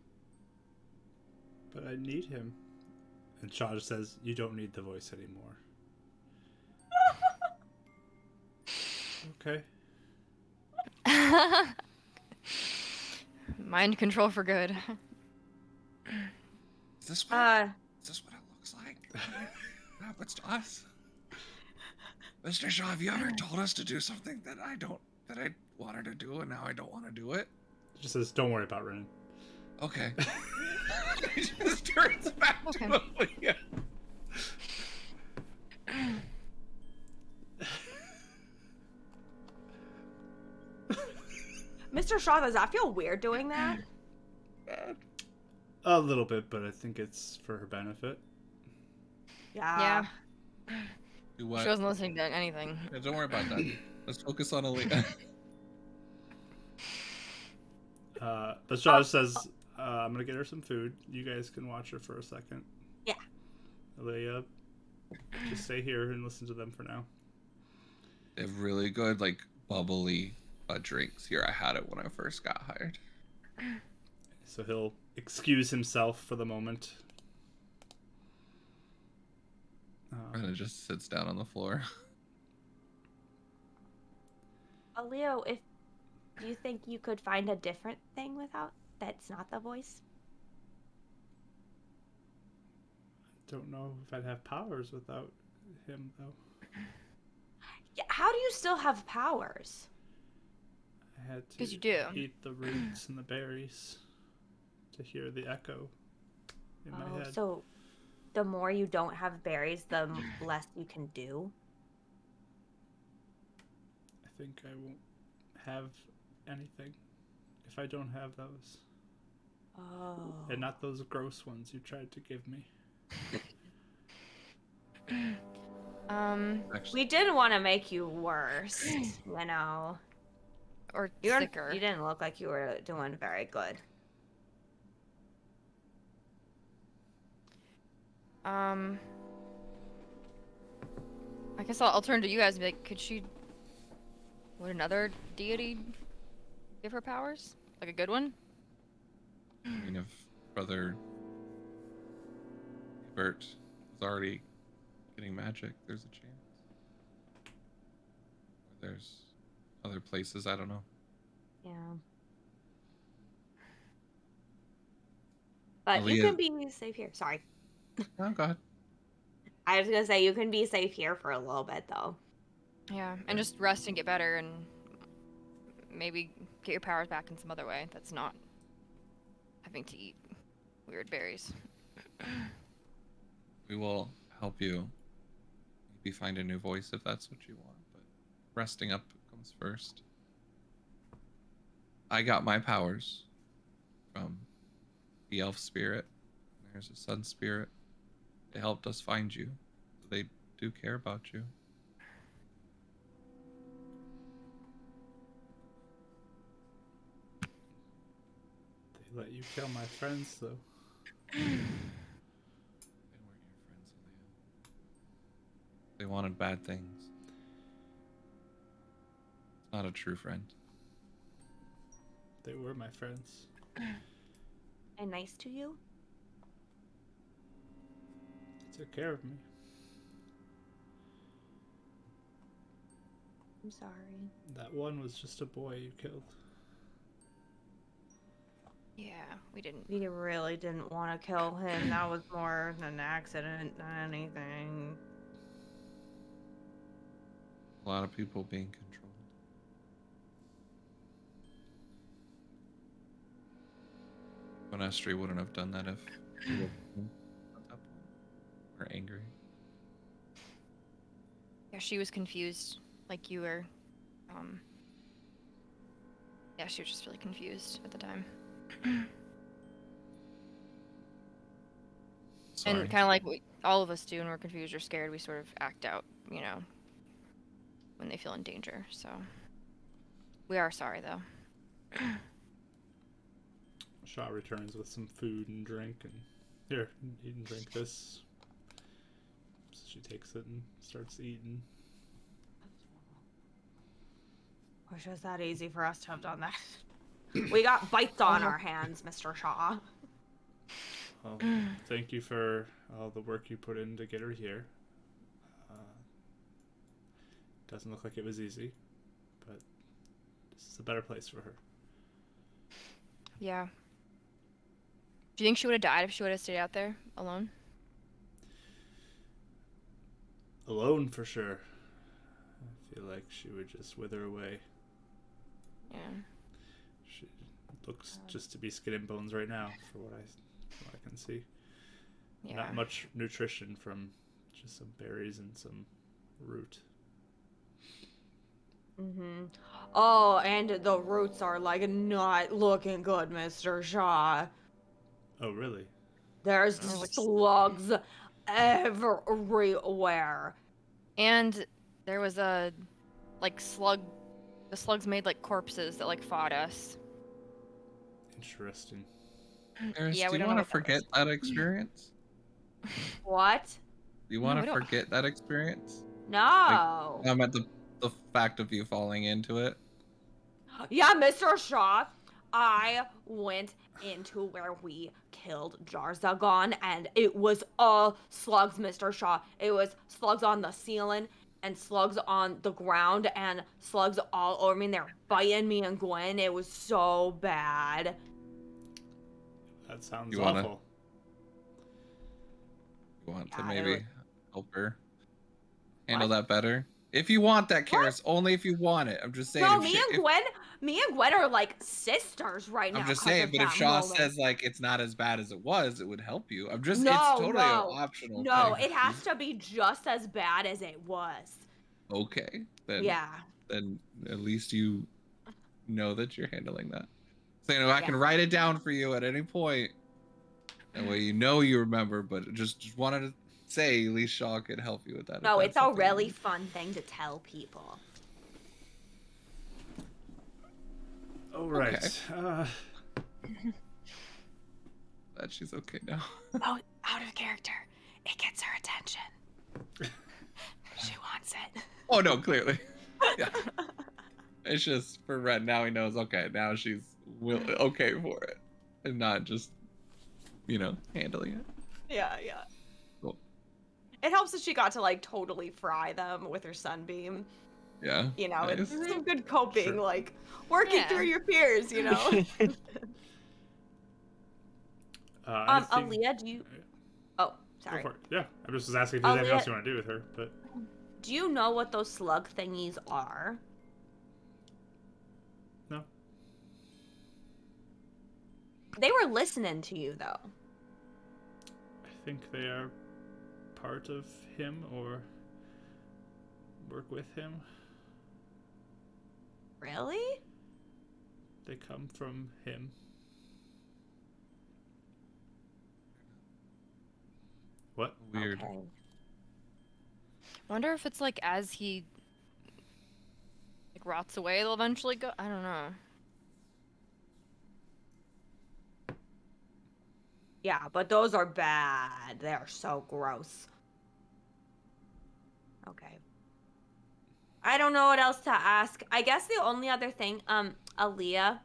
But I need him. And Shaw just says, "You don't need the voice anymore." Okay. Mind control for good. Is this what it looks like? What happens to us? Mr. Shaw, have you ever told us to do something that I wanted to do and now I don't want to do it? It just says, "Don't worry about Ren." Okay. He just turns back Okay. to Aleah. Mr. Shaw, does that feel weird doing that? A little bit, but I think it's for her benefit. Yeah. Do what? She wasn't listening to anything. Yeah, don't worry about that. Let's focus on Aleah. But Shaw just says, "I'm gonna get her some food. You guys can watch her for a second." Yeah. Aleah, just stay here and listen to them for now. They have really good, like, bubbly drinks here. I had it when I first got hired. So he'll excuse himself for the moment. And it just sits down on the floor. Leo, do you think you could find a different thing without that's not the voice? Don't know if I'd have powers without him, though. Yeah, how do you still have powers? I had to 'Cause you do. eat the roots and the berries to hear the echo in my head. So the more you don't have berries, the less you can do. I think I won't have anything if I don't have those. Oh. And not those gross ones you tried to give me. Actually, We didn't want to make you worse, you know. Or You sicker. didn't look like you were doing very good. I guess I'll turn to you guys and be like, would another deity give her powers? Like a good one? I mean, if Brother Bert is already getting magic, there's a chance. Or there's other places, I don't know. Yeah. But you Aleah- can be safe here. Sorry. Oh, God. I was going to say you can be safe here for a little bit, though. Yeah, and just rest and get better and maybe get your powers back in some other way that's not having to eat weird berries. We will help you. Maybe find a new voice if that's what you want, but resting up comes first. I got my powers from the elf spirit. There's a sun spirit. They helped us find you. They do care about you. They let you kill my friends, though. They weren't your friends, Aleah. They wanted bad things. It's not a true friend. They were my friends. And nice to you? They took care of me. I'm sorry. That one was just a boy you killed. Yeah, we didn't. We really didn't want to kill him. That was more an accident than anything. A lot of people being controlled. Bonestri wouldn't have done that if he was at that point. Or angry. Yeah, she was confused, like you were. Yeah, she was just really confused at the time. Sorry. And kind of like all of us do when we're confused or scared, we sort of act out, you know, when they feel in danger. So we are sorry, though. Shaw returns with some food and drink, and here, eat and drink this. So she takes it and starts eating. Wish it was that easy for us to have done that. We got bites on our hands, Mr. Shaw. Well, thank you for all the work you put in to get her here. Doesn't look like it was easy, but this is a better place for her. Yeah. Do you think she would have died if she would have stayed out there alone? Alone for sure. I feel like she would just wither away. Yeah. She looks just to be skin and bones right now, for what I can see. Yeah. Not much nutrition from just some berries and some root. Mm-hmm. Oh, and the roots are like not looking good, Mr. Shaw. Oh, really? There's Oh, like- slugs everywhere. And there was a, like, slug. The slugs made, like, corpses that, like, fought us. Interesting. Eris, Yeah, do we you don't know want to what that was. forget that experience? What? Do you No, want we to don't. forget that experience? No. I'm at the fact of you falling into it. Yeah, Mr. Shaw, I went into where we killed Jarzagon, and it was all slugs, Mr. Shaw. It was slugs on the ceiling, and slugs on the ground, and slugs all over me, and they're biting me and Gwen. It was so bad. That sounds You wanna- awful. You want to Yeah, it maybe was- help her handle What? that better? If you want that, Karis, only if you want it. I'm just saying. No, if me she- and if- Gwen are like sisters right now. I'm just 'cause saying, of but if that Shaw moment. says like it's not as bad as it was, it would help you. I'm just No, it's totally no. an optional No, thing. it has to be just as bad as it was. Okay. Then Yeah. then at least you know that you're handling that. So I Yeah. can write it down for you at any point. That way you know you remember, but just wanted to say at least Shaw could help you with that. if No, that's it's a something you really need. fun thing to tell people. All right. Okay. Glad she's okay now. Oh, out of character. It gets her attention. She wants it. Oh no, clearly. Yeah. It's just for Red. Now he knows. Okay, now she's okay for it, and not just, handling it. Yeah. Cool. It helps that she got to like totally fry them with her sunbeam. Yeah. It's nice. some good coping, Sure. like working Yeah. through your fears, anything- Aleah, do you? Oh, Go sorry. for it. Yeah, I just was asking if there's anything else Aleah- you want to do with her, but Do you know what those slug thingies are? no. They were listening to you, though. I think they are part of him or work with him. Really? They come from him. What? Weird. Okay. Wonder if it's like as he like rots away, they'll eventually go. I don't know. Yeah, but those are bad. They're so gross. Okay. I don't know what else to ask. I guess the only other thing, Aleah,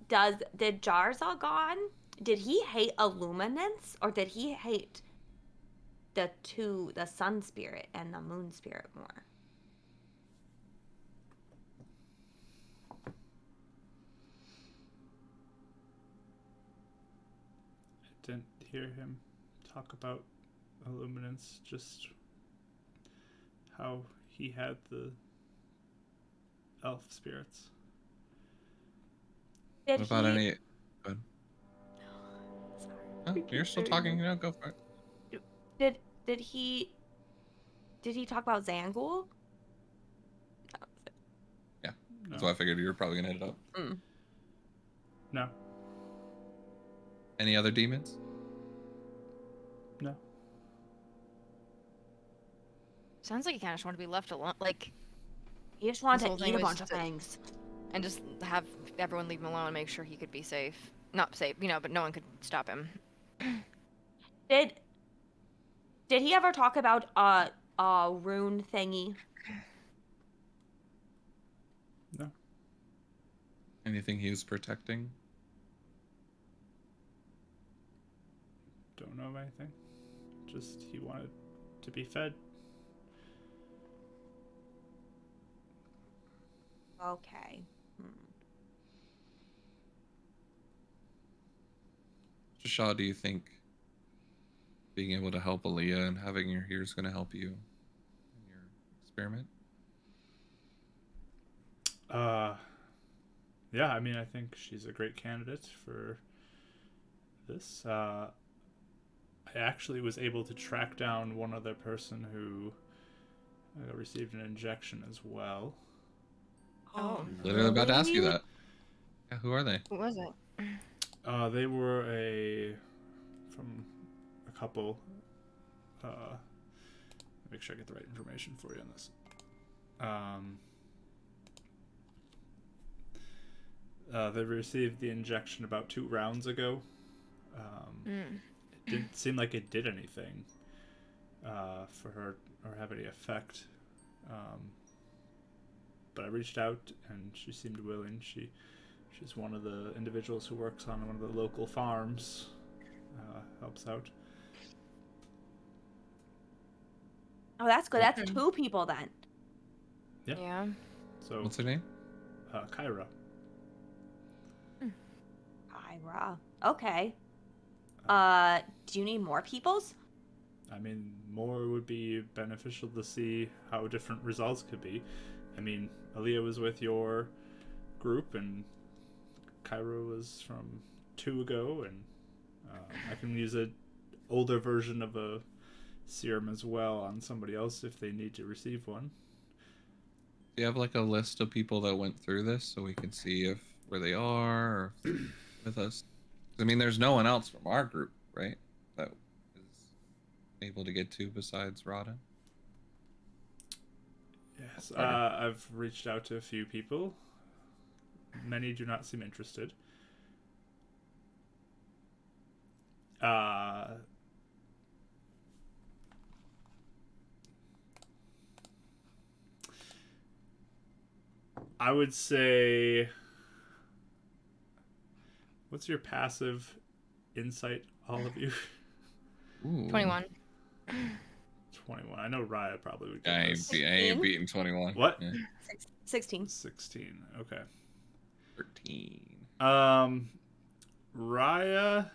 did Jarzagon, did he hate Illuminance, or did he hate the sun spirit and the moon spirit more? I didn't hear him talk about Illuminance, just how he had the elf spirits. Did What about he... any? Go ahead. Sorry. Oh, you're still talking. Go for it. Did he talk about Zangul? No. That's why I figured you were probably gonna hit it up. No. Any other demons? No. Sounds like he kind of just wanted to be left alone, like, He just wanted His whole to thing eat a was bunch of to- things. and just have everyone leave him alone and make sure he could be safe. Not safe, but no one could stop him. Did he ever talk about a rune thingy? No. Anything he was protecting? Don't know of anything. Just he wanted to be fed. Okay. Shaw, do you think being able to help Aleah and having her here is going to help you in your experiment? Yeah, I mean, I think she's a great candidate for this. I actually was able to track down one other person who received an injection as well. Oh. Literally about to ask you really? that. Yeah, who are they? Who was it? They were from a couple. Make sure I get the right information for you on this. They received the injection about 2 rounds ago. It didn't seem like it did anything for her or have any effect. But I reached out and she seemed willing. She's one of the individuals who works on one of the local farms. Helps out. Oh, that's good. That's Okay. 2 people then. Yeah. So What's her name? Kyra. Ira. Okay. Do you need more peoples? I mean, more would be beneficial to see how different results could be. I mean, Aleah was with your group, and Kyra was from 2 ago, and I can use an older version of a serum as well on somebody else if they need to receive one. Do you have like a list of people that went through this so we can see where they are or if they're with us? I mean, there's no one else from our group, right? That is able to get to besides Rada. Yes, Okay. I've reached out to a few people. Many do not seem interested. I would say, what's your passive insight, all of you? Ooh. 21. 21. I know Raya probably would I get ain't, this. be, I ain't beating 21. What? Yeah. 16. 16. Okay. 13. Raya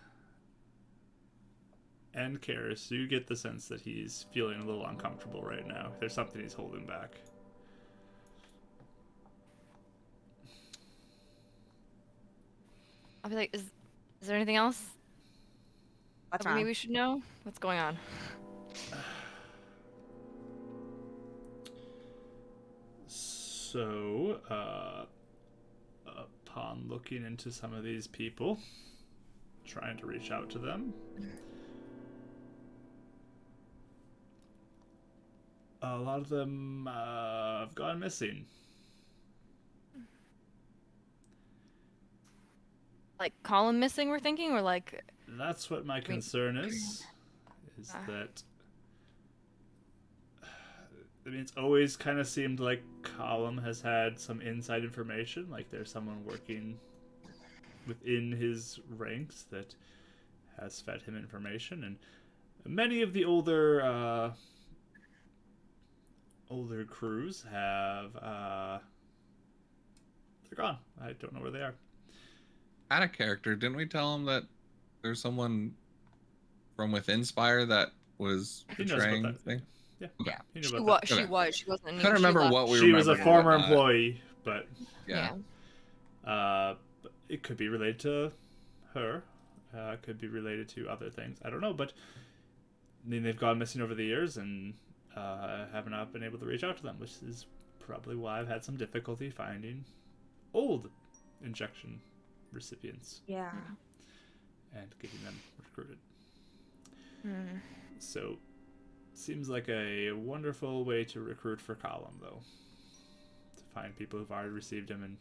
and Karis, you get the sense that he's feeling a little uncomfortable right now. There's something he's holding back. I'll be like, is there anything else What's that wrong? maybe we should know? What's going on? So, upon looking into some of these people, trying to reach out to them, a lot of them have gone missing. Like, Colin missing, we're thinking? Or like, That's what my concern is that I mean, it's always kind of seemed like Colin has had some inside information, like there's someone working within his ranks that has fed him information, and many of the older crews have they're gone. I don't know where they are. Out of character, didn't we tell him that there's someone from within Spire that was He knows portraying about that. thing? Yeah. Okay. He knew she about was, that. she Okay. was, she wasn't. Couldn't remember left. what we She was a remembered and former whatnot. employee, but Yeah. but it could be related to her. Could be related to other things. I don't know, but I mean, they've gone missing over the years, and have not been able to reach out to them, which is probably why I've had some difficulty finding old injection recipients Yeah. and getting them recruited. Hmm. So Seems like a wonderful way to recruit for Column, though. To find people who've already received him, and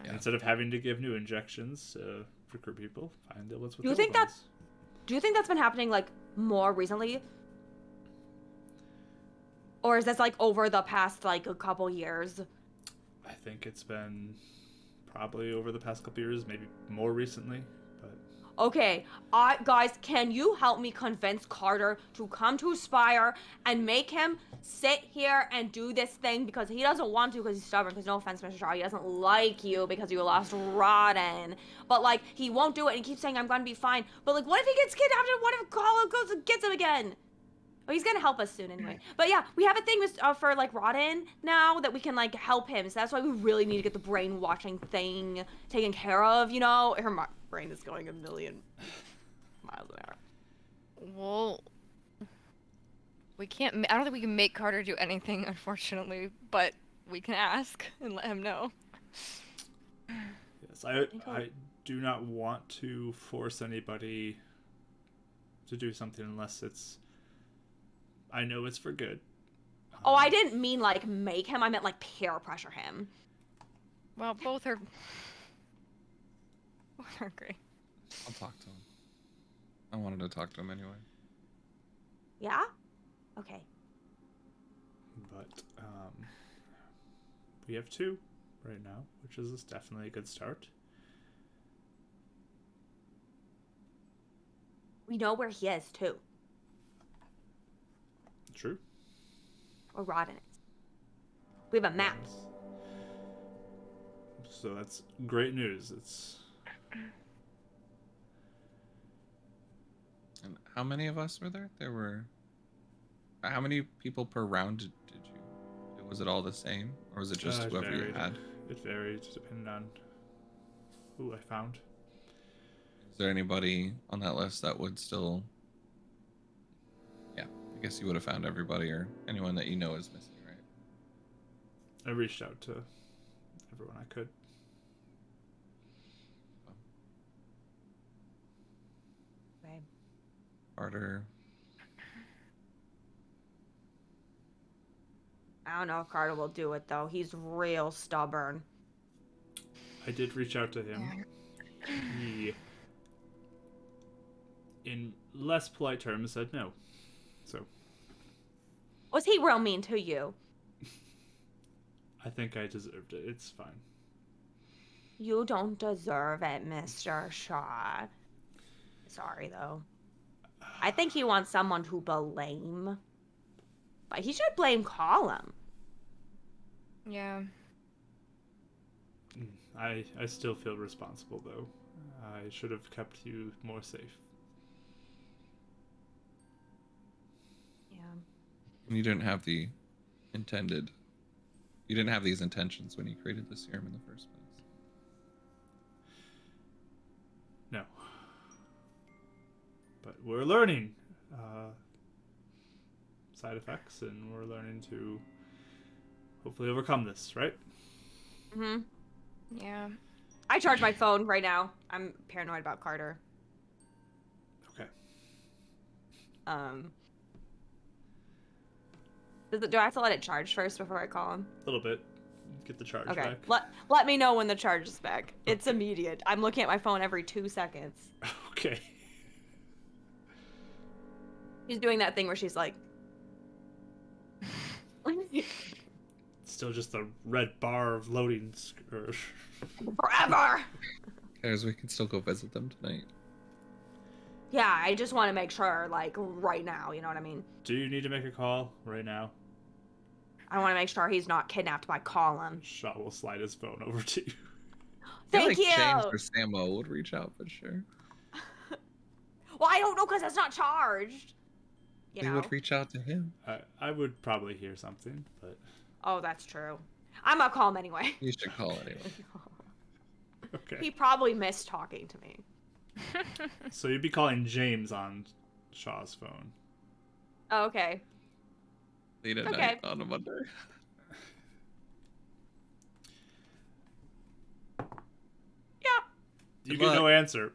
Yeah. instead of having to give new injections to recruit people, find the ones with Do you the think old ones. Do you think that's been happening like more recently? Or is this like over the past like a couple years? I think it's been probably over the past couple years, maybe more recently, but Okay, guys, can you help me convince Carter to come to Spire and make him sit here and do this thing because he doesn't want to because he's stubborn, because no offense, Mr. Shaw, he doesn't like you because you lost Rodden. But like, he won't do it and he keeps saying, I'm gonna be fine. But like, what if he gets kidnapped and what if Colin goes and gets him again? Oh, he's gonna help us soon anyway. But yeah, we have a thing for like Rodden now that we can like help him. So that's why we really need to get the brainwashing thing taken care of. You know, her brain is going a million miles an hour. Well, we can't. I don't think we can make Carter do anything, unfortunately. But we can ask and let him know. yes, I do not want to force anybody to do something unless it's. I know it's for good. Oh, I didn't mean like make him. I meant like peer pressure him. Well, both are great. I'll talk to him. I wanted to talk to him anyway. Yeah? Okay. But we have 2 right now, which is definitely a good start. We know where he is too. True. Or Rodden is. We have a map. Yes. So that's great news. It's And how many of us were there? There were. How many people per round did you? Was it all the same, or was it just it whoever you varied. had? It varied depending on who I found. Is there anybody on that list that would still? Yeah, I guess you would have found everybody or anyone that you know is missing, right? I reached out to everyone I could. Okay. Carter. I don't know if Carter will do it though. He's real stubborn. I did reach out to him. He, in less polite terms, said no. So Was he real mean to you? I think I deserved it. It's fine. You don't deserve it, Mr. Shaw. Sorry though. I think he wants someone to blame. But he should blame Colum. Yeah. I still feel responsible though. I should have kept you more safe. Yeah. You didn't have the intended. You didn't have these intentions when you created the serum in the first place. No. But we're learning side effects, and we're learning to hopefully overcome this, right? Mm-hmm. Yeah. I charge my phone right now. I'm paranoid about Carter. Okay. Do I have to let it charge first before I call him? A little bit. Get the charge Okay. back. Let me know when the charge is back. It's immediate. I'm looking at my phone every 2 seconds. Okay. She's doing that thing where she's like... Still just a red bar of loading. Forever! Guys, we can still go visit them tonight. Yeah, I just want to make sure, like, right now, you know what I mean? Do you need to make a call right now? I want to make sure he's not kidnapped by Colum. Shaw will slide his phone over to you. I feel Thank like you! James or Samo would reach out for sure. Well, I don't know because it's not charged. You They know? would reach out to him. I would probably hear something, but Oh, that's true. I'm gonna call him anyway. You should call anyway. okay. He probably missed talking to me. So you'd be calling James on Shaw's phone. Oh, okay. Late at Okay. night on a Monday. Yeah. You Good get no luck. answer.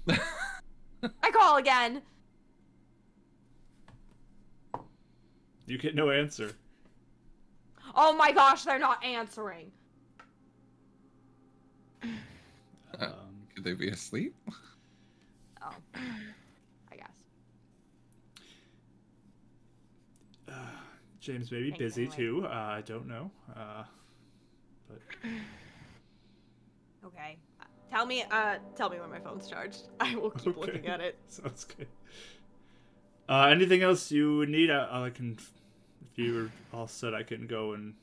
I call again. You get no answer. Oh my gosh, they're not answering. Could they be asleep? Oh, I guess. James may be Thanks, busy anyway. too. I don't know. But Okay. Tell me when my phone's charged. I will keep Okay. looking at it. Sounds good. Anything else you would need? I can, if you're all set, I can go and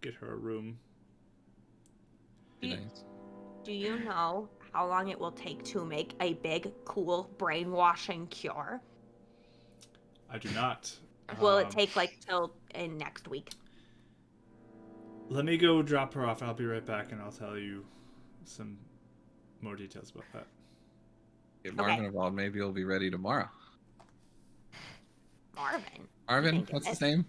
get her a room. Be Do- nice. Do you know how long it will take to make a big, cool brainwashing cure? I do not. Will it take like till next week? Let me go drop her off. I'll be right back, and I'll tell you some more details about that. Get Marvin involved. Maybe he'll be ready tomorrow. Marvin. Marvin, thinking what's this? his name?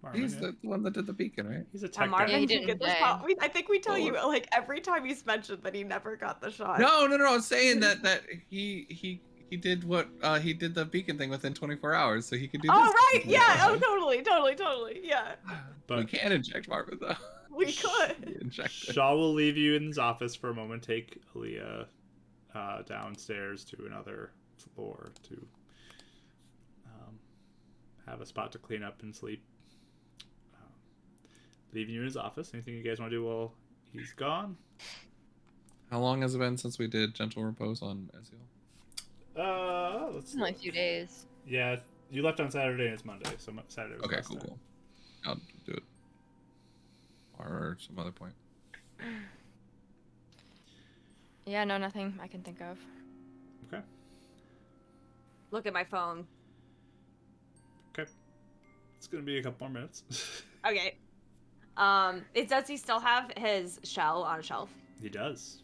Marvin, He's yeah. the one that did the beacon, right? He's a tech Marvin guy. Yeah, he didn't didn't get the say. shot. I think we tell Oh. you like every time he's mentioned that he never got the shot. No. I'm saying that he did what he did the beacon thing within 24 hours, so he could do this. Oh right, within yeah. 24 Oh, hours. totally. Yeah, we But can inject Marvin though. we could. Inject Shaw will leave you in his office for a moment. Take Aleah downstairs to another floor to have a spot to clean up and sleep. Leaving you in his office. Anything you guys want to do while he's gone? How long has it been since we did gentle repose on Ezreal? Let's Only a few days. Yeah, you left on Saturday and it's Monday, so Saturday was Okay, last cool, time. cool. I'll do it. Or some other point. Yeah, no, nothing I can think of. Okay. Look at my phone. Okay. It's gonna be a couple more minutes. Okay. Does he still have his shell on a shelf? He does.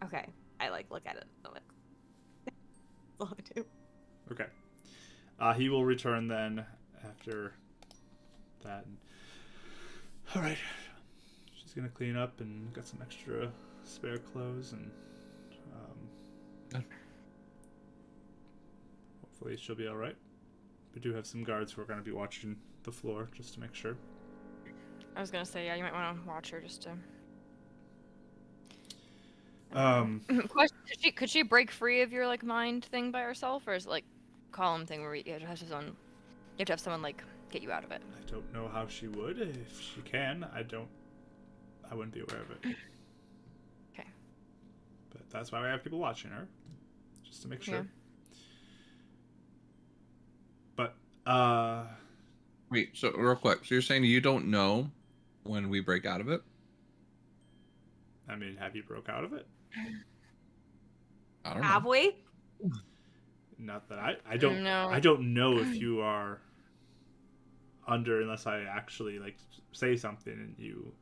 Okay. I look at it. I'm like, that's all I do. Okay. He will return then after that. All right. She's gonna clean up and got some extra spare clothes and hopefully she'll be all right. We do have some guards who are gonna be watching the floor just to make sure. I was gonna say, yeah, you might want to watch her just to. Question: could she break free of your like mind thing by herself, or is it like column thing where you have to have someone, you have to have someone like get you out of it? I don't know how she would. If she can, I wouldn't be aware of it. Okay. But that's why we have people watching her, just to make sure. Yeah. But Wait, so real quick, so you're saying you don't know when we break out of it? I mean, have you broke out of it? I don't Have know. we? Not that I don't No. I don't know if you are under unless I actually like say something and you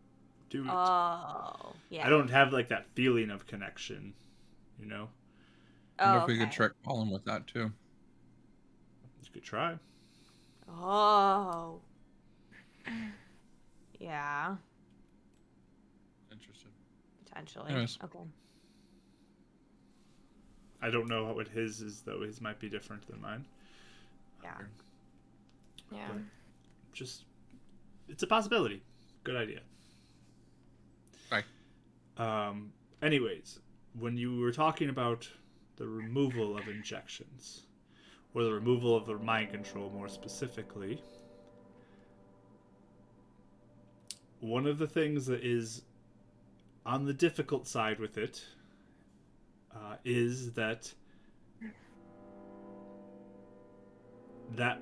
do it. Oh, yeah. I don't have like that feeling of connection, you know. I wonder Oh, if we could okay. trick Colin with that too. You could try. Oh. Yeah, Interesting. potentially. Anyways. Okay. I don't know what his is though. His might be different than mine. Yeah. Yeah. But just it's a possibility. Good idea. Bye. Anyways, when you were talking about the removal of injections, or the removal of the mind control more specifically, one of the things that is on the difficult side with it is that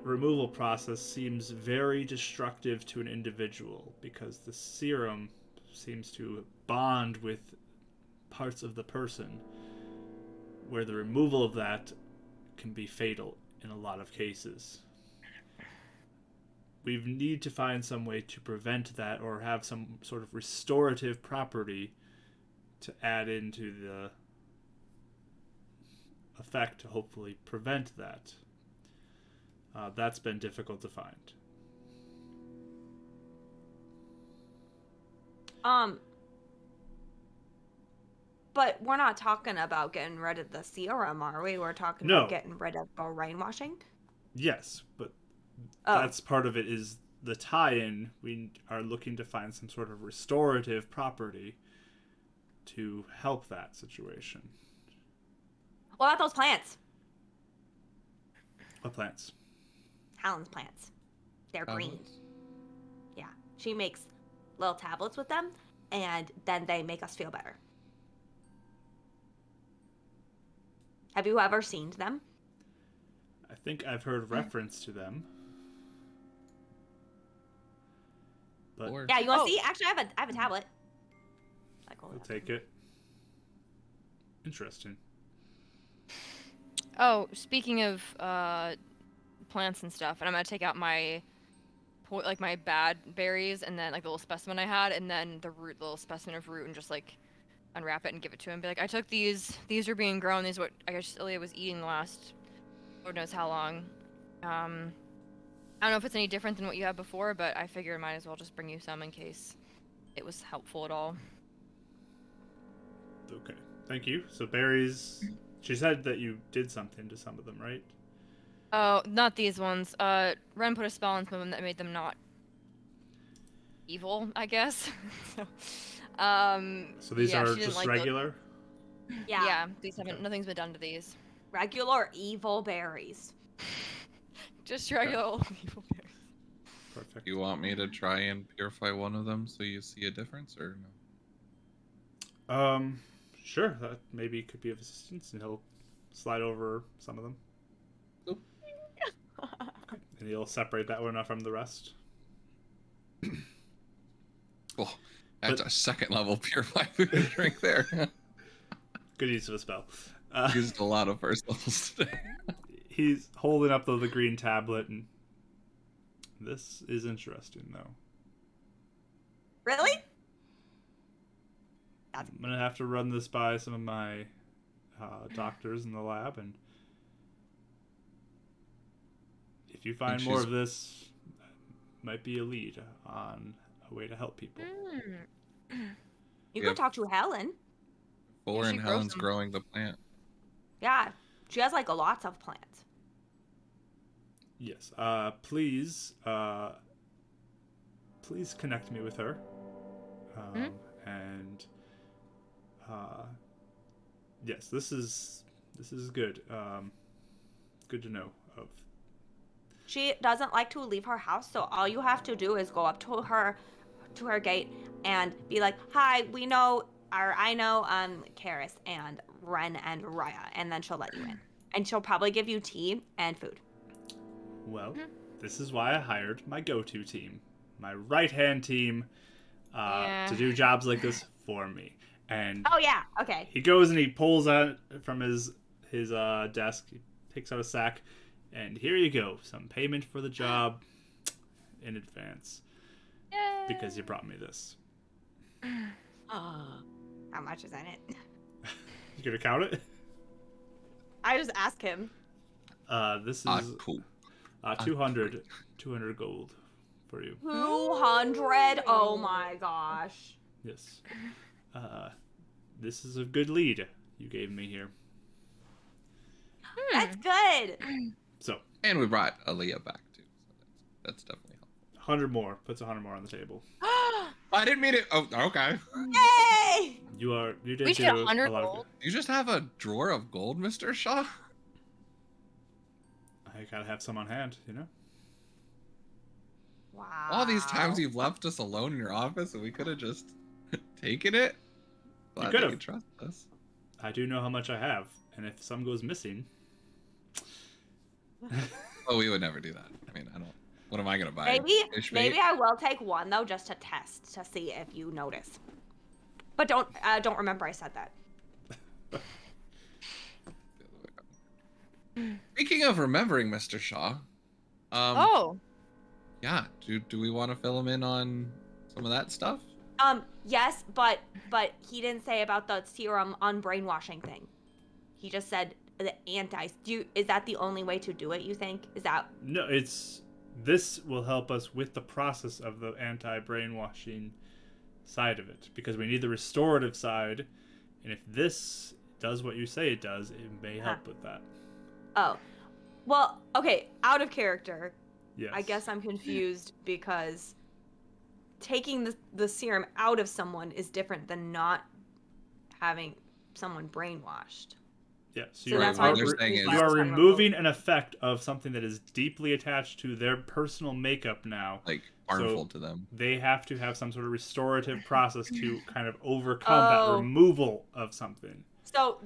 removal process seems very destructive to an individual because the serum seems to bond with parts of the person where the removal of that can be fatal in a lot of cases. We need to find some way to prevent that or have some sort of restorative property to add into the effect to hopefully prevent that. That's been difficult to find. But we're not talking about getting rid of the serum, are we? We're talking No. about getting rid of the brainwashing. Yes, but Oh. that's part of it is the tie-in. We are looking to find some sort of restorative property to help that situation. What about those plants? What plants? Helen's plants. They're green. Tablets? Yeah. She makes little tablets with them, and then they make us feel better. Have you ever seen them? I think I've heard reference to them. But Or Yeah, you want to Oh. see? Actually, I have a tablet. Like, hold we'll on. take it. Interesting. Oh, speaking of plants and stuff, and I'm gonna take out my my bad berries and then like the little specimen I had, and then the root, little specimen of root, and just like unwrap it and give it to him. Be like, I took these. These are being grown. These are what I guess Aleah was eating the last, Lord knows how long. I don't know if it's any different than what you had before, but I figured I might as well just bring you some in case it was helpful at all. Okay. Thank you. So berries. She said that you did something to some of them, right? Oh, not these ones. Ren put a spell on some of them that made them not evil, I guess. So these yeah, are she didn't just like regular? Yeah. these haven't. Okay. Nothing's been done to these. Regular evil berries. Just regular old evil berries. Perfect. you want me to try and purify one of them so you see a difference, or no? Sure. That maybe could be of assistance, and he'll slide over some of them. Nope. And he'll separate that one from the rest. Oh, that's But- a second level purify food and drink there. Good use of a spell. Used a lot of first levels today. He's holding up the green tablet, and this is interesting, though. Really? I'm gonna have to run this by some of my doctors in the lab, and if you find more she's- of this, that might be a lead on a way to help people. You Yep. could talk to Helen. Four she and grows Helen's them. growing the plant. Yeah. She has like lots of plants. Yes. Please connect me with her. And yes, this is good. Good to know of. She doesn't like to leave her house, so all you have to do is go up to her gate and be like, "Hi, I know Karis and Ren and Raya," and then she'll let you in. And she'll probably give you tea and food. Well, this is why I hired my go-to team, my right-hand team, to do jobs like this for me. And Oh yeah, okay. he goes and he pulls out from his desk, he takes out a sack, and here you go, some payment for the job in advance because you brought me this. How much is in it? You gonna count it? I just ask him. This is Cool. 200 gold for you. 200. Oh my gosh. Yes. This is a good lead you gave me here. That's good. So, And we brought Aleah back too, so that's definitely helpful. 100 more. Puts 100 more on the table. I didn't mean it. Oh, okay. Yay! You did We do should get a 100 lot of gold. You just have a drawer of gold, Mr. Shaw? I gotta have some on hand, you know? Wow. All these times you've left us alone in your office and we could have just taken it. Glad could've. that you trust us. I do know how much I have, and if some goes missing, Oh, we would never do that. I mean, I don't. What am I gonna buy? Maybe Fish maybe bait? I will take one though, just to test to see if you notice. But don't remember I said that. Speaking of remembering, Mr. Shaw. Oh, Yeah. Do we want to fill him in on some of that stuff? Yes, but he didn't say about the serum unbrainwashing thing. He just said the anti. Is that the only way to do it? You think? Is that? no, this will help us with the process of the anti-brainwashing side of it, because we need the restorative side, and if this does what you say it does, it may help with that. Oh, well, okay. Out of character. Yes. I guess I'm confused because taking the serum out of someone is different than not having someone brainwashed. Yeah, so So you that's why are, they're saying you is- are I was talking about removing an effect of something that is deeply attached to their personal makeup now. Like harmful to them. They have to have some sort of restorative process to kind of overcome that Oh. removal of something. So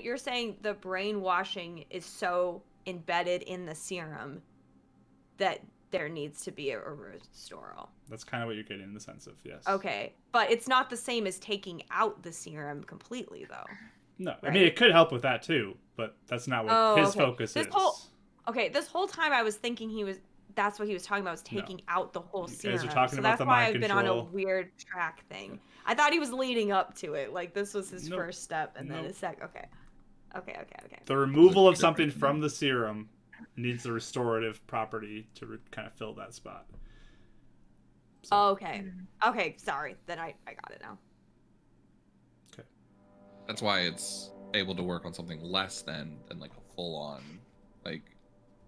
you're saying the brainwashing is so embedded in the serum that there needs to be a restoral. That's kind of what you're getting in the sense of, yes. Okay, but it's not the same as taking out the serum completely, though. No, I Right. mean, it could help with that too, but that's not what his focus is. This whole time I was thinking that's what he was talking about, was No. taking out the whole You guys serum. are talking So about that's the why mind I've been on a control. weird track thing. I thought he was leading up to it. Like this was his Nope. first step, and then Nope. a sec. Okay. The removal of Different something thing. from the serum needs the restorative property to kind of fill that spot. So, Okay. Okay. Sorry. Then I got it now. That's why it's able to work on something less than like a full on like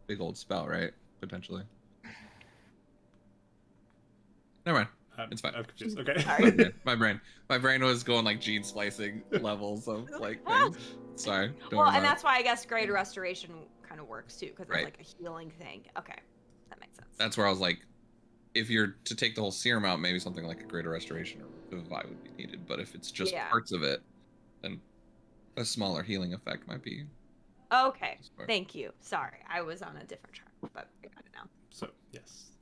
big old spell, right? Potentially. Never mind. It's fine. I'm confused. Okay. Sorry. My brain was going like gene splicing levels of like things. Sorry. Don't Well, worry and about that's why I guess greater restoration kind of works too, because Right. it's like a healing thing. Okay, that makes sense. That's where I was like, if you're to take the whole serum out, maybe something like a greater restoration or revivify would be needed. But if it's just Yeah. parts of it, then a smaller healing effect might be. Okay. Smart. Thank you. Sorry, I was on a different track, but I got it now. So, yes.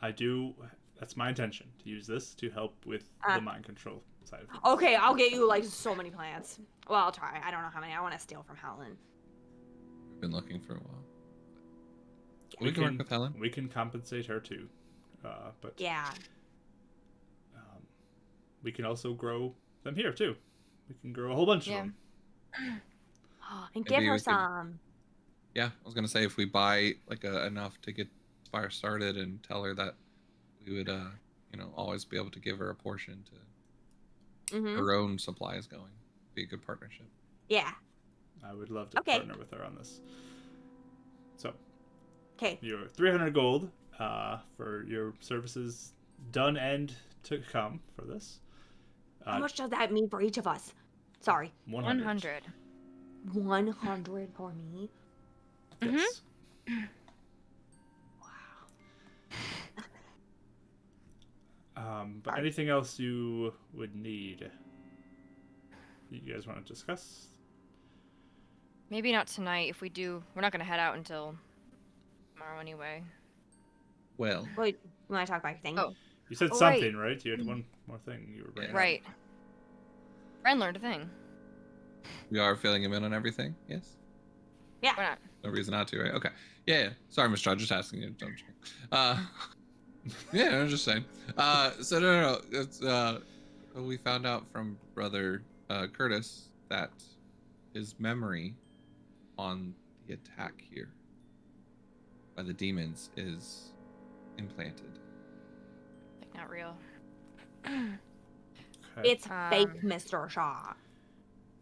I do. That's my intention, to use this to help with the mind control side of things. Okay, I'll get you like so many plants. Well, I'll try. I don't know how many. I want to steal from Helen. We've been looking for a while. We can work with Helen. We can compensate her too. But Yeah. we can also grow them here too. We can grow a whole bunch of them. And give Maybe her we could- some. Yeah, I was gonna say if we buy like enough to get Spire started and tell her that we would, always be able to give her a portion to Mm-hmm. her own supplies going. Be a good partnership. Yeah. I would love to Okay. partner with her on this. So, Okay. your 300 gold for your services done and to come for this. How much does that mean for each of us? Sorry. 100. 100 for me. Yes. But anything else you would need? You guys want to discuss? Maybe not tonight. If we do, we're not gonna head out until tomorrow anyway. Well, Wait, you want to talk about your thing? Oh. You said Oh, something, right? You had one more thing you were bringing up. Right. Ren learned a thing. we are filling him in on everything. Yes. Why not? No reason not to, right? Okay. Yeah. Sorry, Mr. Todd, just asking you. Yeah, I was just saying. So no. It's we found out from Brother Curtis that his memory on the attack here by the demons is implanted. Like, not real. Okay. It's fake, Mr. Shaw.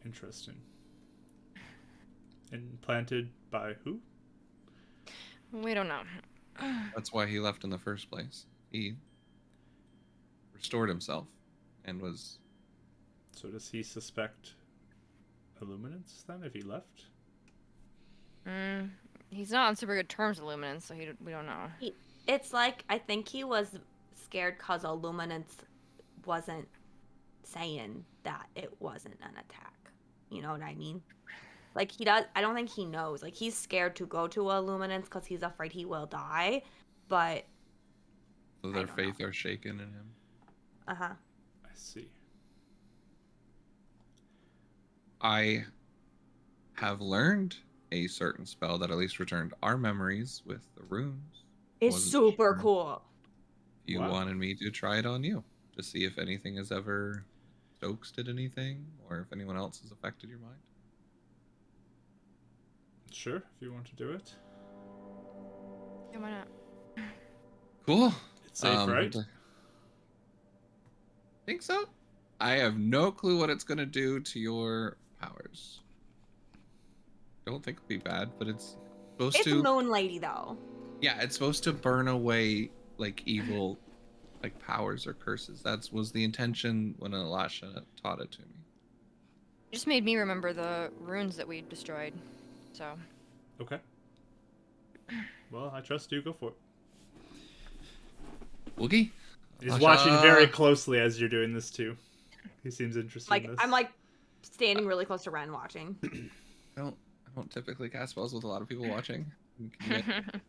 Interesting. Implanted by who? We don't know. That's why he left in the first place. He restored himself and was. So does he suspect Illuminance then if he left? He's not on super good terms with Luminance, so we don't know. It's like, I think he was scared because Illuminance wasn't saying that it wasn't an attack. You know what I mean? Like, I don't think he knows. Like, he's scared to go to Illuminance because he's afraid he will die. But, So their faith are shaken in him. uh-huh. I see. I have learned a certain spell that at least returned our memories with the runes. It's Wasn't super sure cool. if you Wow. wanted me to try it on you to see if anything has ever Stokes did anything or if anyone else has affected your mind. Sure, if you want to do it. Yeah, why not? Cool. It's safe, right? Think so? I have no clue what it's gonna do to your powers. Don't think it'll be bad, but it's supposed It's to. Moon Lady, though. Yeah, it's supposed to burn away like evil, like powers or curses. That was the intention when Elisha taught it to me. It just made me remember the runes that we destroyed. So. Okay. Well, I trust you. Go for it. Woogie? He's watching very closely as you're doing this too. He seems interested in this. I'm like standing really close to Ren watching. I don't typically cast spells with a lot of people watching.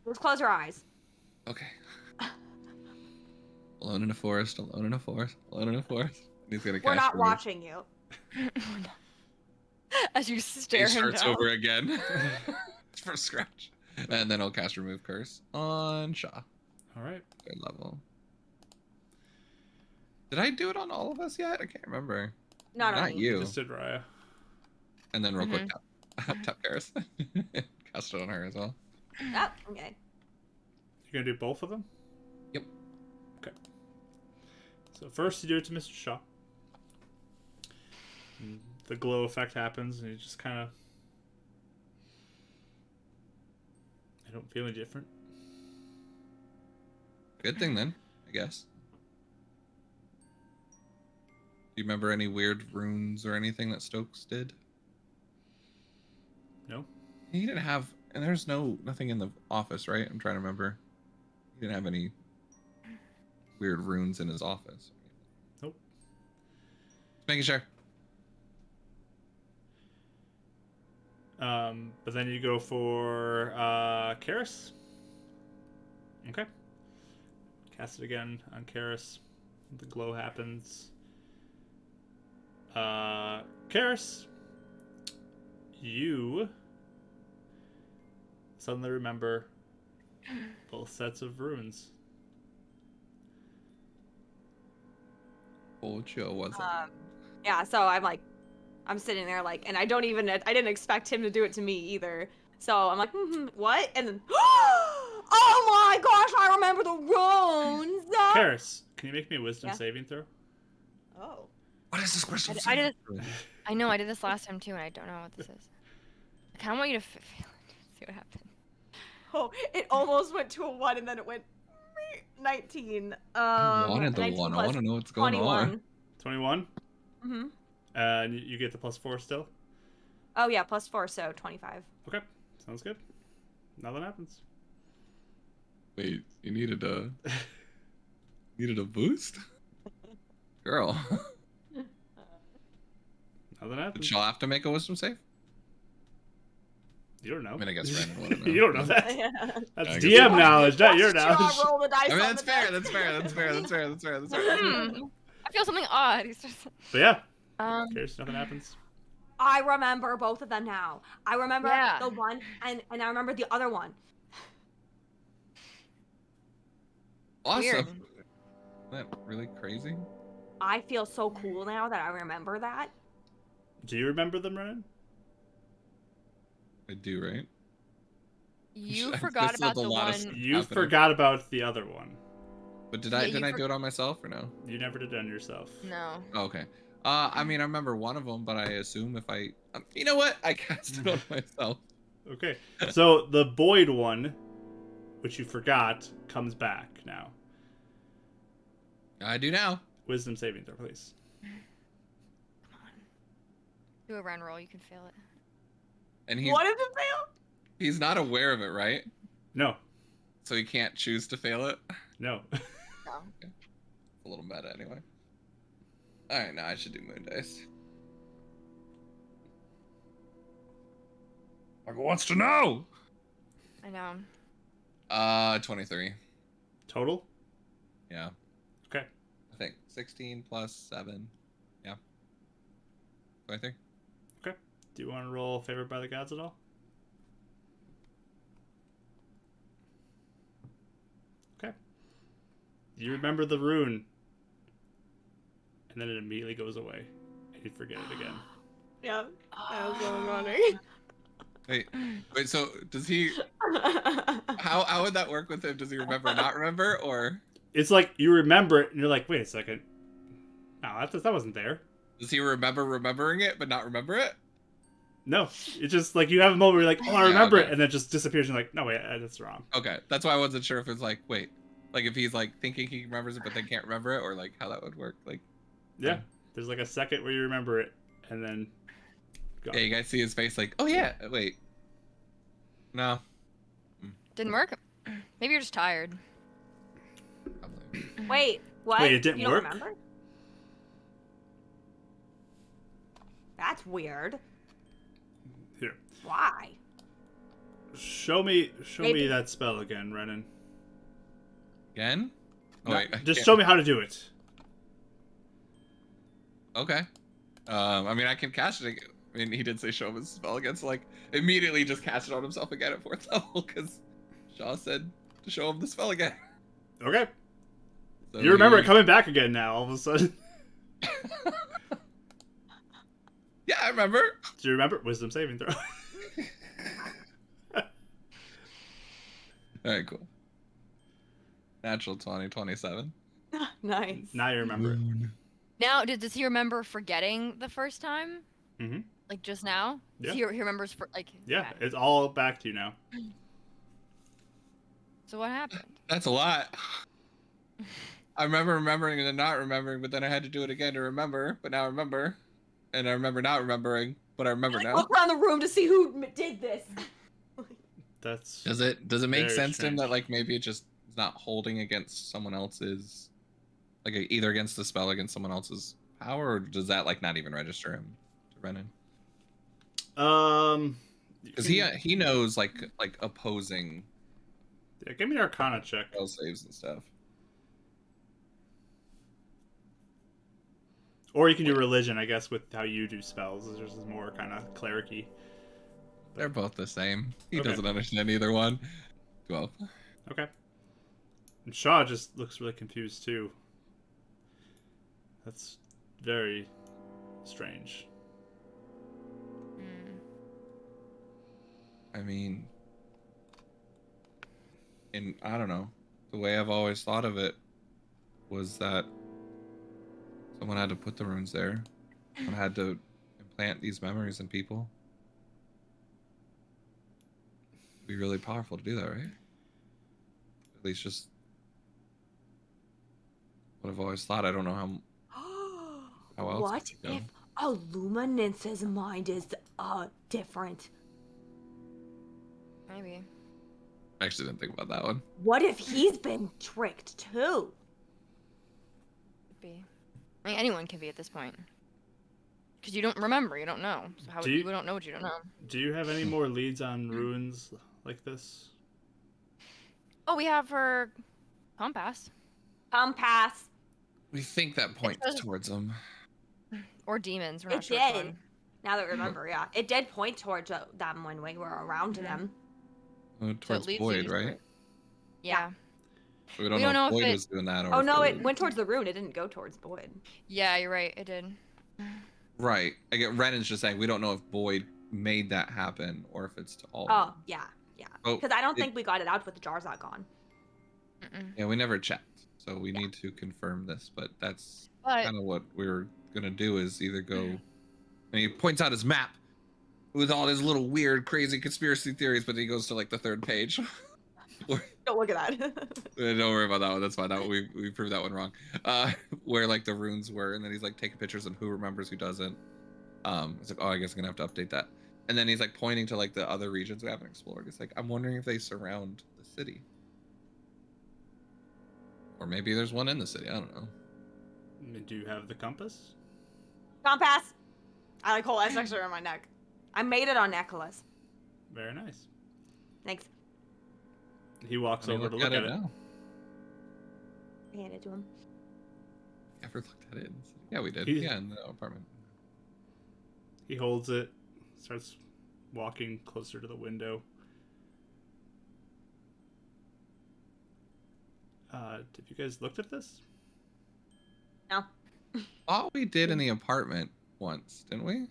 Just close your eyes. Okay. Alone in a forest, alone in a forest, alone in a forest. And he's gonna cast We're not remove. watching you. As you stare He him starts down. over again. For scratch. And then I'll cast remove curse on Shaw. All right. Good level. Did I do it on all of us yet? I can't remember. Not on me. you. Just did Raya. And then real quick tap Karis. Cast it on her as well. Oh, okay. You're gonna do both of them? Yep. Okay. So first you do it to Mr. Shaw. And the glow effect happens, and you just kind of... I don't feel any different. Good thing then, I guess. Do you remember any weird runes or anything that Stokes did? No? He didn't have, and there's nothing in the office, right? I'm trying to remember. He didn't have any weird runes in his office. Nope. Just making sure. But then you go for Karis. Okay. Cast it again on Karis. The glow happens. Karis, you suddenly remember both sets of runes. Ocho was it? Yeah, so I'm sitting there like, and I didn't expect him to do it to me either. So I'm like, what? And then, oh my gosh, I remember the runes. Karis, can you make me a wisdom Yeah. saving throw? Oh. What is this question? I did. I know I did this last time too, and I don't know what this is. I kind of want you to fail it. See what happens. Oh, it almost went to a 1 and then it went 19. I wanted the 19 one. I plus want to know what's going 21. on. 21? Mm-hmm. And you get the +4 still? Oh yeah, +4, so 25. Okay, sounds good. Nothing happens. Wait, you needed a boost? Girl. Nothing Did happens. Shaw have to make a wisdom save? You don't know. I mean, I guess Brandon wouldn't know. You don't know that. Yeah. That's I guess DM so. knowledge, not your Watch Shaw knowledge. roll the dice I mean, on that's the fair. deck. That's fair. That's fair. That's fair. That's fair. That's fair. I feel something odd. He's just. But yeah, Um. nothing happens. I remember both of them now. I remember Yeah. the one, and I remember the other one. Awesome. Weird. Isn't that really crazy? I feel so cool now that I remember that. Do you remember them, Renan? I do, right? You I forgot just about said a the lot one. of stuff. You Happening. forgot about the other one. But did Yeah, I you didn't I for- do it on myself or no? You never did it on yourself. No. Oh, okay. I mean, I remember one of them, but I assume if I, you know what, I cast it on myself. Okay. So the Boyd one, which you forgot, comes back now. I do now. Wisdom saving throw, please. Come on. Do a round roll. You can fail it. And What did it fail? he's not aware of it, right? No. So he can't choose to fail it. No. No. A little meta, anyway. All right, now I should do moon dice. Michael wants to know. I know. 23. Total? Yeah. Okay. I think 16 plus 7. Yeah. 23. Okay. Do you want to roll Favored by the Gods at all? Okay. You remember the rune. And then it immediately goes away. And you forget it again. Yeah, that was so funny. Wait. So does he? How would that work with him? Does he remember, not remember, or It's like you remember it and you're like, wait a second. No, that wasn't there. does he remember remembering it but not remember it? No, it's just like you have a moment where you're like, oh, I Yeah, remember okay. it, and then it just disappears. And you're like, no, wait, that's wrong. Okay, that's why I wasn't sure if it's like, wait, like if he's like thinking he remembers it but then can't remember it, or like how that would work. Like, Yeah, there's like a second where you remember it, and then gone. yeah, you guys see his face, like, oh yeah, wait, no, Didn't work. Maybe you're just tired. probably. Wait, what? Wait, it didn't you don't work? remember? That's weird. Here, Why? show me Maybe. that spell again, Renan. Again? Oh, No, wait, I just can't- show me how to do it. Okay. I mean, I can cast it. I mean, he did say show him his spell again, so like immediately just cast it on himself again at 4th level because Shaw said to show him the spell again. Okay, So you remember it coming back again now. All of a sudden, Yeah, I remember. do you remember? Wisdom saving throw. All right, cool. Natural 20, 27. Nice. Now you remember it. Now, does he remember forgetting the first time? Mm-hmm. Like just now? Yeah. He remembers for like. Yeah, okay. it's all back to you now. So what happened? That's a lot. I remember remembering and then not remembering, but then I had to do it again to remember, but now I remember. And I remember not remembering, but I remember now. Look around the room to see who did this. That's Does it make Very sense to him strange. that like maybe it just is not holding against someone else's, like either against the spell against someone else's power, or does that like not even register him to Renan? Because he knows like opposing Yeah, give me an Arcana check. spell saves and stuff. Or you can do religion, I guess, with how you do spells. It's just more kind of clericy. They're both the same. He Okay. doesn't understand either one. 12. Okay. And Shaw just looks really confused too. That's very strange. Hmm. I mean, and I don't know. The way I've always thought of it was that someone had to put the runes there. Someone had to implant these memories in people. It'd be really powerful to do that, right? At least just what I've always thought. I don't know how else What it could go. if Illuminance's mind is different? Maybe. I actually didn't think about that one. What if he's been tricked too? Could be. I mean, anyone can be at this point. Because you don't remember, you don't know. So how Do you you- don't know what you don't know. Do you have any more leads on runes like this? Oh, we have her compass Compass. We think that points does- towards them. or demons. We're not It sure which did. one. Now that we remember, yeah, it did point towards them when we were around Mhm. them. Towards leads you Void, to- right? Yeah. We don't We know don't know if if Void it- was doing that. Or Oh if no, it it went towards the rune. It didn't go towards Void. Yeah, you're right. It did. Right. I get Renan's just saying we don't know if Void made that happen or if it's to all. Oh of them. yeah, yeah. Oh, Because I don't it- think we got it out with the Jarzak gone. Mm-mm. Yeah, we never checked, so we need to confirm this. But that's But kind of what we were gonna do is either go. And he points out his map with all his little weird, crazy conspiracy theories, but he goes to like the 3rd page. Don't look at that. Don't worry about that one. That's fine. We proved that one wrong. Where like the runes were, and then he's like taking pictures and who remembers, who doesn't. It's like, oh, I guess I'm gonna have to update that. And then he's like pointing to like the other regions we haven't explored. It's like, I'm wondering if they surround the city, or maybe there's one in the city. I don't know. Do you have the compass? Compass. I like hold that actually around my neck. I made it on necklace. Very nice. Thanks. He walks Let me over to look at it. now. I handed it to him. Ever looked at it? in the city? Yeah, we did. He- Yeah, in the apartment. He holds it, starts walking closer to the window. Have you guys looked at this? No. Oh, we did in the apartment once, didn't we?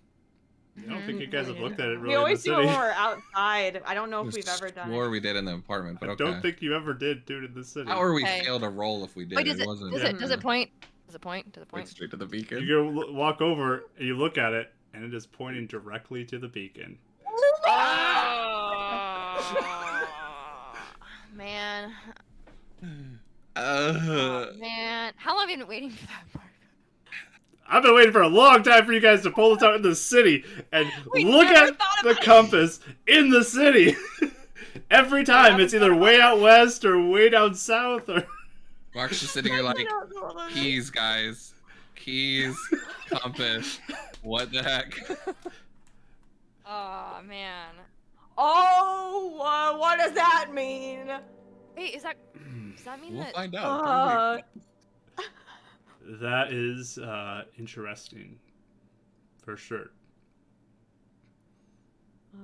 I don't think you guys have looked at it really We always in do the it city. when we're outside. I don't know if Just we've ever done swore it. we did in the apartment, but I okay. don't think you ever did do it in the city. How are we Okay. failed a roll if we did? wait, does it wasn't. does it point? Does it point to the Point point? straight to the beacon. You go walk over and you look at it, and it is pointing directly to the beacon. Oh, man. Oh, man. How long have you been waiting for that part? I've been waiting for a long time for you guys to pull this out in the city and We look never at thought the about it. compass in the city. Every time never it's either thought way about out west or way down south or. Mark's just sitting here like, keys, guys. Keys, compass. What the heck? Oh, man. Oh, what does that mean? Wait, does that mean We'll that... find out. That is interesting, for sure.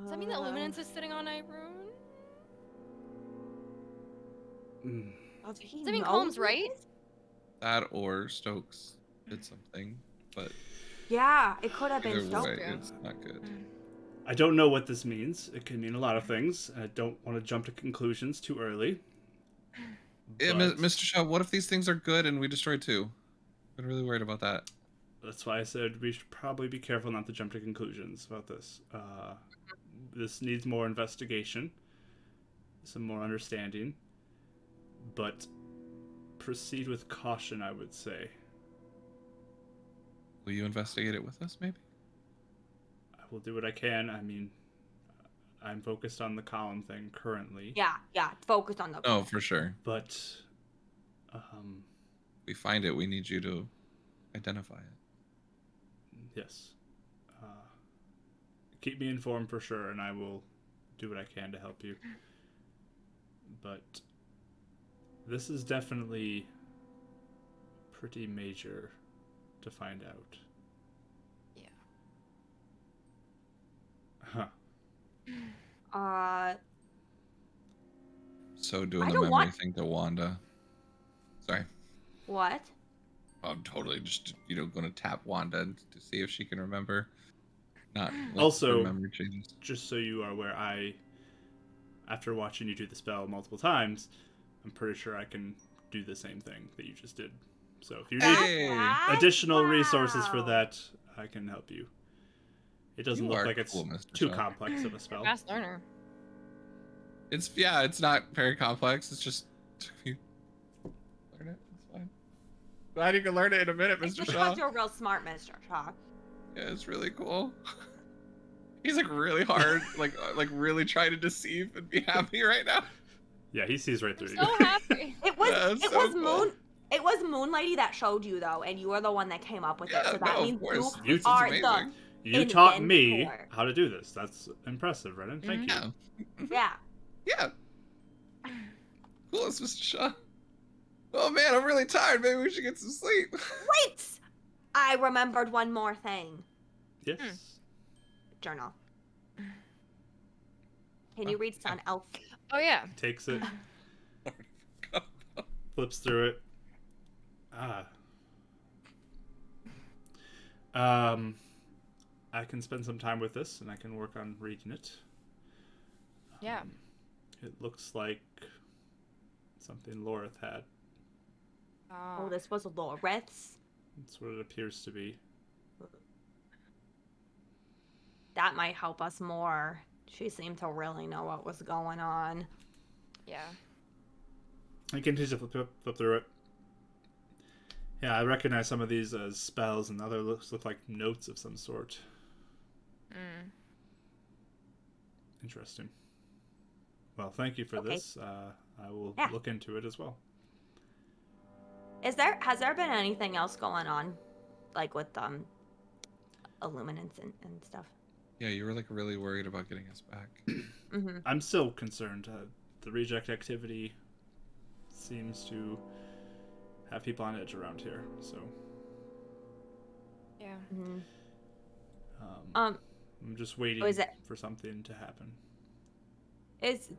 Does that mean that Luminance is sitting on Irune? Does that mean Colm's right? That or Stokes did something, but Yeah, it could have been either Stokes. way, it's not good. I don't know what this means. It can mean a lot of things. I don't want to jump to conclusions too early. Yeah, but Mr. Shaw, what if these things are good and we destroy 2? I'm really worried about that. That's why I said we should probably be careful not to jump to conclusions about this. This needs more investigation, some more understanding, but proceed with caution, I would say. Will you investigate it with us, maybe? I will do what I can. I mean, I'm focused on the column thing currently. Yeah, focus on the. Oh, for sure. But, If we find it, we need you to identify it. yes. Keep me informed for sure, and I will do what I can to help you. But this is definitely pretty major to find out. Yeah. Huh. So doing I the don't memory want- thing to Wanda. Sorry. What? I'm totally just, going to tap Wanda to see if she can remember. Not let Also, her memory changes. Just so you are aware, after watching you do the spell multiple times, I'm pretty sure I can do the same thing that you just did. So if you need Hey! additional resources for Wow. that, I can help you. It doesn't You look are like it's cool, Mr. too Shaw. complex of a spell. Fast learner. It's not very complex. It's just you learn it. It's fine. Glad you can learn it in a minute, It's Mr. because Shaw. you're real smart, Mr. Shaw. Yeah, it's really cool. He's like really hard, like really trying to deceive and be happy right now. Yeah, he sees right through I'm you. so happy. It was Yeah, it's it so was cool. It was Moonlighty that showed you though, and you were the one that came up with it. Yeah, So that no, means of course. you It's are amazing. You taught me inventor. how to do this. That's impressive, Renan. Thank you. Yeah. Yeah. Yeah. Cool, it's Mr. Shaw. Oh man, I'm really tired. Maybe we should get some sleep. Wait! I remembered one more thing. Yes. Journal. Can you read Sun Elf? Oh, yeah. Takes it, flips through it. I can spend some time with this, and I can work on reading it. Yeah. It looks like something Lorith had. Oh, this was Lorith's. That's what it appears to be. That might help us more. She seemed to really know what was going on. Yeah. I continue to flip through it. Yeah, I recognize some of these as spells, and other look like notes of some sort. Interesting. Well, thank you for Okay. this. I will Yeah. look into it as well. Has there been anything else going on, like with Illuminance and stuff? Yeah, you were like really worried about getting us back. Mm-hmm. I'm still concerned. The reject activity seems to have people on edge around here, so Yeah. Mm-hmm. I'm just waiting is it- for something to happen. Is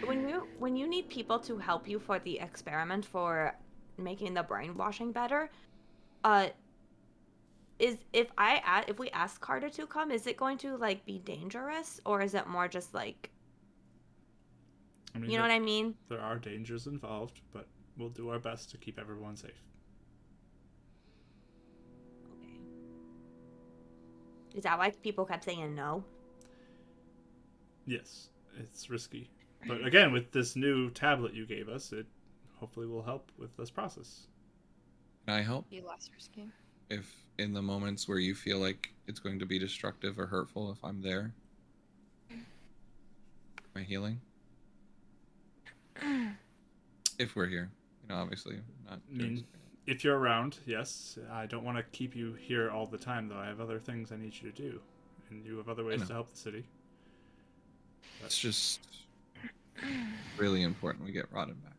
when you need people to help you for the experiment for making the brainwashing better, if we ask Carter to come, is it going to like be dangerous, or is it more just like, I mean, you know what I mean? there are dangers involved, but we'll do our best to keep everyone safe. Okay. Is that why people kept saying no? Yes, it's risky. But again, with this new tablet you gave us, it hopefully will help with this process. Can I help? Be less risky. If in the moments where you feel like it's going to be destructive or hurtful, if I'm there? My healing? If we're here. Obviously, not I mean, if you're around, yes. I don't want to keep you here all the time, though. I have other things I need you to do. And you have other ways to help the city. It's just really important we get Rodden back.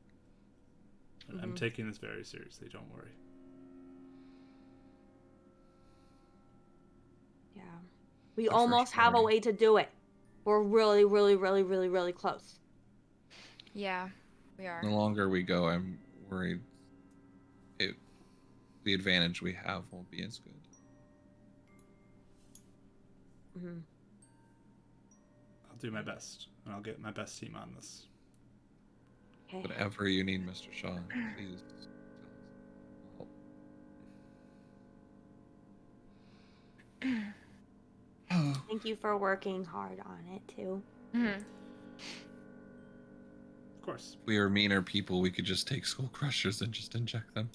I'm taking this very seriously, don't worry. Yeah. We almost have a way to do it. We're really, really, really, really, really close. Yeah, we are. The longer we go, I'm worried the advantage we have won't be as good. I'll do my best, and I'll get my best team on this. Okay. Whatever you need, Mr. Shaw, please tell us. Thank you for working hard on it, too. Of course. If we were meaner people, we could just take skull crushers and just inject them.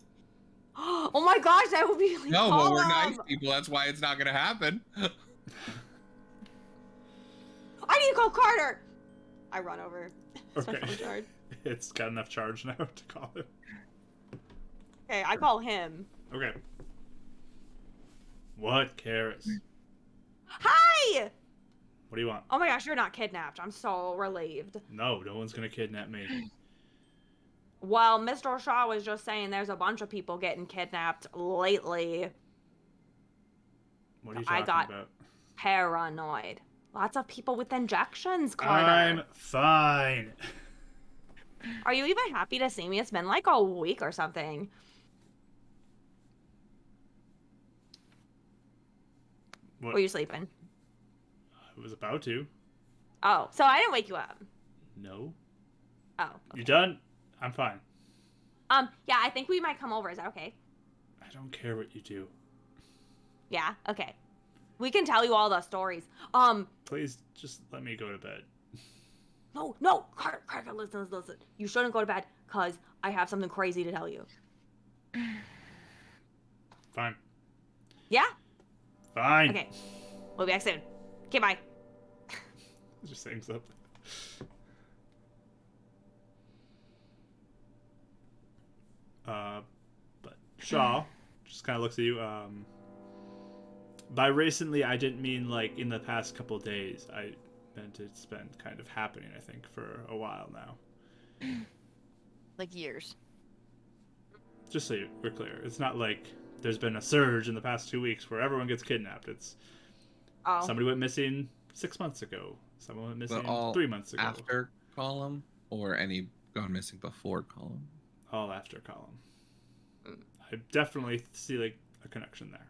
Oh my gosh, that would be really No, calm. but we're nice people. That's why it's not going to happen. I need to call Carter. I run over. It's my Okay. phone charge. It's got enough charge now to call him. Okay, I call him. Okay. What, Karis? Hi! What do you want? Oh my gosh, you're not kidnapped. I'm so relieved. No one's gonna kidnap me. Well, Mr. Shaw was just saying there's a bunch of people getting kidnapped lately. What are you I talking got about? paranoid. Lots of people with injections, Carter. I'm fine. Are you even happy to see me? It's been like a week or something. What? Were you sleeping? I was about to. Oh, so I didn't wake you up. No. Oh. Okay. You done? I'm fine. Yeah, I think we might come over. Is that okay? I don't care what you do. Yeah, okay. We can tell you all the stories. Please just let me go to bed. No, Carter, listen. You shouldn't go to bed, because I have something crazy to tell you. Fine. Yeah? Fine. Okay. We'll be back soon. Okay, bye. Just hangs up. But Shaw just kind of looks at you. By recently, I didn't mean like in the past couple days. I meant it's been kind of happening, I think, for a while now. Like years. Just so we're clear, it's not like there's been a surge in the past 2 weeks where everyone gets kidnapped. It's somebody went missing 6 months ago. Someone went missing 3 months ago. After column or any gone missing before column? All after column. I definitely see like a connection there.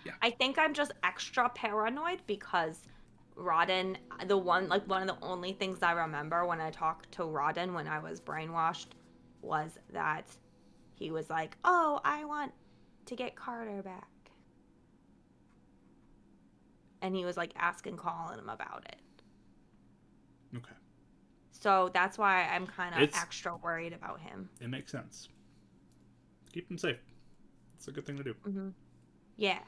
Yeah. I think I'm just extra paranoid because Rodden, one of the only things I remember when I talked to Rodden when I was brainwashed was that he was like, "Oh, I want to get Carter back." And he was like asking Colin him about it. Okay. So that's why I'm kind of It's- extra worried about him. It makes sense. Keep him safe. It's a good thing to do. Mm-hmm. Yeah.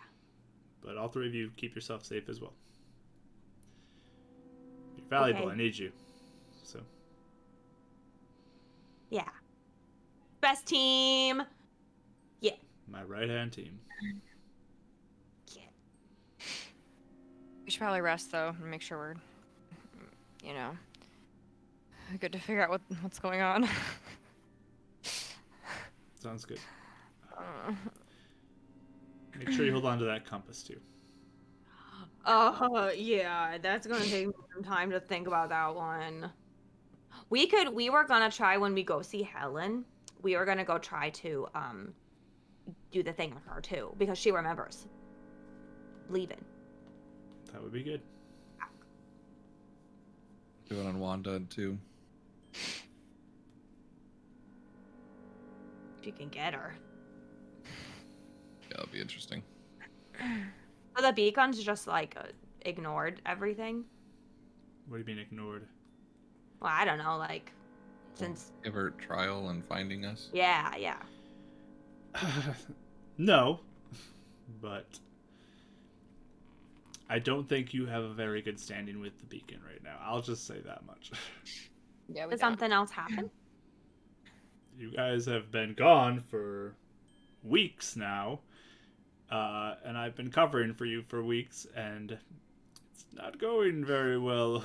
But all three of you keep yourself safe as well. You're valuable. Okay. I need you. So. Yeah. Best team. Yeah. My right-hand team. Yeah. We should probably rest though and make sure we're, good to figure out what's going on. Sounds good. Make sure you hold on to that compass too. Yeah, that's gonna take me some time to think about that one. We were gonna try when we go see Helen, we were gonna go try to, do the thing with her too, because she remembers leaving. That would be good. Do it on Wanda too. If you can get her. Yeah, that'll be interesting. So the beacon's just like ignored everything. What do you mean ignored? Well, I don't know, like since Give her trial and finding us. yeah. No, but I don't think you have a very good standing with the beacon right now. I'll just say that much. Yeah, we Did don't. something else happen? You guys have been gone for weeks now, and I've been covering for you for weeks, and it's not going very well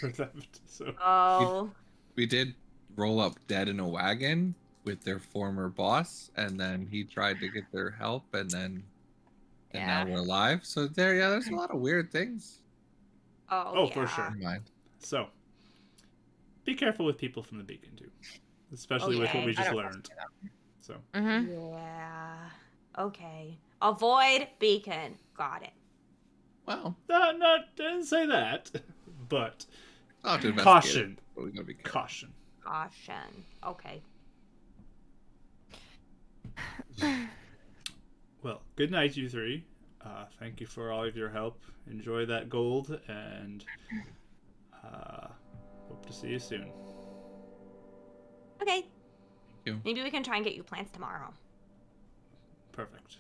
for them. So Oh, We did roll up dead in a wagon with their former boss, and then he tried to get their help, and now we're alive. So there's a lot of weird things. Oh, yeah. for sure. Never mind. So be careful with people from the beacon too, especially with Okay. what we I just don't learned. So Mm-hmm. Yeah. Okay. Avoid beacon. Got it. Well, didn't say that, but I'll have to investigate caution, it, but we gotta be careful. caution. Caution. Okay. Well, good night, you three. Thank you for all of your help. Enjoy that gold, and hope to see you soon. Okay. you. Maybe we can try and get you plants tomorrow. Perfect.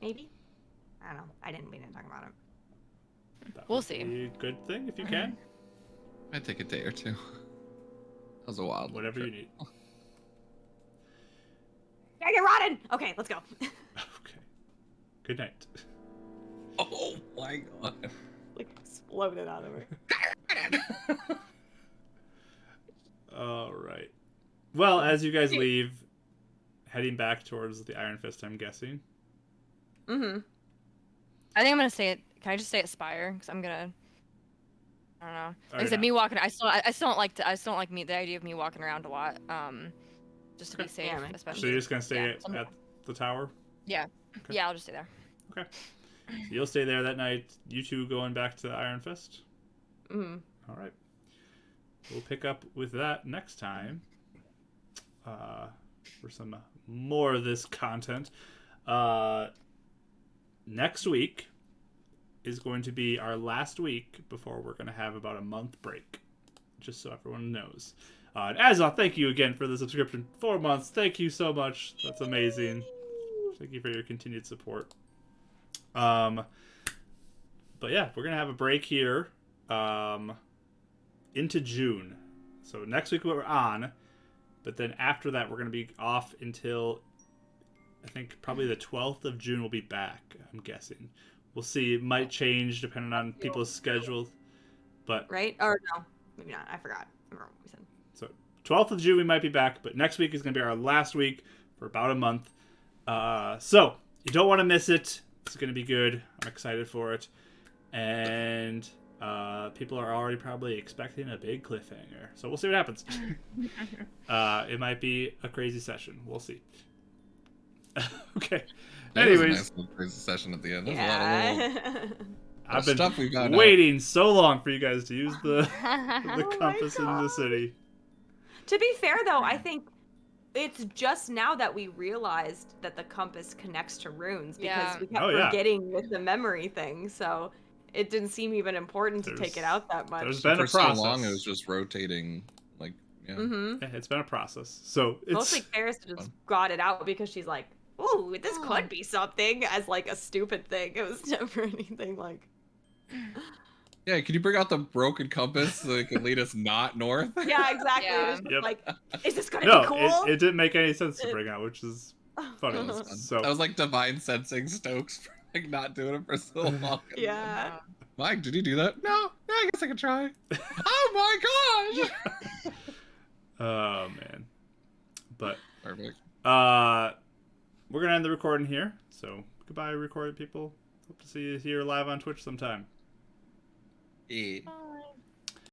Maybe. I don't know. We didn't talk about it. That We'll would see. be a good thing if you can. Might take a day or two. That was a wild Whatever you trip. need. Yeah, you're rotting. Okay, let's go. Okay. Good night. Oh my god. Like exploded out of her. All right. Well, as you guys leave, heading back towards the Iron Fist, I'm guessing. Mm-hmm. I think I'm gonna say it. Can I just say it Spire? Because I'm gonna. I don't know. Like I Or said, not. me walking. I still don't like to. I still don't like me. The idea of me walking around a lot. Just to be Okay. safe, Yeah, man. especially. So you're just gonna stay Yeah, at the tower? Yeah. Okay. Yeah, I'll just stay there. Okay. So you'll stay there that night. You two going back to the Iron Fist? Mm-hmm. All right. We'll pick up with that next time for some more of this content. Next week is going to be our last week before we're going to have about a month break, just so everyone knows. And Azza, thank you again for the subscription. 4 months. Thank you so much. That's amazing. Thank you for your continued support. But yeah, we're going to have a break here into June. So next week we're on, but then after that we're going to be off until I think probably the 12th of June we'll be back, I'm guessing. We'll see. It might change depending on people's schedules. But Right? Or no, maybe not. I forgot. I remember what we said. so 12th of June we might be back, but next week is going to be our last week for about a month. So you don't want to miss it. It's going to be good. I'm excited for it. And people are already probably expecting a big cliffhanger. So we'll see what happens. It might be a crazy session. We'll see. Okay. That was a Anyways, nice little crazy session at the end. There's a lot of little Yeah. I've been stuff we got waiting so long for you guys to use the Oh my compass in the God. city. To be fair, though, I think it's just now that we realized that the compass connects to runes because Yeah. we kept Oh, yeah. forgetting with the memory thing. So it didn't seem even important to take it There's- out that much. there's So been a for so process. long it was just rotating, like, yeah. Mm-hmm. Yeah, it's been a process. So it's Mostly Karis just got it out because she's like, "Ooh, this could be something," as like a stupid thing. It was never anything like. Yeah, can you bring out the broken compass so it can lead us not north? Yeah, exactly. Yeah. It was just Yep. like, is this gonna no, be cool? it didn't make any sense to bring out, which is funny. That was fun. So I was like divine sensing Stokes for like not doing it for so long. Yeah. Mike, did you do that? No, I guess I can try. Oh my gosh! oh man. But Perfect. we're gonna end the recording here. So goodbye, recorded people. Hope to see you here live on Twitch sometime. Yeah. Bye.